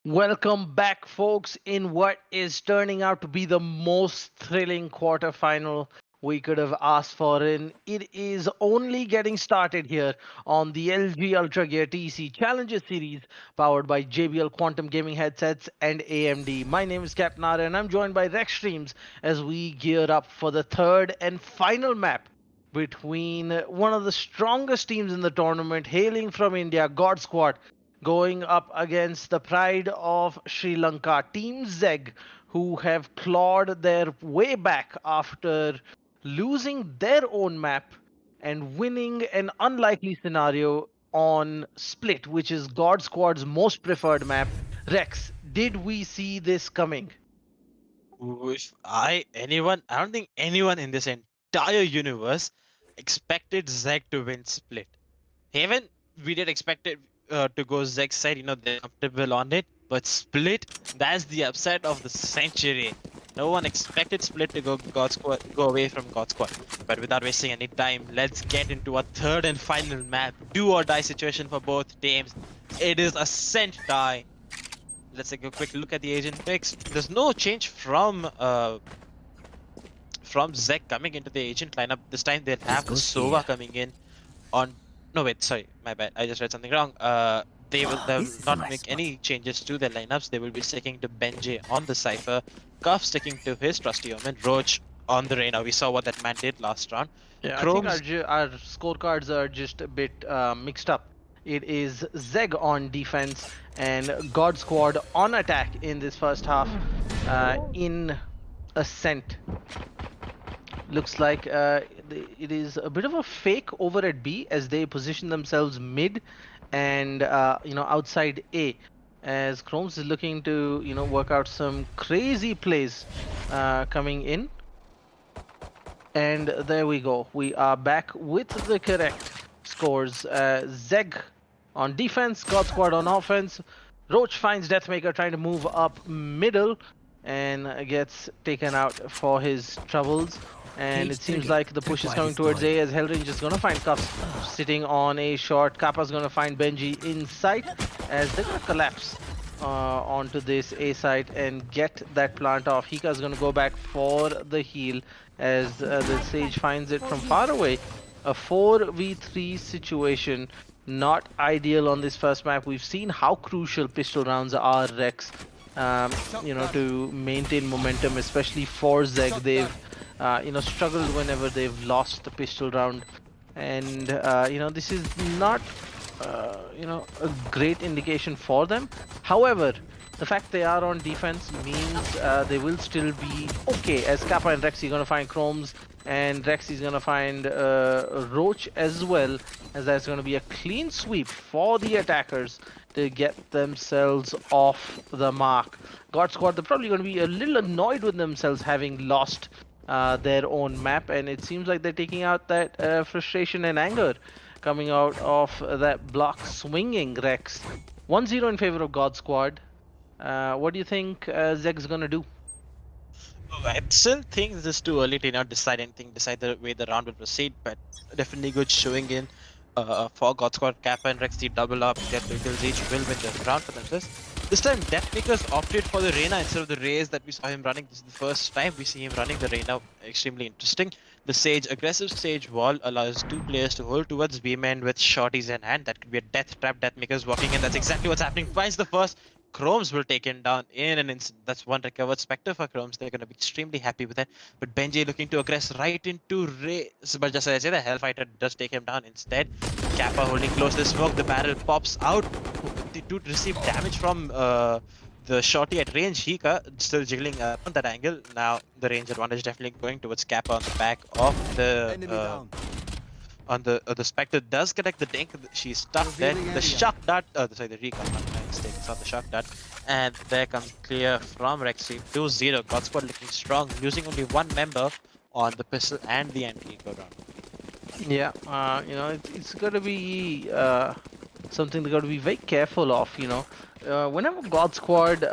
Welcome back, folks, in what is turning out to be the most thrilling quarterfinal we could have asked for. And it is only getting started here on the LG Ultragear TEC Challenger Series, powered by JBL Quantum Gaming headsets and AMD. My name is Captain Ara, and I'm joined by Rex Streams as we gear up for the 3rd and final map between one of the strongest teams in the tournament, hailing from India, GodSquad, going up against the pride of Sri Lanka, Team ZeGG, who have clawed their way back after losing their own map and winning an unlikely scenario on Split, which is GodSquad's most preferred map. Rex, did we see this coming? I don't think anyone in this entire universe expected ZeGG to win Split. Haven, we did expect it to go ZeGG side, they're comfortable on it. But Split, that's the upset of the century. No one expected Split to go away from GodSquad. But without wasting any time, let's get into a 3rd and final map. Do or die situation for both teams. It is Ascent die. Let's take a quick look at the agent picks. There's no change from ZeGG coming into the agent lineup. This time they'll have the Sova coming in on... No, wait, sorry, my bad. I just read something wrong. They will not make any changes to their lineups. They will be sticking to Benji on the Cypher, Cuff sticking to his trusty Omen, Roach on the Reyna. We saw what that man did last round. Yeah, I think our scorecards are just a bit mixed up. It is ZeGG on defense and GodSquad on attack in this first half in Ascent. Looks like it is a bit of a fake over at B as they position themselves mid and outside A, as Chromes is looking to work out some crazy plays coming in. And there we go. We are back with the correct scores. ZeGG on defense, GodSquad on offense. Roach finds Deathmaker trying to move up middle and gets taken out for his troubles. And it seems like the push is coming towards A, as Hellrange is going to find Cuffs sitting on A short. Kappa's going to find Benji in sight as they're going to collapse onto this A site and get that plant off. Hika's gonna go back for the heal as the Sage finds it from far away. A 4v3 situation, not ideal on this first map. We've seen how crucial pistol rounds are, Rex. To maintain momentum, especially for ZeGG. They've struggled whenever they've lost the pistol round, and this is not a great indication for them. However, the fact they are on defense means they will still be okay, as Kappa and Rexy are going to find Chromes, and Rexy is going to find Roach as well, as that's going to be a clean sweep for the attackers to get themselves off the mark. GodSquad, they're probably going to be a little annoyed with themselves having lost their own map, and it seems like they're taking out that frustration and anger coming out of that block swinging, Rex. 1-0 in favor of GodSquad. What do you think ZeGG's gonna do? I still think this is too early to decide anything, decide the way the round will proceed, but definitely good showing in for GodSquad. Kappa and Rexy double up, get two kills each, will win the round for themselves. This time, Deathmakers opted for the Reyna instead of the Raze that we saw him running. This is the first time we see him running the Reyna. Extremely interesting. The Sage, aggressive Sage wall allows two players to hold towards B-man with shorties in hand. That could be a death trap. Deathmakers walking in. That's exactly what's happening. Finds the first. Chromes will take him down in an instant. That's one recovered Spectre for Chromes. They're going to be extremely happy with that. But Benji looking to aggress right into Raze. But just as I say, the Hellfighter does take him down instead. Kappa holding close to the smoke. The barrel pops out. The dude received damage from the shorty at range. Hika still jiggling on that angle. Now the range advantage definitely going towards Kappa on the back of the the Spectre does connect the Dink. She's stuck there. The shock dart, the recon, my mistake, it's not the shock dart. And there comes clear from Rexy. 2-0. GodSquad looking strong, losing only one member on the pistol and the anti-eco round. Yeah, it's got to be something they got to be very careful of. Whenever GodSquad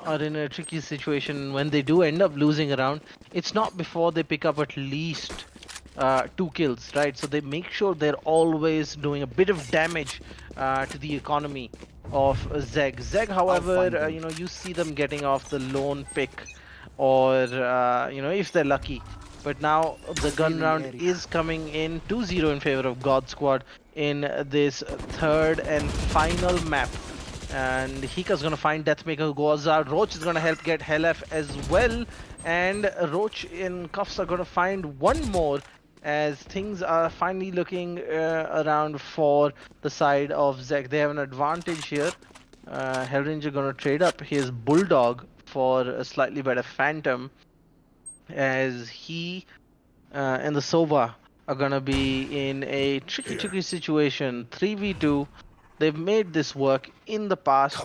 are in a tricky situation, when they do end up losing a round, it's not before they pick up at least 2 kills, right? So they make sure they're always doing a bit of damage to the economy of ZeGG. ZeGG, however, you see them getting off the lone pick, or if they're lucky. But now the gun round is coming in 2-0 in favor of GodSquad in this third and final map. And Hika's gonna find Deathmaker who goes out. Roach is gonna help get Helef as well. And Roach in cuffs are gonna find one more, as things are finally looking around for the side of ZeGG. They have an advantage here. Hellranger gonna trade up his Bulldog for a slightly better Phantom, as he and the Sova are gonna be in a tricky situation. 3v2. They've made this work in the past.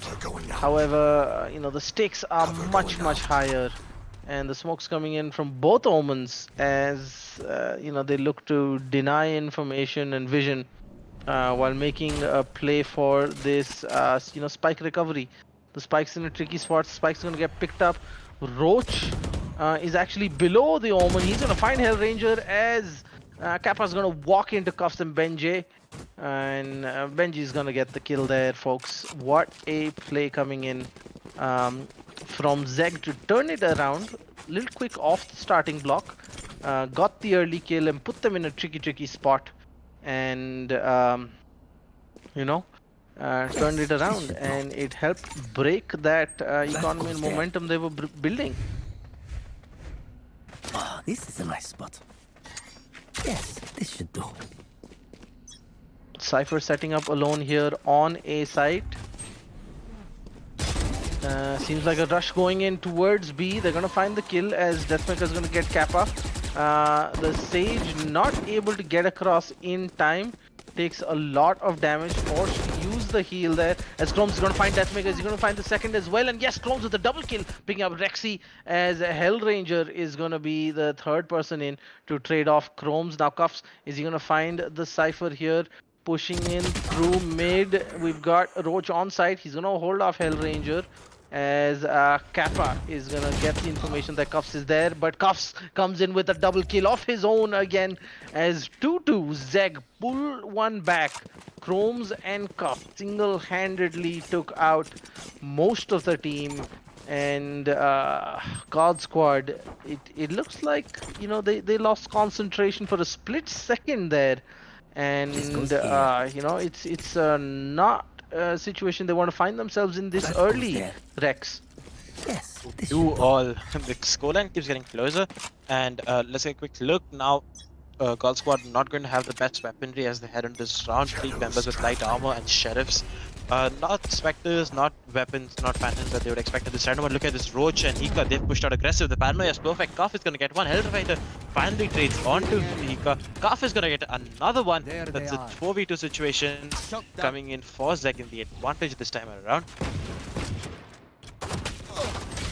However, the stakes are much higher, and the smoke's coming in from both Omens as they look to deny information and vision while making a play for this spike recovery. The spike's in a tricky spot. Spike's gonna get picked up. Roach is actually below the Omen. He's gonna find Hellranger as Kappa's gonna walk into cuffs and Benji. And Benji's gonna get the kill there, folks. What a play coming in from ZeGG to turn it around. A little quick off the starting block. Got the early kill and put them in a tricky spot. And, turned it around. And it helped break that economy and momentum they were building. Oh, this is a nice spot. Yes, this should do. Cypher setting up alone here on A site. Seems like a rush going in towards B. They're gonna find the kill as Deathmaker's gonna get Kappa. The Sage not able to get across in time. Takes a lot of damage. Forced to use the heal there. As Chromes is gonna find Deathmaker. He's gonna find the second as well. And yes, Chromes with the double kill. Picking up Rexy, as Hellranger is gonna be the third person in to trade off Chromes. Now Cuffs, is he gonna find the Cypher here? Pushing in through mid. We've got Roach on site. He's gonna hold off Hellranger. as Kappa is gonna get the information that Cuffs is there, but Cuffs comes in with a double kill of his own again as 2-2. ZeGG pull one back. Chromes and Cuff single-handedly took out most of the team, and GodSquad, it looks like, you know, they lost concentration for a split second there, and you know, it's not a situation they want to find themselves in this early, Rex. Yes. This Do should all. The scoreline keeps getting closer, and let's take a quick look now. GodSquad not going to have the best weaponry as they head into this round. 3 members with light armor and sheriffs. Not specters, not weapons, not phantoms that they would expect at this round. But look at this Roach and Hika. They've pushed out aggressive. The paranoia is perfect. Kaf is going to get one. Hellfighter finally trades onto Hika. Kaf is going to get another one. That's a 4v2 situation coming in for ZeGG in the advantage this time around.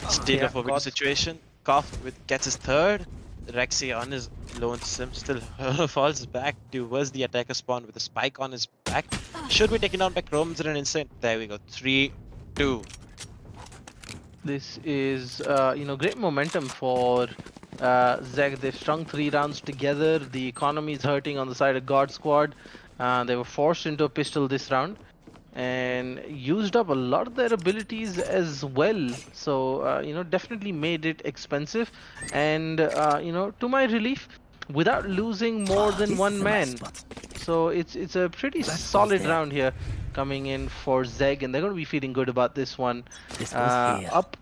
Still a 4v2 situation. Kaf gets his third. Rexy on his lonesome still falls back towards the attacker spawn with a spike on his back. Should be taken down by Chromes in an instant. There we go. 3-2. This is, you know, great momentum for ZeGG. They've strung 3 rounds together. The economy is hurting on the side of GodSquad. They were forced into a pistol this round and used up a lot of their abilities as well. So, you know, definitely made it expensive. And, you know, to my relief, without losing more than one man. So it's a pretty solid round here coming in for ZeGG, and they're going to be feeling good about this one. Up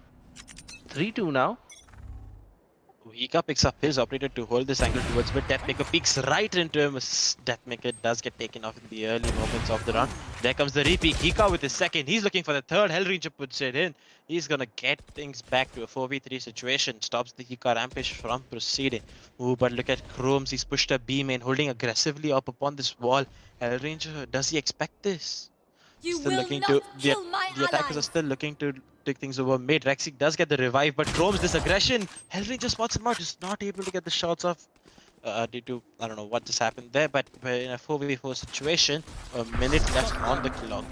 3-2 now. Hika picks up his operator to hold this angle towards mid. Deathmaker peeks right into him. Deathmaker does get taken off in the early moments of the round. There comes the repeat. Hika with his second. He's looking for the third. Hellranger puts it in. He's gonna get things back to a 4v3 situation. Stops the Hika rampage from proceeding. Ooh, but look at Chromes. He's pushed a B main, holding aggressively up upon this wall. Hellranger, does he expect this? Still looking to the attackers are still looking to take things over mid. Rexy does get the revive, but Chromes this aggression. Hellranger spots him out, just not able to get the shots off due to, I don't know what just happened there, but in a 4v4 situation, a minute left on the clock.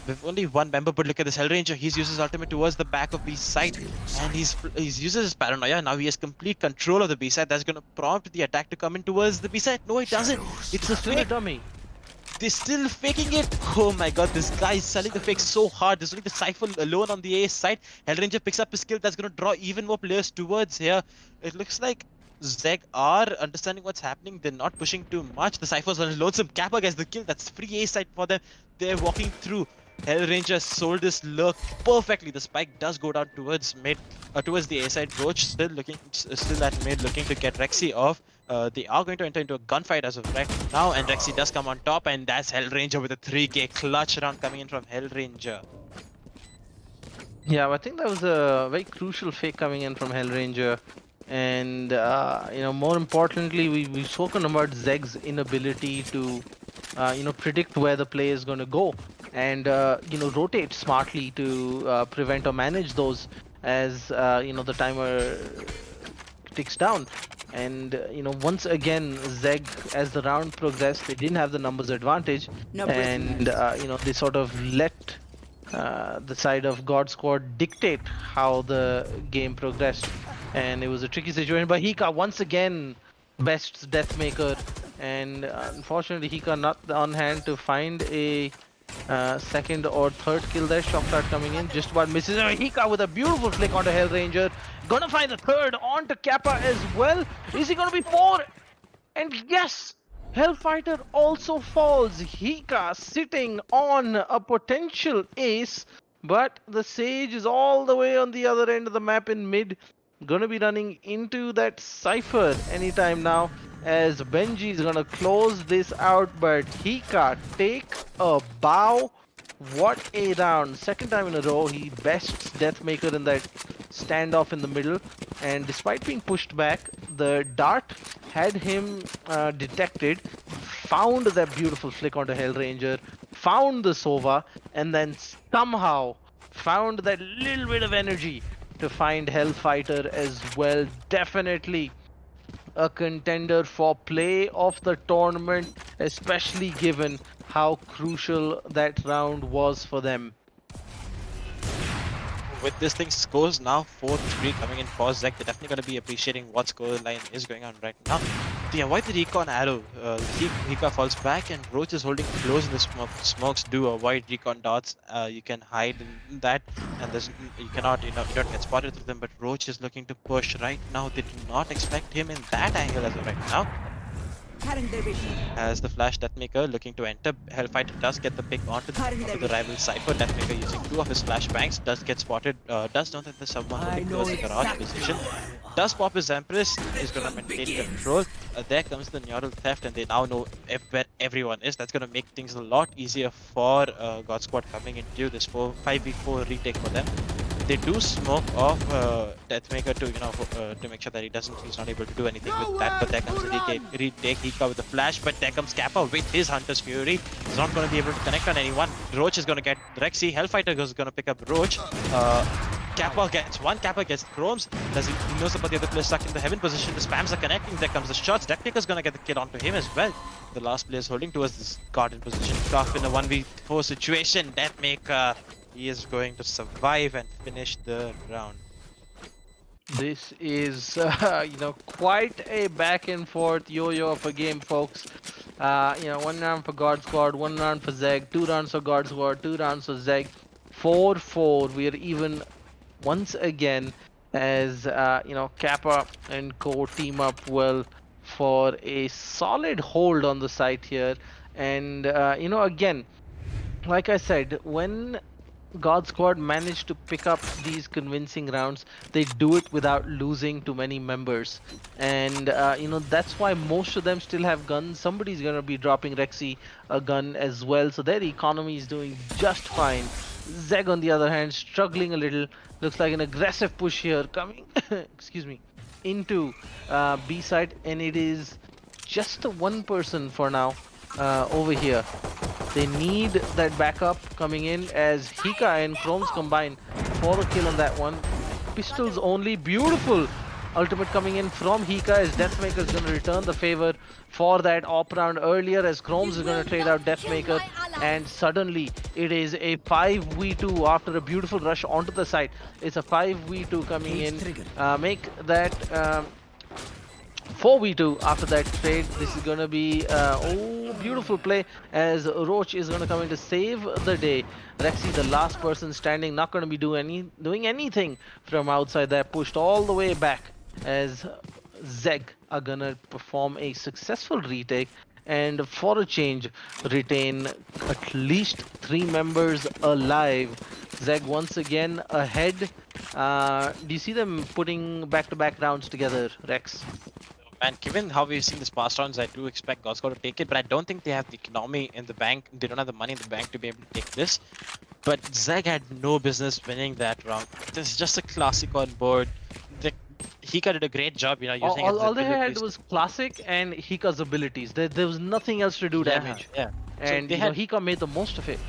With only one member, but look at this Hellranger. He's used his ultimate towards the back of B side, and he's uses his paranoia. Now he has complete control of the B side. That's gonna prompt the attack to come in towards the B side. No, it doesn't. It's a fake dummy. They're still faking it. Oh my god, this guy is selling the fake so hard. There's only the Cypher alone on the A side. Hellranger picks up his skill. That's going to draw even more players towards here. It looks like ZeGG are understanding what's happening. They're not pushing too much. The Cypher's on his lonesome. Kappa gets the kill. That's free A side for them. They're walking through. Hellranger sold this lurk perfectly. The spike does go down towards mid, towards the A side. Roach still at mid, looking to get Rexy off. They are going to enter into a gunfight as of right now, and Rexy does come on top, and that's Hellranger with a 3k clutch round coming in from Hellranger. Yeah, I think that was a very crucial fake coming in from Hellranger. And, you know, more importantly, we've spoken about ZeGG's inability to, you know, predict where the play is going to go and, you know, rotate smartly to prevent or manage those as, you know, the timer ticks down. And, you know, once again, ZeGG, as the round progressed, they didn't have the numbers advantage. And, you know, they sort of let the side of GodSquad dictate how the game progressed. And it was a tricky situation. But Hika, once again, bests Deathmaker. And unfortunately, Hika not on hand to find a second or third kill there. Shock start coming in, just about misses. Hika with a beautiful flick onto Hellranger. Gonna find the third onto Kappa as well. Is he gonna be 4? And yes, Hellfighter also falls. Hika sitting on a potential ace, but the Sage is all the way on the other end of the map in mid. Gonna be running into that Cypher anytime now, as Benji is gonna close this out, but Hika take a bow. What a round. Second time in a row he bests Deathmaker in that standoff in the middle, and despite being pushed back, the dart had him detected, found that beautiful flick onto Hellranger, found the Sova, and then somehow found that little bit of energy to find Hellfighter as well. Definitely a contender for play of the tournament, especially given how crucial that round was for them. with this thing scores now 4-3 coming in for ZeGG, they're definitely going to be appreciating what score line is going on right now. They avoid the recon arrow. Hika falls back and Roach is holding close in the smoke. Smokes do avoid recon dots. You can hide in that, and you cannot, you don't get spotted through them. But Roach is looking to push right now. They do not expect him in that angle as of right now. As the flash Deathmaker looking to enter, Hellfighter does get the pick onto the rival Cypher. Deathmaker using 2 of his flashbangs, does get spotted, does know that there's someone looking towards the garage position. Does pop his Empress, is gonna maintain control. There comes the neural theft, and they now know where everyone is. That's gonna make things a lot easier for GodSquad coming into this 5v4 retake for them. They do smoke off Deathmaker to to make sure that he's not able to do anything with that. But there comes the retake Hika with the flash, but there comes Kappa with his Hunter's Fury. He's not going to be able to connect on anyone. Roach is going to get Rexy. Hellfighter is going to pick up Roach. Kappa gets one. Kappa gets Chromes. He knows about the other player stuck in the heaven position. The spams are connecting. There comes the shots. Deathmaker is going to get the kill onto him as well. The last player is holding towards this garden position. Tough in a 1v4 situation. Deathmaker, he is going to survive and finish the round. This is, quite a back and forth yo-yo of a game, folks. 1 round for GodSquad, 1 round for ZeGG, 2 rounds for GodSquad, 2 rounds for ZeGG. 4-4. We are even once again as, Kappa and Co team up well for a solid hold on the site here. And, again, like I said, when GodSquad managed to pick up these convincing rounds, they do it without losing too many members. And, that's why most of them still have guns. Somebody's going to be dropping Rexy a gun as well. So their economy is doing just fine. ZeGG, on the other hand, struggling a little. Looks like an aggressive push here coming, excuse me, into B side. And it is just the one person for now over here. They need that backup coming in as Hika and Chromes combine for the kill on that one. Pistols only. Beautiful ultimate coming in from Hika as Deathmaker is going to return the favor for that op round earlier as Chromes is going to trade out Deathmaker, and suddenly it is a 5v2 after a beautiful rush onto the site. It's a 5v2 coming in. Make that 4v2 after that trade. This is going to be beautiful play as Roach is going to come in to save the day. Rexy, the last person standing, not going to be doing anything from outside there. Pushed all the way back as ZeGG are going to perform a successful retake and for a change retain at least 3 members alive. ZeGG once again ahead. Do you see them putting back-to-back rounds together, Rex? And given how we've seen this past rounds, I do expect GodSquad to take it, but I don't think they have the economy in the bank. They don't have the money in the bank to be able to take this. But ZeGG had no business winning that round. This is just a classic on board. Hika did a great job, using all they had was classic and Hika's abilities. There was nothing else to do damage. Yeah. And Hika made the most of it.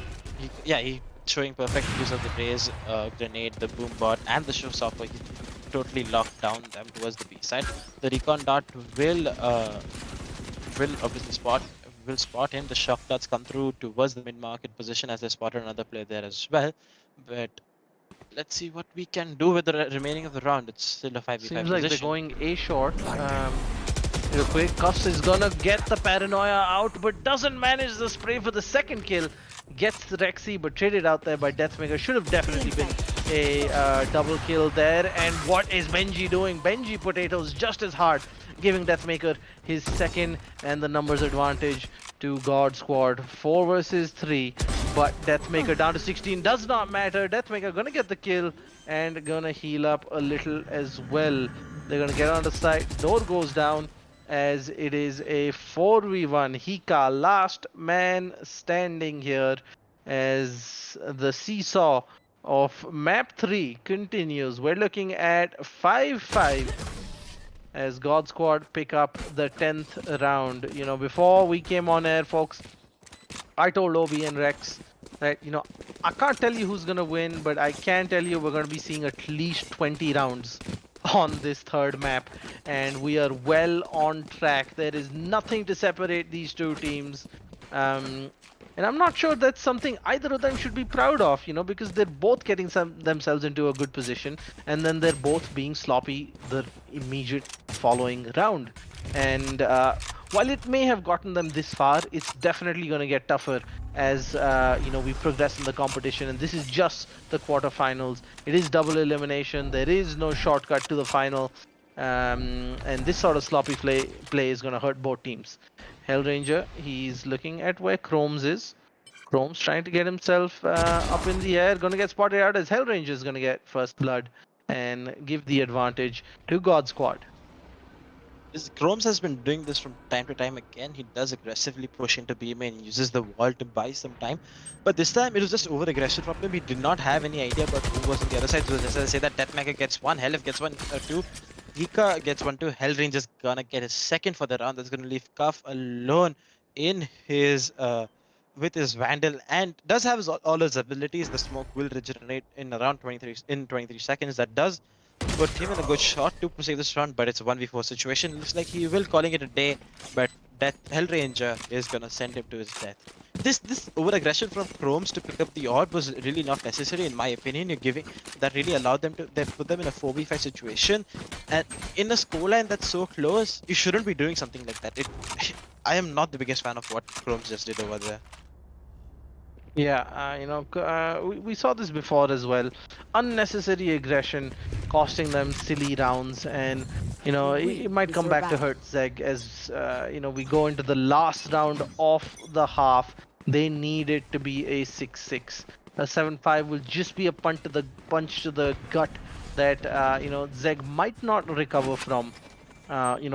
He showing perfect use of the raise, grenade, the boom bot, and the showstopper. He totally locked down them towards the B side. The recon dart will obviously spot him. The shock darts come through towards the mid-market position as they spotted another player there as well. But let's see what we can do with the remaining of the round. It's still a 5v5 Seems position. like they're going A short. Real quick, Cuffs is gonna get the paranoia out, but doesn't manage the spray for the second kill. Gets Rexy, but traded out there by Deathmaker. Should have definitely been a double kill there. And what is Benji doing? Benji potatoes just as hard, giving Deathmaker his second and the numbers advantage to GodSquad. 4 versus 3, but Deathmaker down to 16 does not matter. Deathmaker gonna get the kill and gonna heal up a little as well. They're gonna get on the side. Door goes down as it is a 4v1. Hika, last man standing here as the seesaw of map 3 continues. We're looking at 5-5 as GodSquad pick up the 10th round. Before we came on air, folks, I told Obi and Rex that, I can't tell you who's gonna win, but I can tell you we're gonna be seeing at least 20 rounds on this third map, and we are well on track. There is nothing to separate these two teams. And I'm not sure that's something either of them should be proud of, because they're both getting themselves into a good position, and then they're both being sloppy the immediate following round. And while it may have gotten them this far, it's definitely going to get tougher as we progress in the competition. And this is just the quarterfinals. It is double elimination. There is no shortcut to the final. And this sort of sloppy play is going to hurt both teams. Hellranger, he's looking at where Chromes is. Chrome's trying to get himself up in the air. Going to get spotted out as Hellranger is going to get first blood and give the advantage to GodSquad. Chromes has been doing this from time to time again. He does aggressively push into B main and uses the wall to buy some time. But this time it was just over aggression from him. He did not have any idea about who was on the other side. So just as I say that Deathmaker gets one, Helif gets one, two. Hika gets one, two. Hellranger's gonna get his second for the round. That's gonna leave Cuff alone in his with his Vandal, and does have all his abilities. The smoke will regenerate in around 23 seconds. That does put him in a good shot to save this round, but it's a 1v4 situation. Looks like he will calling it a day, but Hellranger is gonna send him to his death. This over aggression from Chromes to pick up the orb was really not necessary in my opinion. You're giving that really allowed them to put them in a 4v5 situation, and in a scoreline that's so close, you shouldn't be doing something like that. I am not the biggest fan of what Chromes just did over there. Yeah, we saw this before as well. Unnecessary aggression costing them silly rounds, and it might come back to hurt ZeGG as we go into the last round of the half. They need it to be a 6-6. A 7-5 will just be a punch to the gut that ZeGG might not recover from.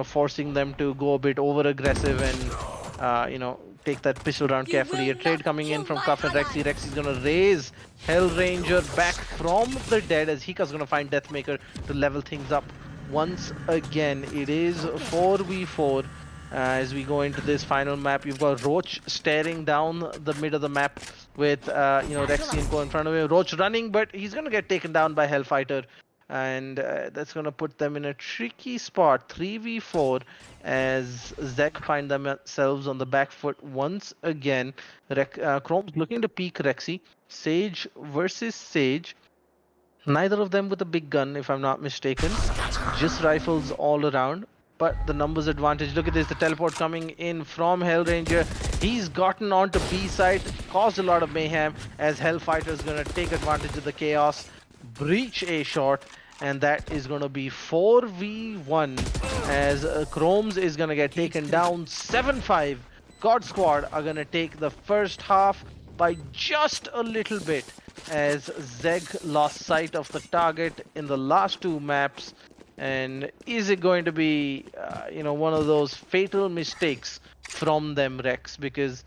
Forcing them to go a bit over aggressive and take that pistol round carefully. A trade coming in from Cuff and Rexy. Rexy's gonna raise Hellranger back from the dead as Hika's gonna find Deathmaker to level things up once again. It is 4v4 as we go into this final map. You've got Roach staring down the mid of the map with Rexy and Co in front of him. Roach running, but he's gonna get taken down by Hellfighter. And that's going to put them in a tricky spot, 3v4, as ZeGG find themselves on the back foot once again. Chrome's looking to peek Rexy. Sage versus Sage. Neither of them with a big gun, if I'm not mistaken. Just rifles all around. But the numbers advantage. Look at this, the teleport coming in from Hellranger. He's gotten onto B side, caused a lot of mayhem as Hellfighter is going to take advantage of the chaos. Breach a shot, and that is going to be 4v1 as Chromes is going to get taken down 7-5. GodSquad are going to take the first half by just a little bit as ZeGG lost sight of the target in the last two maps. And is it going to be one of those fatal mistakes from them, Rex? Because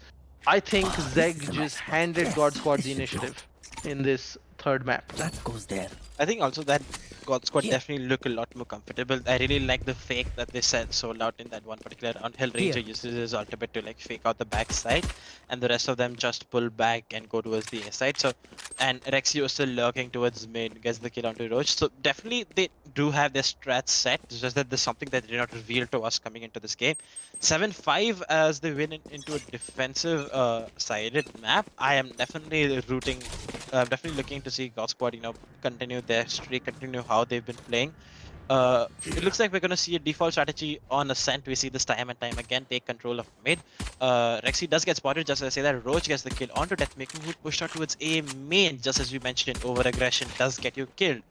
I think ZeGG just handed GodSquad the initiative in this third map. That goes there. I think also that GodSquad definitely look a lot more comfortable. I really like the fake that they sold out in that one particular round. Hellranger uses his ultimate to fake out the backside, and the rest of them just pull back and go towards the A side. So, and Rexy was still lurking towards mid, gets the kill onto Roach. So definitely they do have their strats set. It's just that there's something that they did not reveal to us coming into this game. 7-5 as they win into a defensive sided map. I am definitely rooting. I'm definitely looking to see GodSquad, continue their streak, continue how they've been playing. It looks like we're going to see a default strategy on Ascent. We see this time and time again, take control of mid. Rexy does get spotted, just as I say that. Roach gets the kill onto Deathmaker, who pushed out towards A main, just as we mentioned, over aggression does get you killed.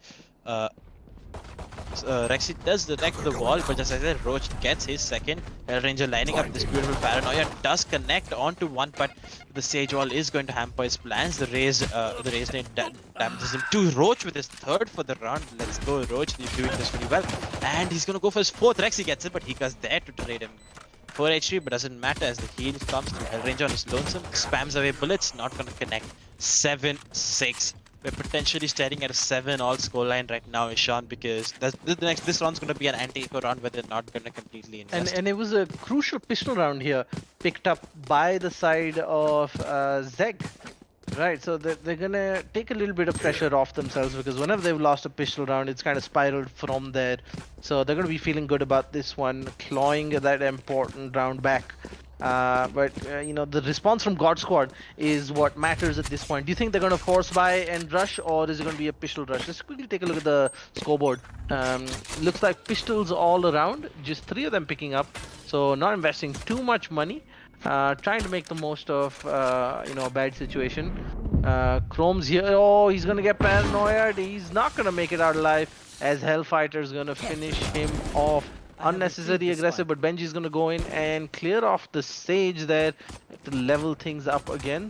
Rexy does direct the wall, but just as I said, Roach gets his second. Hellranger lining up this beautiful paranoia, does connect onto one, but the Sage wall is going to hamper his plans. The raise nade damages him to Roach with his third for the round. Let's go, Roach. He's doing this really well, and he's gonna go for his fourth. Rexy gets it, but Hika's there to trade him 4 HP, but doesn't matter as the heal comes to Hellranger on his lonesome, spams away bullets, not gonna connect. 7-6. We're potentially staring at a 7-all scoreline right now, Ishan, because this round's going to be an anti-eco round where they're not going to completely invest. And it was a crucial pistol round here, picked up by the side of ZeGG. Right, so they're going to take a little bit of pressure off themselves because whenever they've lost a pistol round, it's kind of spiraled from there. So they're going to be feeling good about this one, clawing that important round back. But you know, the response from GodSquad is what matters at this point. Do you think they're going to force buy and rush, or is it going to be a pistol rush? Let's quickly take a look at the scoreboard. Looks like pistols all around, just 3 of them picking up, so not investing too much money. Trying to make the most of you know, a bad situation. Chrome's here. Oh, he's gonna get paranoid. He's not gonna make it out alive, as Hellfighter's gonna finish him off. Unnecessarily aggressive, but Benji's gonna go in and clear off the stage there to level things up again.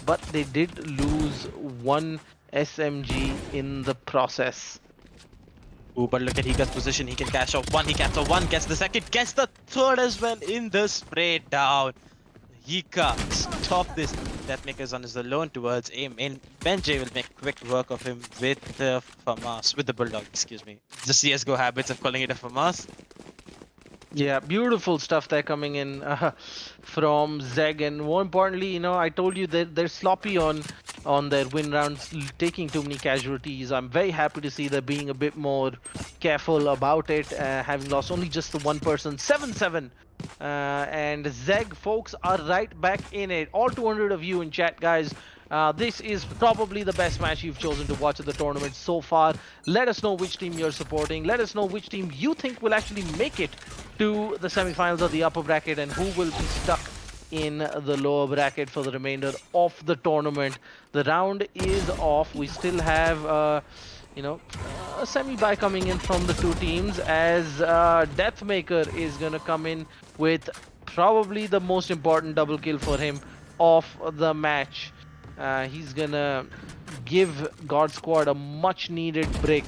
But they did lose 1 SMG in the process. Ooh, but look at Hika's position. He can cash out 1. He captures 1, gets the 2nd, gets the 3rd as well in the spray down. Hika, stop this. Deathmaker's on his alone towards aim, and Benji will make quick work of him with the FAMAS, with the Bulldog, excuse me. The CSGO habits of calling it a FAMAS. Yeah, beautiful stuff there coming in from ZeGG, and more importantly, you know, I told you that they're sloppy on their win rounds, taking too many casualties. I'm very happy to see they're being a bit more careful about it, having lost only just the 1 person, 7-7. And ZeGG folks are right back in it. All 200 of you in chat, guys. This is probably the best match you've chosen to watch at the tournament so far. Let us know which team you're supporting. Let us know which team you think will actually make it to the semifinals of the upper bracket, and who will be stuck in the lower bracket for the remainder of the tournament. The round is off. We still have you know, a semi-bye coming in from the 2 teams, as Deathmaker is gonna come in with probably the most important double kill for him of the match. He's gonna give GodSquad a much needed break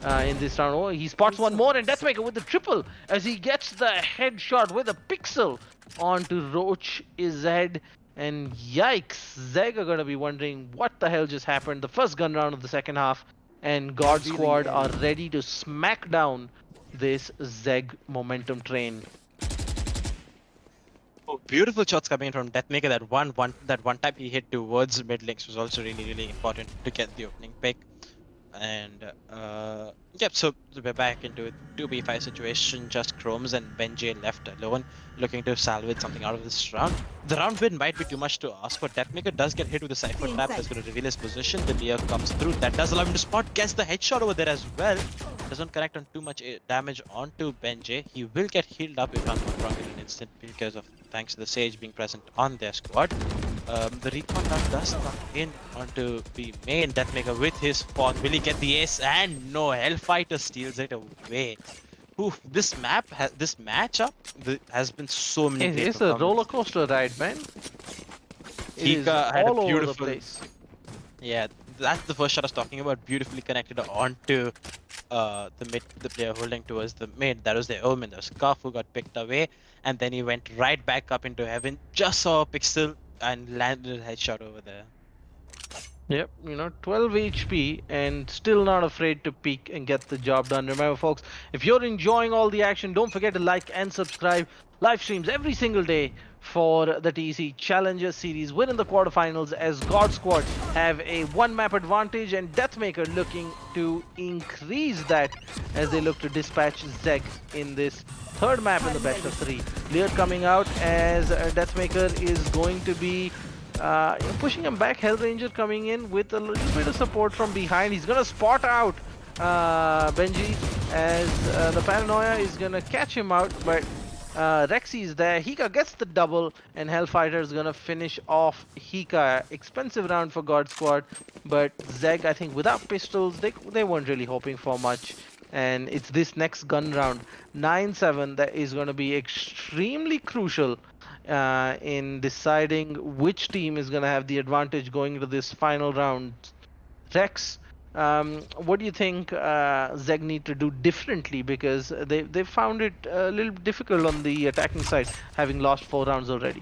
in this round. Oh, he spots 1 more, and Deathmaker with the triple as he gets the headshot with a pixel onto Roach is head. And yikes, ZeGG are gonna be wondering what the hell just happened. The first gun round of the second half, and GodSquad are ready to smack down this ZeGG momentum train. Oh, beautiful shots coming in from Deathmaker. That one tap he hit towards mid links was also really important to get the opening pick. And yep, so we're back into a 2v5 situation. Just Chromes and Benji left alone, looking to salvage something out of this round. The round win might be too much to ask for. Deathmaker does get hit with the Cypher trap. That's going to reveal his position. The Leo comes through. That does allow him to spot. Gets the headshot over there as well. Doesn't connect on too much damage onto Benji. He will get healed up if I'm not wrong in an instant, because of thanks to the Sage being present on their squad. The recon round does come in onto the main. Deathmaker with his spawn. Will he get the ace? And no, Hellfighter steals it away. Oof, this matchup has been so many. It's a roller coaster ride, man. Hika had all a beautiful over the place. Yeah, that's the first shot I was talking about. Beautifully connected onto the player holding towards the mid. That was the Omen. There was Scarf who got picked away, and then he went right back up into heaven. Just saw a pixel and landed a headshot over there. Yep, you know, 12 HP and still not afraid to peek and get the job done. Remember, folks, if you're enjoying all the action, don't forget to like and subscribe. Live streams every single day for the TEC Challenger Series. We're in the quarterfinals as GodSquad have a 1-map advantage, and Deathmaker looking to increase that as they look to dispatch ZeGG in this 3rd map in the best of 3. Leard coming out as Deathmaker is going to be pushing him back. Hellranger coming in with a little bit of support from behind. He's gonna spot out Benji as the Paranoia is gonna catch him out, but Rexy is there. Hika gets the double, and Hellfighter is gonna finish off Hika. Expensive round for GodSquad, but ZeGG, I think without pistols, they weren't really hoping for much. And it's this next gun round, 9-7, that is going to be extremely crucial in deciding which team is going to have the advantage going into this final round. Rex, what do you think ZeGG need to do differently, because they found it a little difficult on the attacking side, having lost 4 rounds already?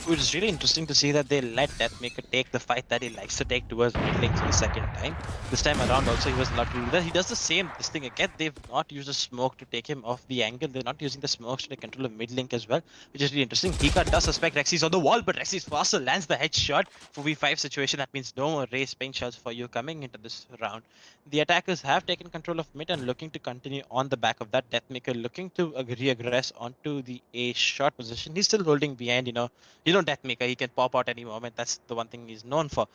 It was really interesting to see that they let Deathmaker take the fight that he likes to take towards mid lane for the second time. This time around also he was not to do that. He does the same this thing again. They've not used the smoke to take him off the angle. They're not using the smokes to take control of mid link as well, which is really interesting. Hika does suspect Rexy's on the wall, but Rexy's faster, lands the headshot. 4v5 situation, that means no more race paint shots for you coming into this round. The attackers have taken control of mid and looking to continue on the back of that. Deathmaker looking to re-aggress onto the A shot position. He's still holding behind, Deathmaker, he can pop out any moment. That's the one thing he's known for.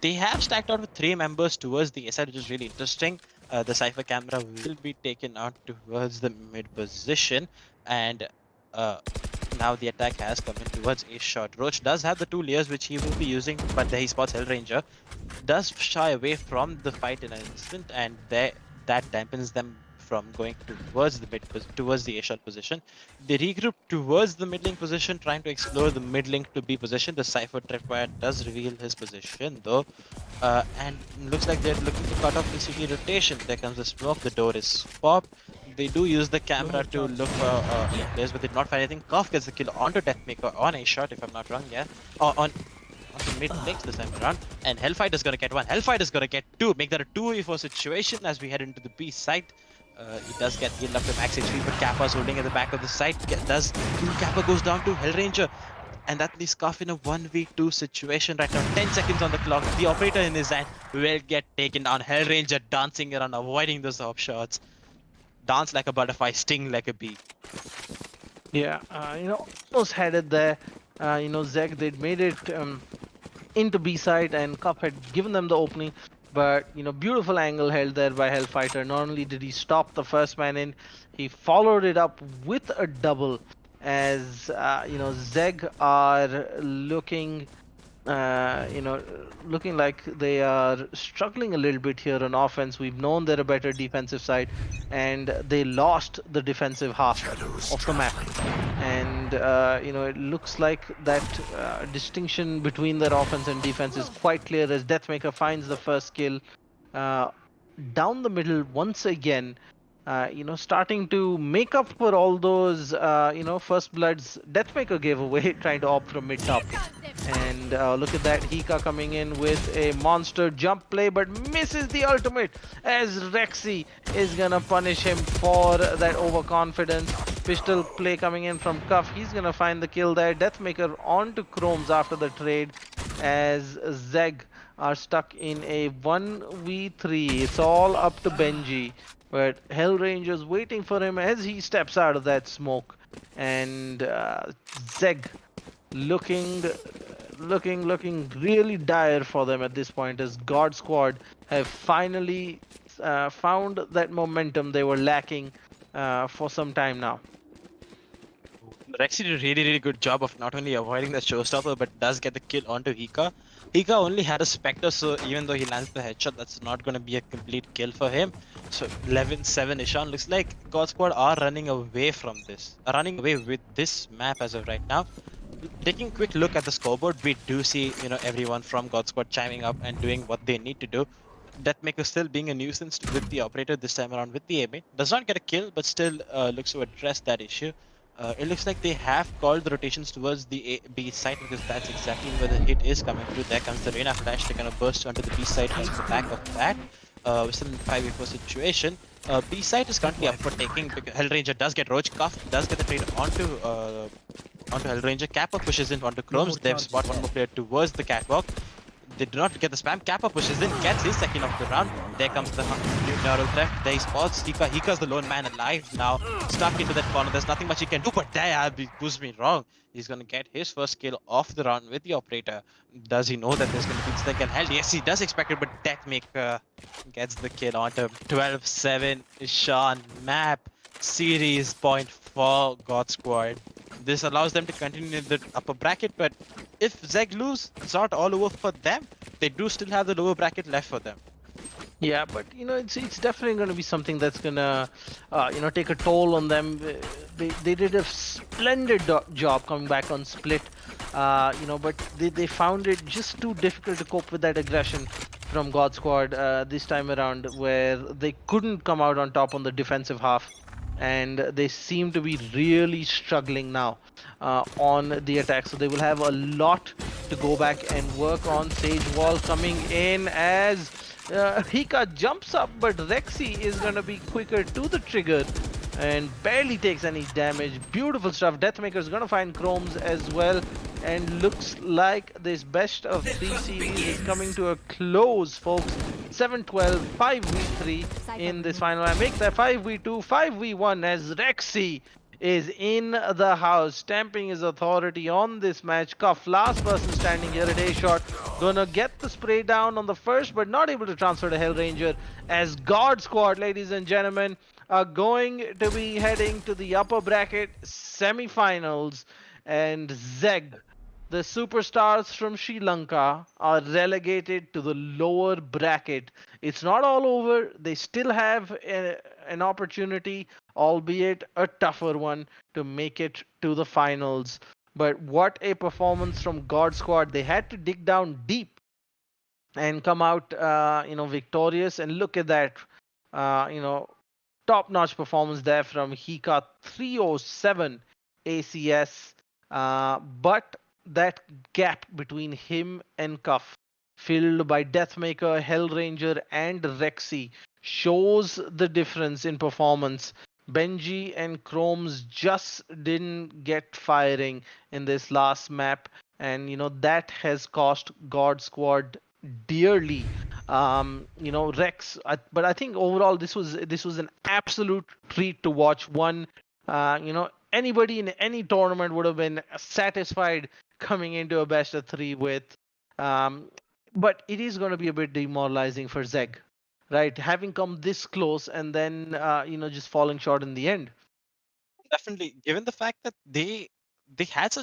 They have stacked out with 3 members towards the A side, which is really interesting. The Cypher camera will be taken out towards the mid position, and now the attack has come in towards A shot. Roach does have the 2 layers which he will be using, but he spots Hellranger. Does shy away from the fight in an instant, and that dampens them from going towards the A shot position. They regroup towards the mid lane position, trying to explore the mid lane to B position. The Cypher Tripwire does reveal his position though, and looks like they're looking to cut off the CT rotation. There comes the smoke, the door is popped. They do use the camera to look for players, but they did not find anything. Koff gets the kill onto Deathmaker on A shot, if I'm not wrong, yeah. On the mid links this time around, and Hellfighter's gonna get 1. Hellfighter's gonna get 2. Make that a 2v4 situation as we head into the B site. He does get healed up to max HP, but Kappa's holding at the back of the site. Kappa goes down to Hellranger, and that leaves Koff in a 1v2 situation right now. 10 seconds on the clock. The operator in his hand will get taken down. Hellranger dancing around, avoiding those op shots. Dance like a butterfly, sting like a bee. Yeah, almost headed there. ZeGG, they'd made it into B side, and Cup had given them the opening. But, beautiful angle held there by Hellfighter. Not only did he stop the first man in, he followed it up with a double as, ZeGG are looking, looking like they are struggling a little bit here on offense. We've known they're a better defensive side, and they lost the defensive half of the map. And, it looks like that distinction between their offense and defense is quite clear as Deathmaker finds the first kill down the middle once again. Starting to make up for all those, first bloods Deathmaker gave away, trying to opt from mid-top. And look at that, Hika coming in with a monster jump play, but misses the ultimate as Rexy is gonna punish him for that overconfidence. Pistol play coming in from Cuff, he's gonna find the kill there. Deathmaker onto Chromes after the trade as ZeGG are stuck in a 1v3. It's all up to Benji, but Hellranger's waiting for him as he steps out of that smoke. And ZeGG looking really dire for them at this point, as GodSquad have finally found that momentum they were lacking for some time now. Rexy did a really good job of not only avoiding the showstopper, but does get the kill onto Hika. Hika only had a Spectre, so even though he lands the headshot, that's not going to be a complete kill for him. So 11-7 Ishan. Looks like GodSquad are running away from this. Running away with this map as of right now. Taking a quick look at the scoreboard, we do see everyone from GodSquad chiming up and doing what they need to do. Deathmaker still being a nuisance with the operator this time around with the aim. Does not get a kill, but still looks to address that issue. It looks like they have called the rotations towards the B side, because that's exactly where the hit is coming through. There comes the Reyna flash. They're going to burst onto the B side on the back of that. We're still in the 5v4 situation. B side is currently up for taking, because Hellranger does get Roach. Cuff does get the trade onto Hellranger. Kappa pushes in onto Chromes. They've spot one more player towards the catwalk. They do not get the spam. Kappa pushes in, gets his second of the round. There comes the neural theft. There he spots Hika. Hika's the lone man alive now, stuck into that corner. There's nothing much he can do, but there, proves me wrong. He's going to get his first kill off the round with the operator. Does he know that there's going to be second held? Yes, he does expect it, but Deathmaker gets the kill onto 12-7 Ishan map. Series point for GodSquad. This allows them to continue in the upper bracket, but if ZeGG lose, it's not all over for them. They do still have the lower bracket left for them. Yeah, but it's definitely going to be something that's gonna take a toll on them. They did a splendid job coming back on split, but they found it just too difficult to cope with that aggression from GodSquad this time around, where they couldn't come out on top on the defensive half, and they seem to be really struggling now. on the attack. So they will have a lot to go back and work on. Sage Wall coming in as Hika jumps up, but Rexy is going to be quicker to the trigger and barely takes any damage. Beautiful stuff. Deathmaker is going to find Chromes as well. And looks like this best of 3 series is coming to a close, folks. 7-12, 5v3 in this final. I make that 5v2, 5v1 as Rexy is in the house, stamping his authority on this match. Cuff, last person standing here at A-Shot, gonna get the spray down on the first, but not able to transfer to Hellranger, as GodSquad, ladies and gentlemen, are going to be heading to the upper bracket semi-finals, and ZeGG, the superstars from Sri Lanka, are relegated to the lower bracket. It's not all over. They still have an opportunity, albeit a tougher one, to make it to the finals. But what a performance from GodSquad. They had to dig down deep and come out, victorious. And look at that, top-notch performance there from Hika, 307 ACS. But that gap between him and Cuff, filled by Deathmaker, Hellranger, and Rexy, shows the difference in performance. Benji and Chromes just didn't get firing in this last map, and that has cost GodSquad dearly. Rex, but I think overall this was an absolute treat to watch. Anybody in any tournament would have been satisfied coming into a best of 3 with. But it is going to be a bit demoralizing for ZeGG, right? Having come this close and then, just falling short in the end. Definitely, given the fact that they had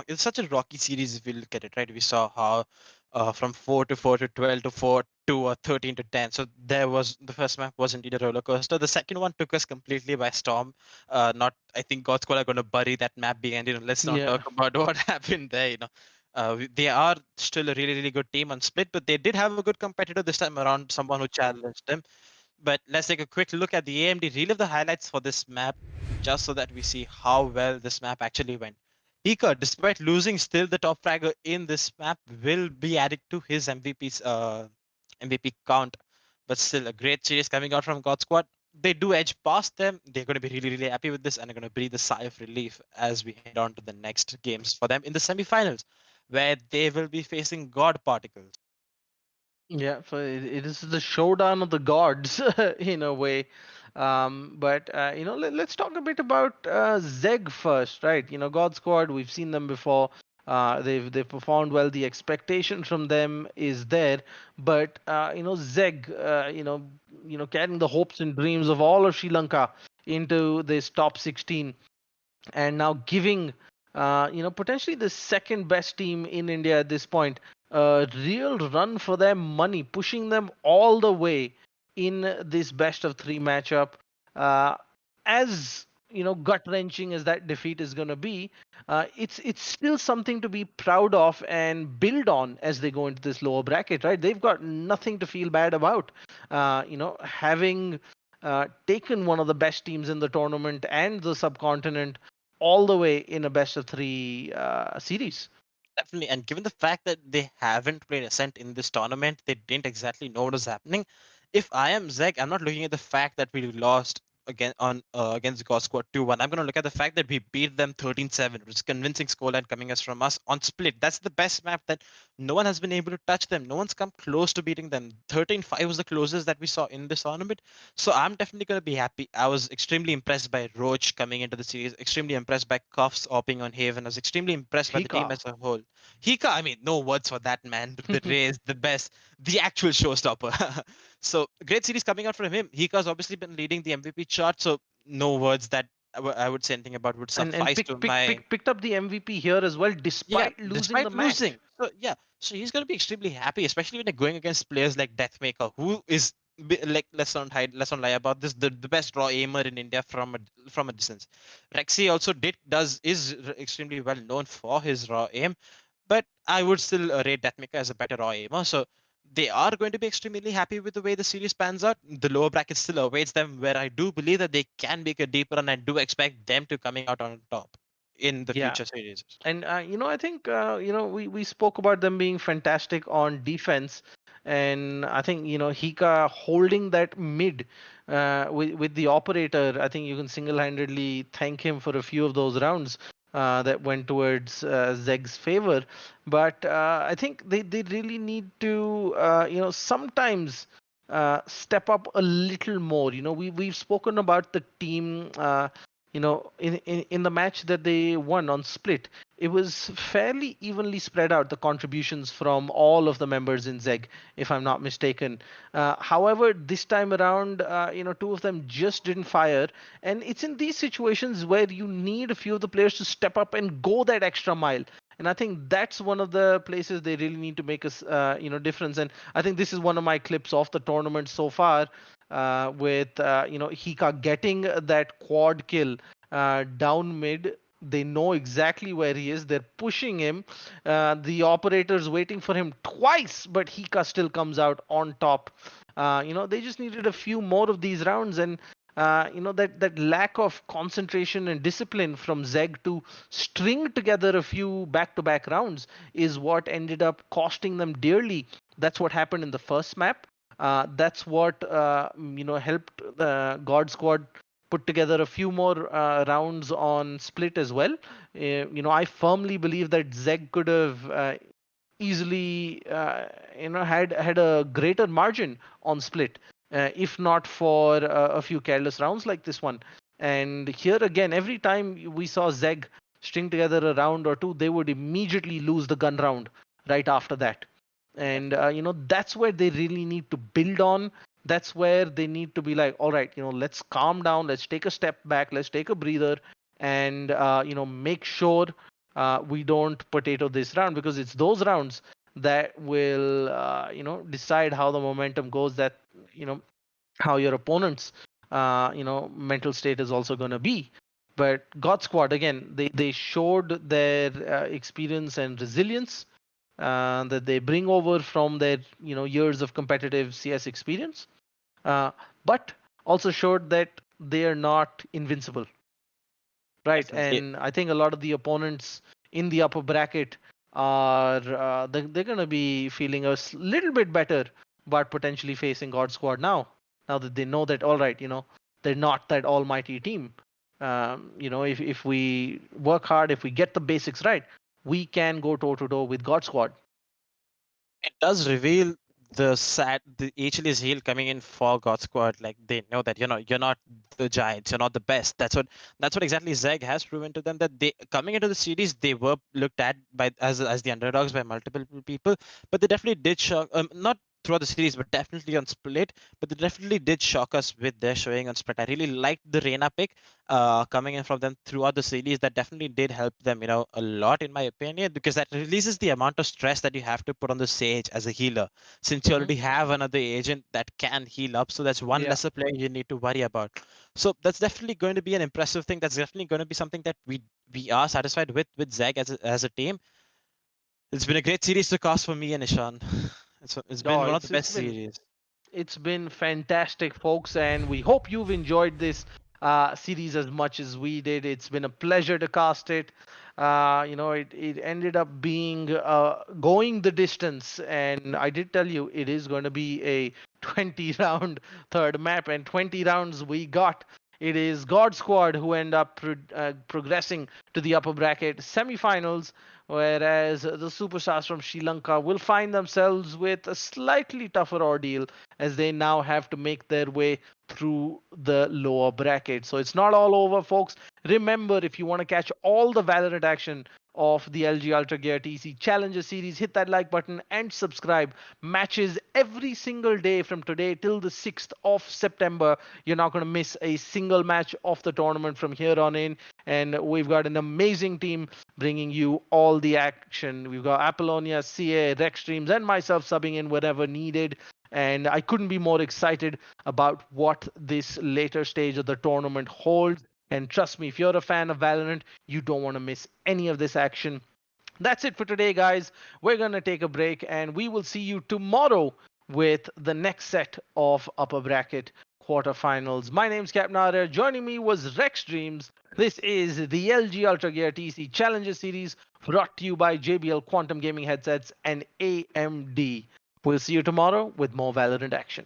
it's such a rocky series if you look at it, right? We saw how from 4-4 to 12 to 4 to 13 to 10. So the first map was indeed a roller coaster. The second one took us completely by storm. I think GodSquad are going to bury that map behind. Let's not talk about what happened there. They are still a really, really good team on split, but they did have a good competitor this time around, someone who challenged them. But let's take a quick look at the AMD, relive the highlights for this map, just so that we see how well this map actually went. Peaky, despite losing, still the top fragger in this map, will be added to his MVP count. But still, a great series coming out from GodSquad. They do edge past them. They're going to be really, really happy with this, and are going to breathe a sigh of relief as we head on to the next games for them in the semifinals, where they will be facing God Particles. Yeah, so it is the showdown of the gods in a way. Let's talk a bit about ZeGG first, right? GodSquad, we've seen them before. They've performed well. The expectation from them is there, but ZeGG, carrying the hopes and dreams of all of Sri Lanka into this top 16, and now giving potentially the second best team in India at this point a real run for their money, pushing them all the way in this best of 3 matchup. As gut wrenching as that defeat is going to be, it's still something to be proud of and build on as they go into this lower bracket, right? They've got nothing to feel bad about. Having taken one of the best teams in the tournament and the subcontinent all the way in a best of 3 series. Definitely, and given the fact that they haven't played Ascent in this tournament, they didn't exactly know what was happening. If I am ZeGG, I'm not looking at the fact that we lost against GodSquad 2-1. I'm going to look at the fact that we beat them 13-7, which is convincing scoreline coming from us on split. That's the best map that no one has been able to touch them. No one's come close to beating them. 13-5 was the closest that we saw in this tournament. So I'm definitely going to be happy. I was extremely impressed by Roach coming into the series, extremely impressed by Cuffs opping on Haven. I was extremely impressed by the team as a whole. Hika, I mean, no words for that, man. The race, the best, the actual showstopper. So great series coming out from him. Hika's obviously been leading the MVP chart, so no words that I would say anything about would suffice picked up the MVP here as well, despite losing the match. So he's going to be extremely happy, especially when they're going against players like Deathmaker, who is let's not lie about this, the best raw aimer in India from a distance. Rexy also is extremely well known for his raw aim, but I would still rate Deathmaker as a better raw aimer. So they are going to be extremely happy with the way the series pans out. The lower bracket still awaits them, where I do believe that they can make a deep run and do expect them to coming out on top. in the Yeah. future series. And I think we spoke about them being fantastic on defense, and I think Hika holding that mid with the operator. I think you can single-handedly thank him for a few of those rounds that went towards ZeGG's favor. But I think they really need to sometimes step up a little more. We've spoken about the team. In the match that they won on Split, it was fairly evenly spread out, the contributions from all of the members in ZeGG, if I'm not mistaken. However, this time around, two of them just didn't fire. And it's in these situations where you need a few of the players to step up and go that extra mile. And I think that's one of the places they really need to make a difference. And I think this is one of my clips of the tournament so far, with Hika getting that quad kill down mid. They know exactly where he is. They're pushing him. The operator's waiting for him twice, but Hika still comes out on top. They just needed a few more of these rounds, and that lack of concentration and discipline from ZeGG to string together a few back-to-back rounds is what ended up costing them dearly. That's what happened in the first map. That's what helped the GodSquad put together a few more rounds on Split as well. I firmly believe that ZeGG could have easily had a greater margin on Split, if not for a few careless rounds like this one. And here again, every time we saw ZeGG string together a round or two, they would immediately lose the gun round right after that. And that's where they really need to build on. That's where they need to be like, all right, let's calm down, let's take a step back, let's take a breather, and make sure we don't potato this round, because it's those rounds that will decide how the momentum goes, that how your opponent's mental state is also going to be. But GodSquad, again, they showed their experience and resilience that they bring over from their years of competitive CS experience, but also showed that they are not invincible, right? Definitely. And I think a lot of the opponents in the upper bracket are they're going to be feeling a little bit better about potentially facing GodSquad now that they know that, all right, they're not that almighty team. If we work hard, if we get the basics right, we can go toe to toe with GodSquad. It does reveal the Achilles heel coming in for GodSquad. Like, they know that you're not the giants, you're not the best. That's what exactly ZeGG has proven to them, that they coming into the series, they were looked at by as the underdogs by multiple people, but they definitely did shock, not throughout the series, but definitely on Split. But they definitely did shock us with their showing on Split. I really liked the Reyna pick coming in from them throughout the series. That definitely did help them, a lot, in my opinion, because that releases the amount of stress that you have to put on the Sage as a healer, since you already have another agent that can heal up. So that's one Yeah. lesser player you need to worry about. So that's definitely going to be an impressive thing. That's definitely going to be something that we are satisfied with ZeGG as a team. It's been a great series to cast for me and Ishan. It's been one of the best series. It's been fantastic, folks, and we hope you've enjoyed this series as much as we did. It's been a pleasure to cast it. It ended up being going the distance, and I did tell you it is going to be a 20 round third map, and 20 rounds we got. It is GodSquad who end up progressing to the upper bracket semifinals, whereas the superstars from Sri Lanka will find themselves with a slightly tougher ordeal as they now have to make their way through the lower bracket. So it's not all over, folks. Remember, if you want to catch all the Valorant action of the LG Ultragear TEC Challenger Series, hit that like button and subscribe. Matches every single day from today till the 6th of September. You're not going to miss a single match of the tournament from here on in. And we've got an amazing team bringing you all the action. We've got Apollonia, CA, Rex Streams, and myself subbing in wherever needed. And I couldn't be more excited about what this later stage of the tournament holds. And trust me, if you're a fan of Valorant, you don't want to miss any of this action. That's it for today, guys. We're going to take a break, and we will see you tomorrow with the next set of upper bracket quarterfinals. My name's Capnader. Joining me was Rex Dreams. This is the LG Ultragear TEC Challenger Series brought to you by JBL Quantum Gaming Headsets and AMD. We'll see you tomorrow with more Valorant action.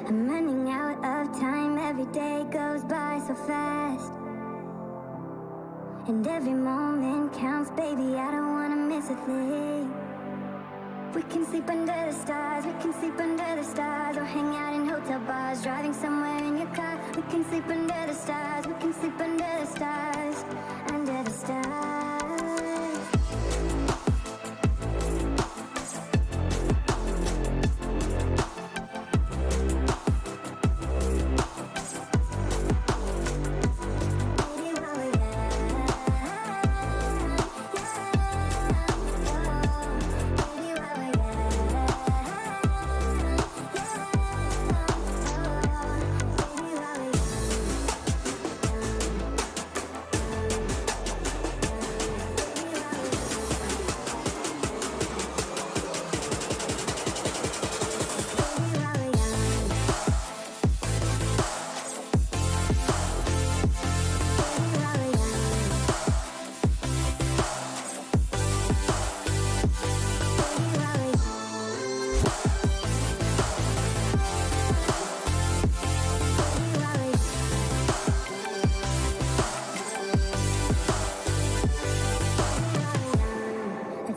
I'm running out of time, every day goes by so fast. And every moment counts, baby, I don't wanna miss a thing. We can sleep under the stars, we can sleep under the stars, or hang out in hotel bars, driving somewhere in your car. We can sleep under the stars, we can sleep under the stars, under the stars.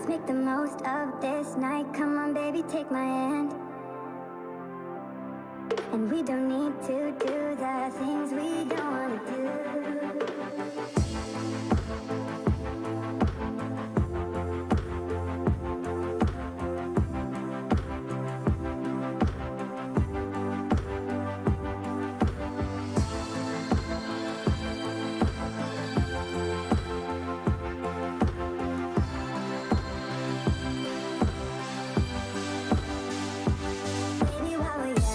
Make the most of this night. Come on, baby, take my hand. And we don't need to do the things we don't want to do. Baby, while we're young,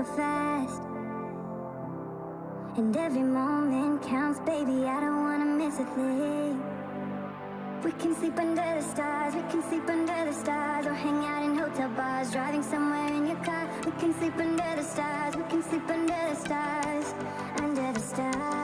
fast. And every moment counts, baby, I don't wanna miss a thing. We can sleep under the stars, we can sleep under the stars, or hang out in hotel bars, driving somewhere in your car. We can sleep under the stars, we can sleep under the stars, under the stars.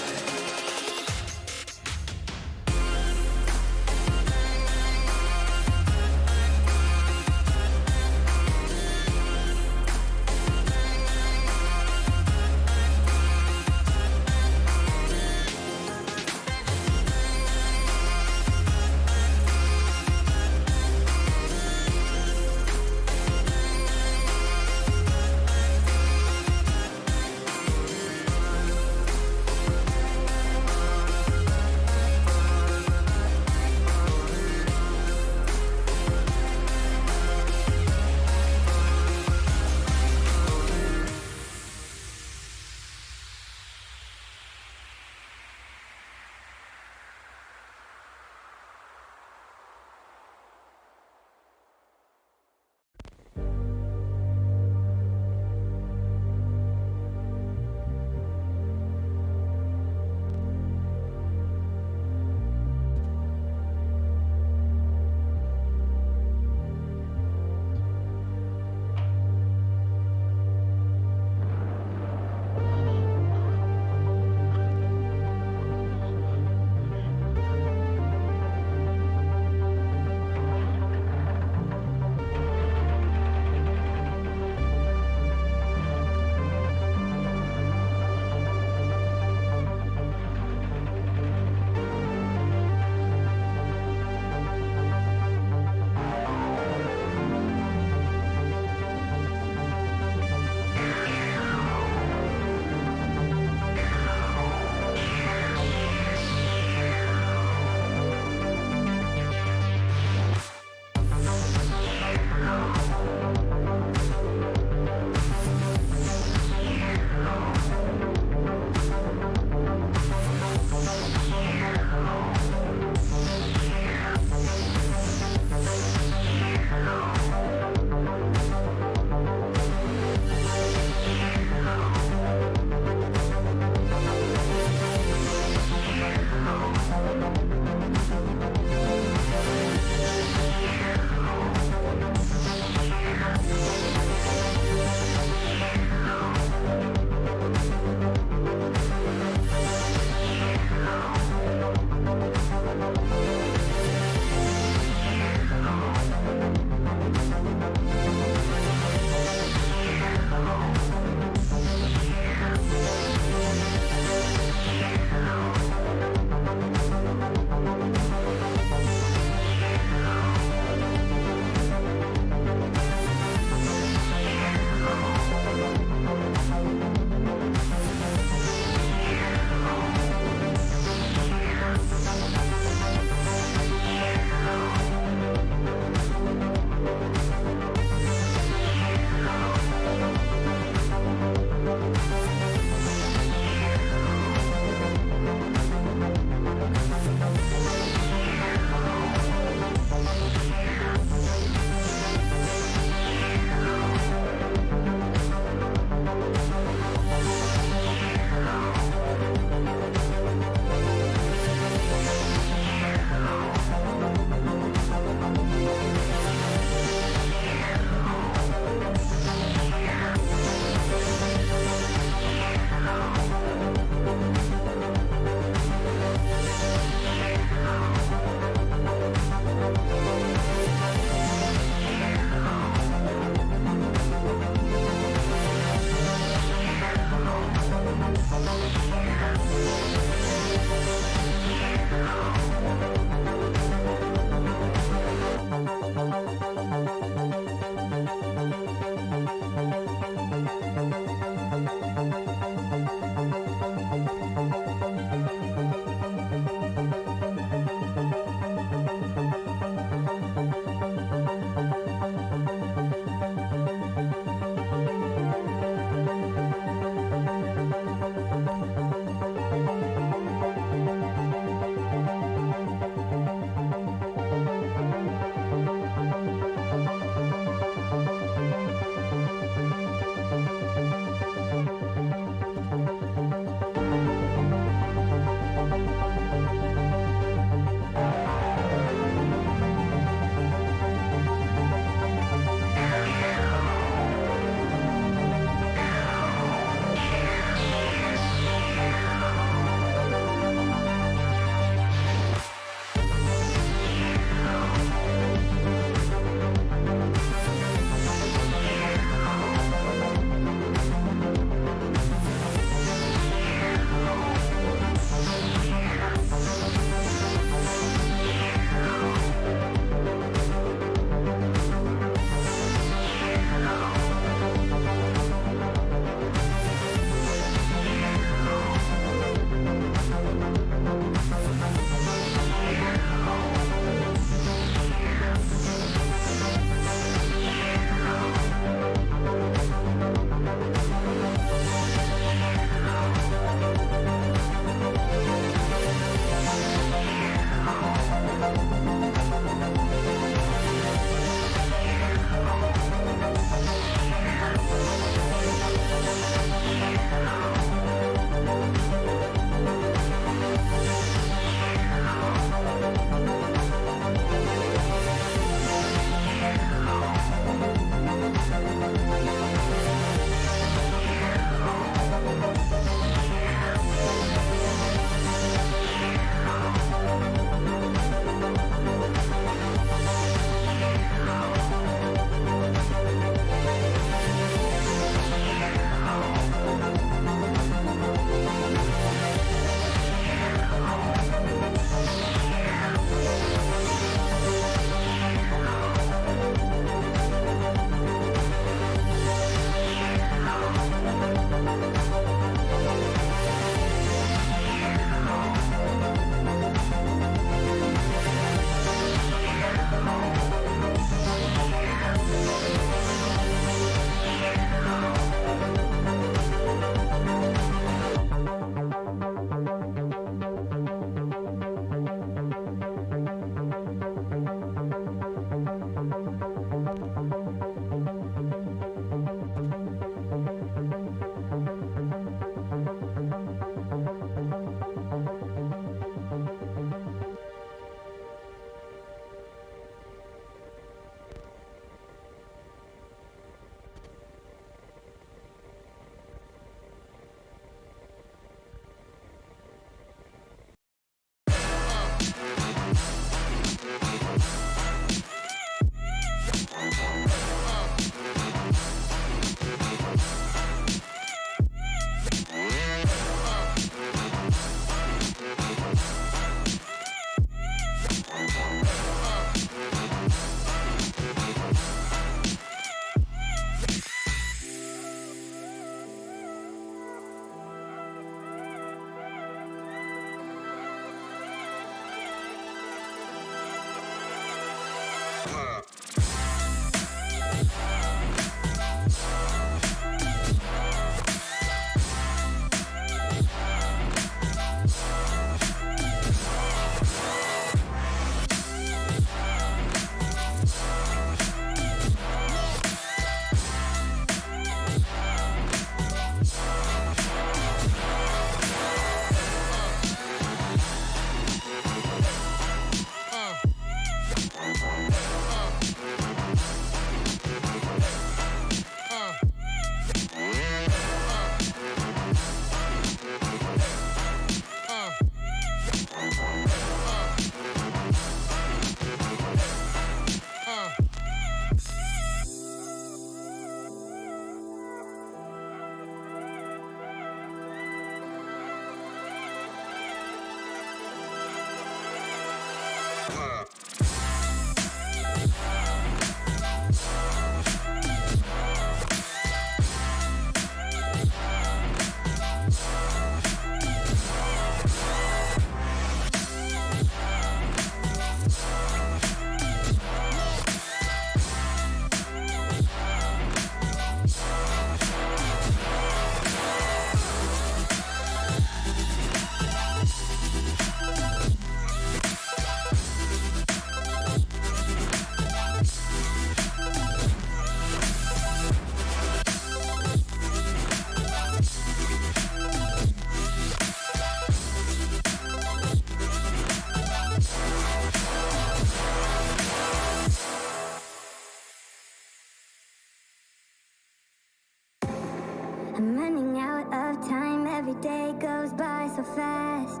I'm running out of time, every day goes by so fast.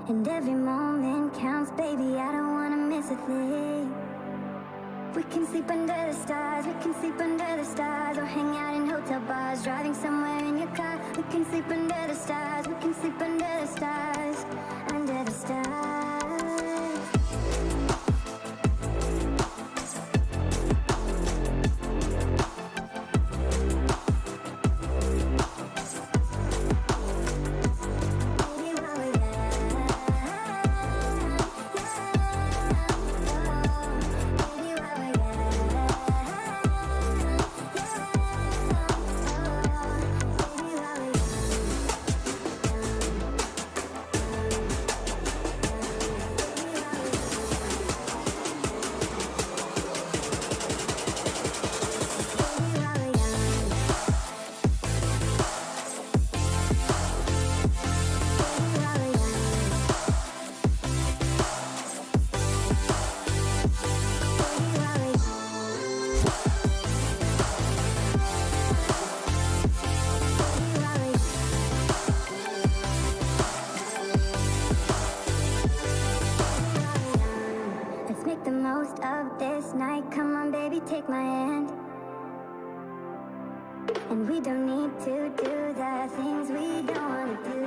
And every moment counts, baby, I don't wanna miss a thing. We can sleep under the stars, we can sleep under the stars, or hang out in hotel bars, driving somewhere in your car. We can sleep under the stars, we can sleep under the stars, under the stars. Take my hand, and we don't need to do the things we don't want to do.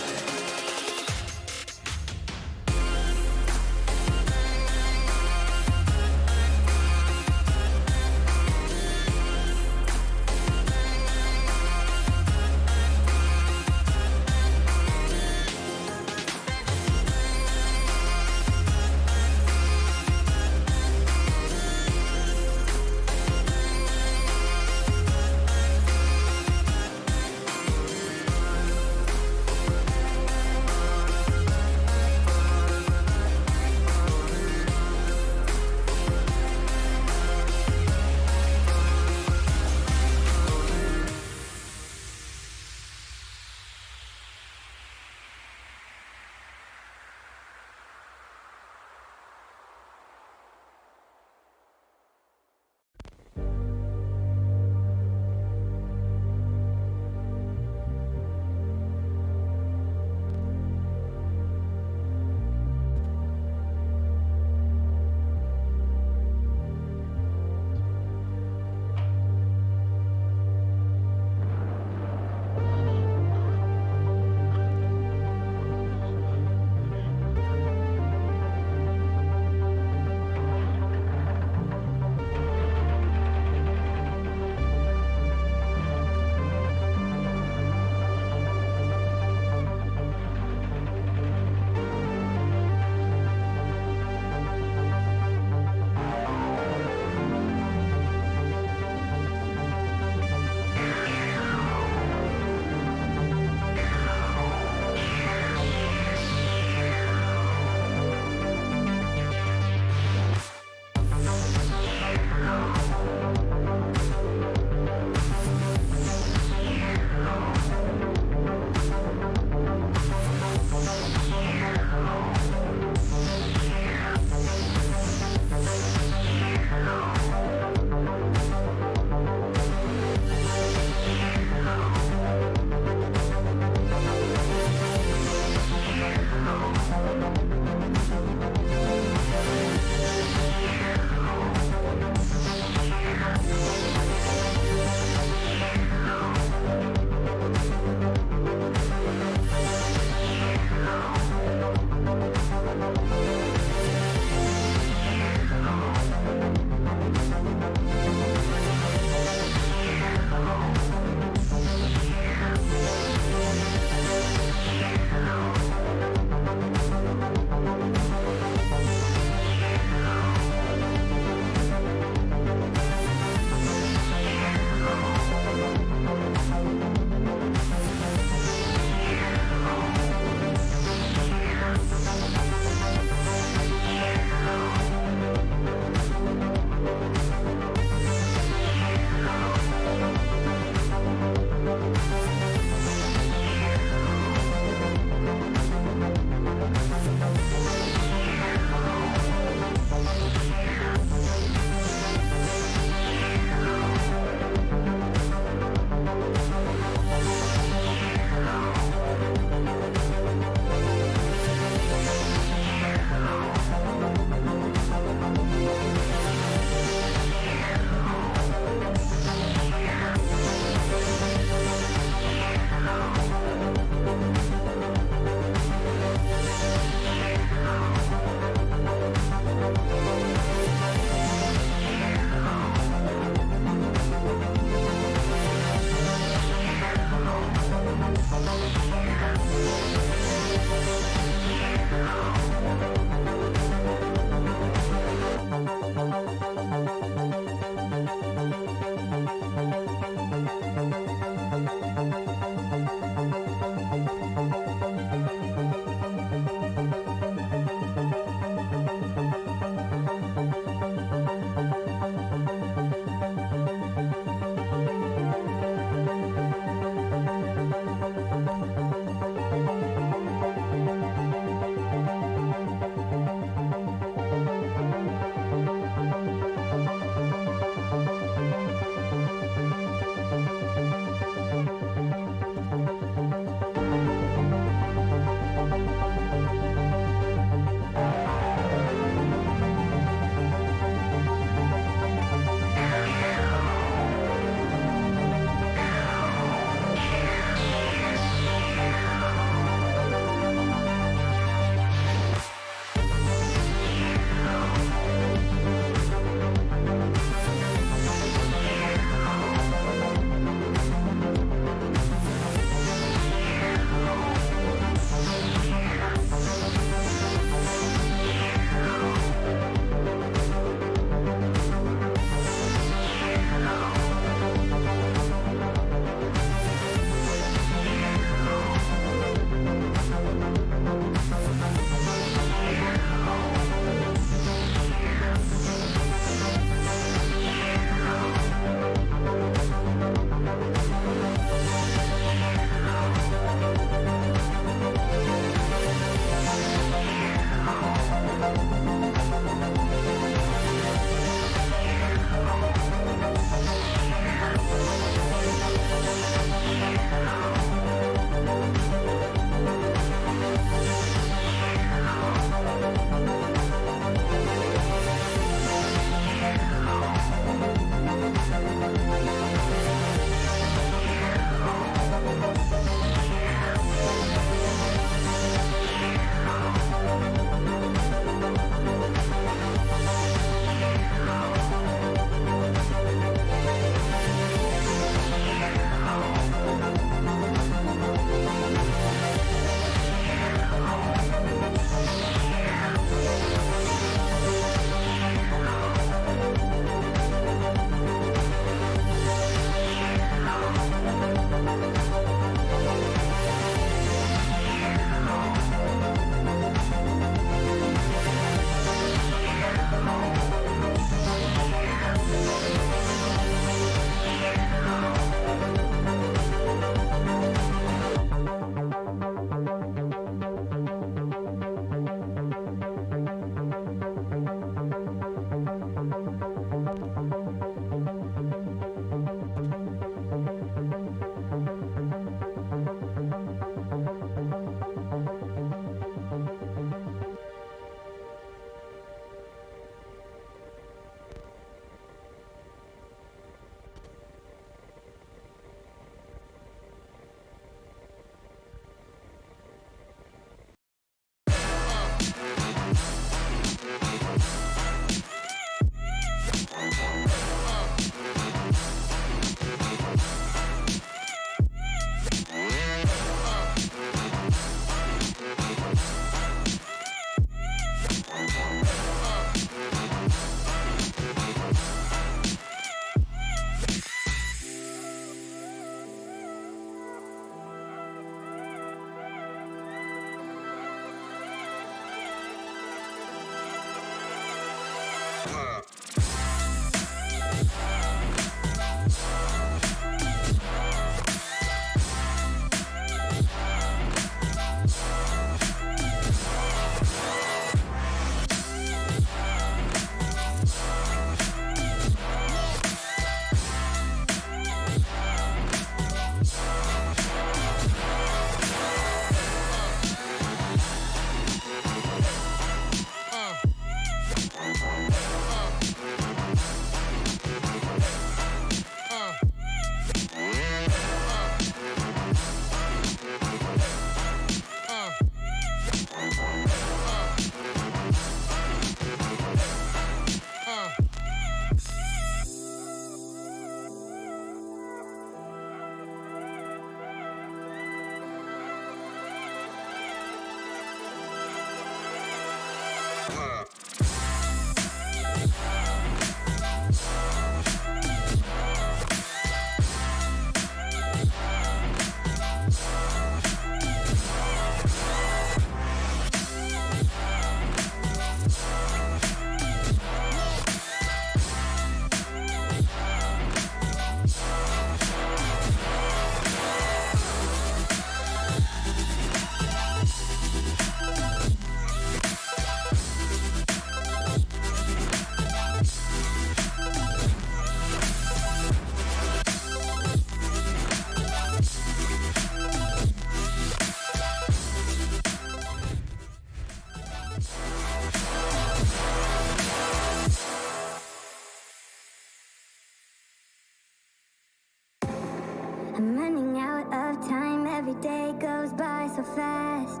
I'm running out of time, every day goes by so fast.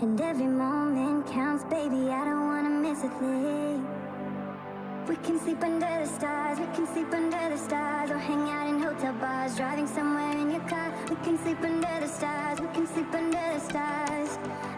And every moment counts, baby, I don't wanna miss a thing. We can sleep under the stars, we can sleep under the stars, or hang out in hotel bars, driving somewhere in your car. We can sleep under the stars, we can sleep under the stars.